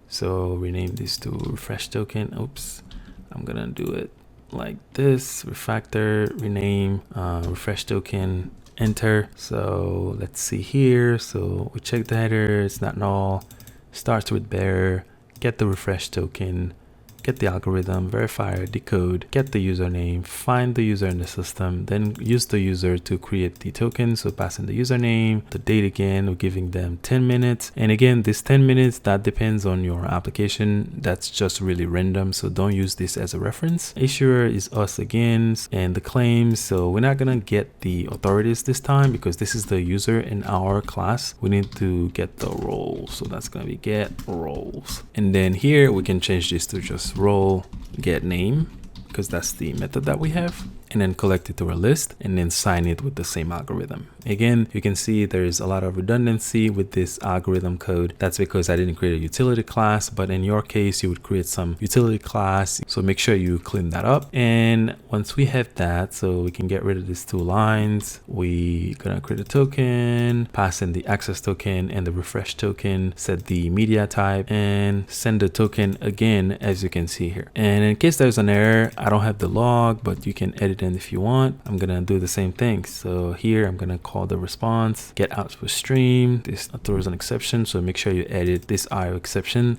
So rename this to refresh token. Oops, I'm gonna do it like this. Refactor, rename, refresh token, enter. So let's see here. So we check the header, it's not null, starts with bearer, get the refresh token, get the algorithm, verifier, decode, get the username, find the user in the system, then use the user to create the token. So pass in the username, the date again, we're giving them 10 minutes. And again, this 10 minutes, that depends on your application. That's just really random. So don't use this as a reference. Issuer is us again, and the claims. So we're not gonna get the authorities this time because this is the user in our class. We need to get the roles. So that's gonna be get roles. And then here we can change this to just role get name, because that's the method that we have, and then collect it to a list and then sign it with the same algorithm. Again, you can see there's a lot of redundancy with this algorithm code. That's because I didn't create a utility class, but in your case, you would create some utility class. So make sure you clean that up. And once we have that, so we can get rid of these two lines, we gonna create a token, pass in the access token and the refresh token, set the media type, and send the token again, as you can see here. And in case there's an error, I don't have the log, but you can edit it if you want. I'm gonna do the same thing. So here I'm gonna call the response get output stream. This throws an exception, so make sure you edit this IO exception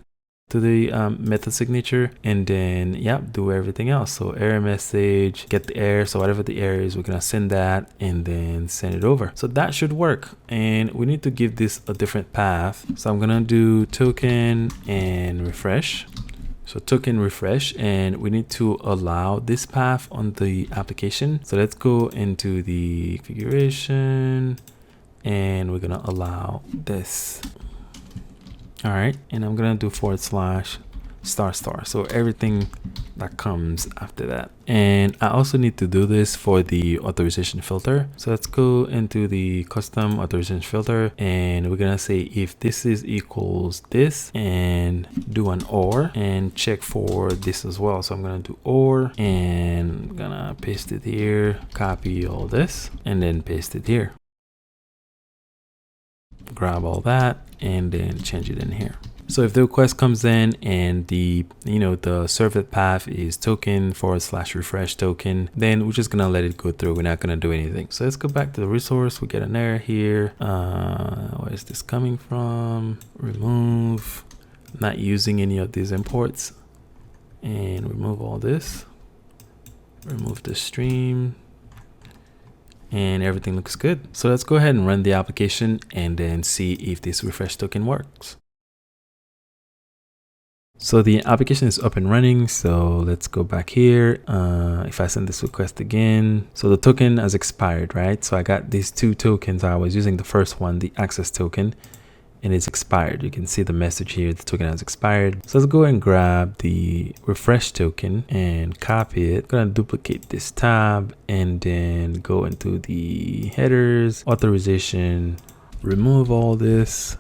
to the method signature, and then do everything else. So error message, get the error. So whatever the error is, we're gonna send that and then send it over. So that should work. And we need to give this a different path. So I'm gonna do token and refresh. So token refresh, and we need to allow this path on the application. So let's go into the configuration and we're gonna allow this. All right, and I'm gonna do /* so everything that comes after that. And I also need to do this for the authorization filter. So let's go into the custom authorization filter, and we're gonna say if this is equals this, and do an OR and check for this as well. So I'm gonna do OR and I'm gonna paste it here, copy all this and then paste it here. Grab all that and then change it in here. So if the request comes in and the servlet path is token / refresh token, then we're just gonna let it go through. We're not gonna do anything. So let's go back to the resource. We get an error here. Where is this coming from? Remove. Not using any of these imports, and remove all this. Remove the stream. And everything looks good. So let's go ahead and run the application and then see if this refresh token works. So the application is up and running. So let's go back here. If I send this request again, so the token has expired, right? So I got these two tokens. I was using the first one, the access token, and it's expired. You can see the message here, the token has expired. So let's go and grab the refresh token and copy it. I'm gonna duplicate this tab and then go into the headers, authorization, remove all this,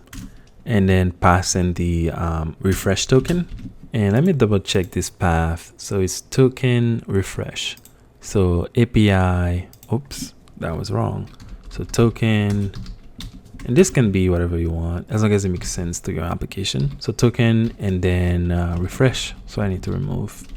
and then pass in the refresh token. And let me double check this path. So it's token refresh. So API, oops, that was wrong. So token, and this can be whatever you want as long as it makes sense to your application. So token and then refresh. So I need to remove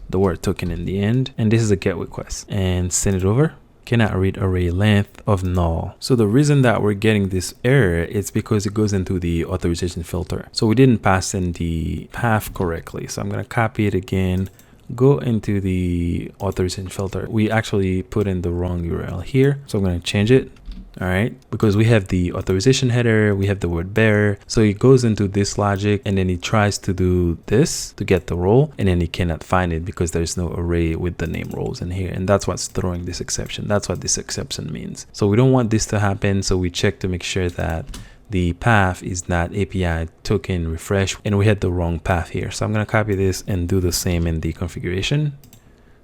the word token in the end. And this is a get request and send it over. Cannot read array length of null. So the reason that we're getting this error is because it goes into the authorization filter. So we didn't pass in the path correctly. So I'm going to copy it again, go into the authorization filter. We actually put in the wrong URL here. So I'm going to change it. All right, because we have the authorization header, we have the word bearer. So it goes into this logic and then he tries to do this to get the role, and then he cannot find it because there's no array with the name roles in here. And that's what's throwing this exception. That's what this exception means. So we don't want this to happen. So we check to make sure that the path is not API token refresh, and we had the wrong path here. So I'm going to copy this and do the same in the configuration.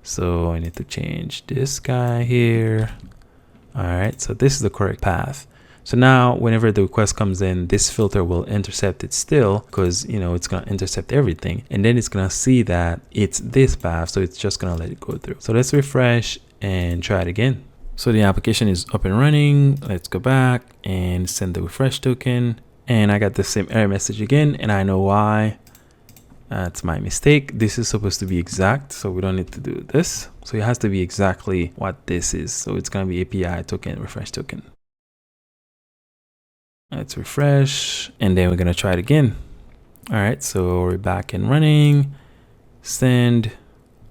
So I need to change this guy here. All right, so this is the correct path. So now whenever the request comes in, this filter will intercept it still, because it's going to intercept everything, and then it's going to see that it's this path, so it's just going to let it go through. So let's refresh and try it again. So the application is up and running. Let's go back and send the refresh token, and I got the same error message again, and I know why. That's my mistake. This is supposed to be exact, so we don't need to do this. So it has to be exactly what this is. So it's going to be API token refresh token. Let's refresh, and then we're going to try it again. All right, so we're back and running. send.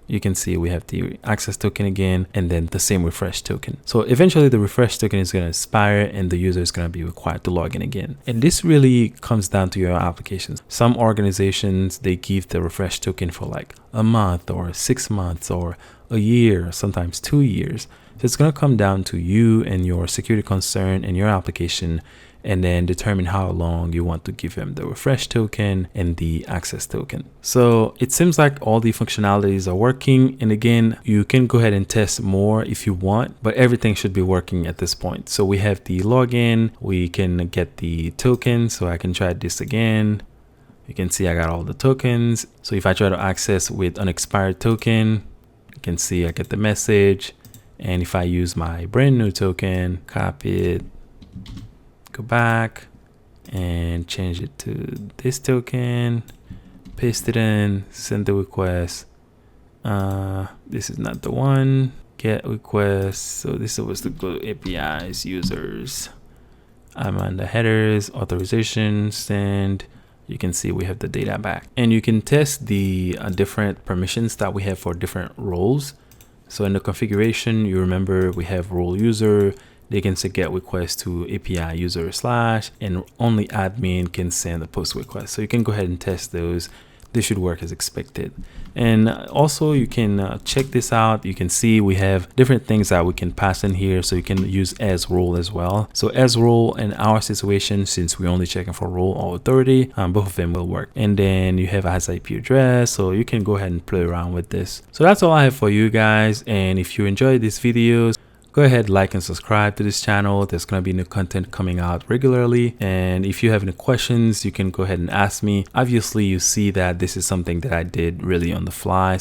You can see we have the access token again, and then the same refresh token. So eventually the refresh token is going to expire and the user is going to be required to log in again. And this really comes down to your applications. Some organizations, they give the refresh token for like a month or 6 months or a year, sometimes 2 years. So it's going to come down to you and your security concern and your application, and then determine how long you want to give them the refresh token and the access token. So it seems like all the functionalities are working. And again, you can go ahead and test more if you want, but everything should be working at this point. So we have the login, we can get the token. So I can try this again. You can see I got all the tokens. So if I try to access with an expired token, you can see I get the message. And if I use my brand new token, copy it, go back and change it to this token, paste it in, send the request. This is not the one. Get request. So this is supposed to go to APIs, users. I'm on the headers, authorization, send. You can see we have the data back, and you can test the different permissions that we have for different roles. So in the configuration, you remember we have role user. They can say get request to API user / and only admin can send a post request. So you can go ahead and test those. They should work as expected. And also you can check this out. You can see we have different things that we can pass in here. So you can use as role as well. So as role in our situation, since we're only checking for role or authority, both of them will work. And then you have as IP address. So you can go ahead and play around with this. So that's all I have for you guys. And if you enjoyed these videos, go ahead, like and subscribe to this channel. There's going to be new content coming out regularly. And if you have any questions, you can go ahead and ask me. Obviously, you see that this is something that I did really on the fly.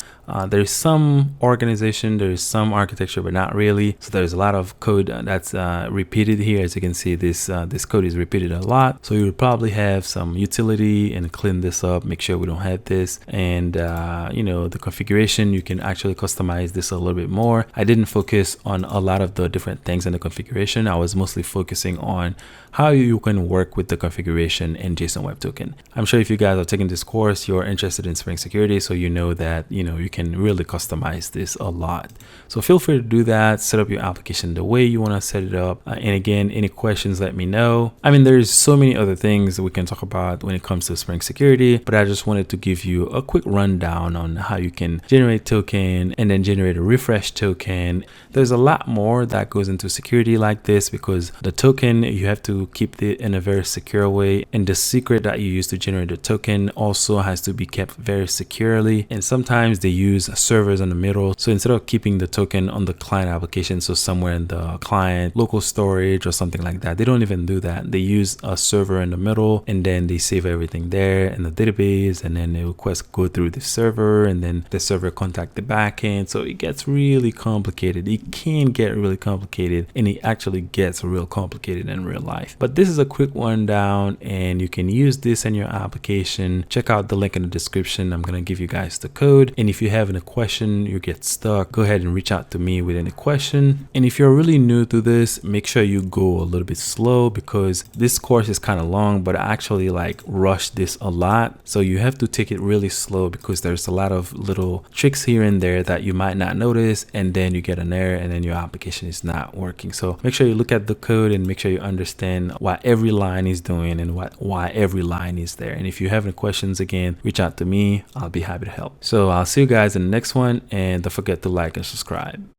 There's some organization, there's some architecture, but not really. So there's a lot of code that's repeated here. As you can see, this code is repeated a lot. So you would probably have some utility and clean this up, make sure we don't have this. And you know, the configuration, you can actually customize this a little bit more. I didn't focus on a lot of the different things in the configuration. I was mostly focusing on how you can work with the configuration in JSON Web Token. I'm sure if you guys are taking this course, you're interested in Spring Security, so you know that you can really customize this a lot. So feel free to do that, set up your application the way you want to set it up. And again, any questions, let me know. I mean, there's so many other things that we can talk about when it comes to Spring Security, but I just wanted to give you a quick rundown on how you can generate token and then generate a refresh token. There's a lot more that goes into security like this, because the token, you have to keep it in a very secure way, and the secret that you use to generate the token also has to be kept very securely. And sometimes they use servers in the middle, so instead of keeping the token on the client application, so somewhere in the client local storage or something like that, they don't even do that. They use a server in the middle, and then they save everything there in the database, and then the requests go through the server, and then the server contact the backend. So it gets really complicated. It can get really complicated, and it actually gets real complicated in real life. But this is a quick rundown, and you can use this in your application. Check out the link in the description. I'm going to give you guys the code. And if you have any question, you get stuck, go ahead and reach out to me with any question. And if you're really new to this, make sure you go a little bit slow, because this course is kind of long, but I actually like rushed this a lot. So you have to take it really slow, because there's a lot of little tricks here and there that you might not notice, and then you get an error and then your application is not working. So make sure you look at the code and make sure you understand what every line is doing and why every line is there. And if you have any questions, again, reach out to me. I'll be happy to help. So I'll see you guys in the next one, and don't forget to like and subscribe.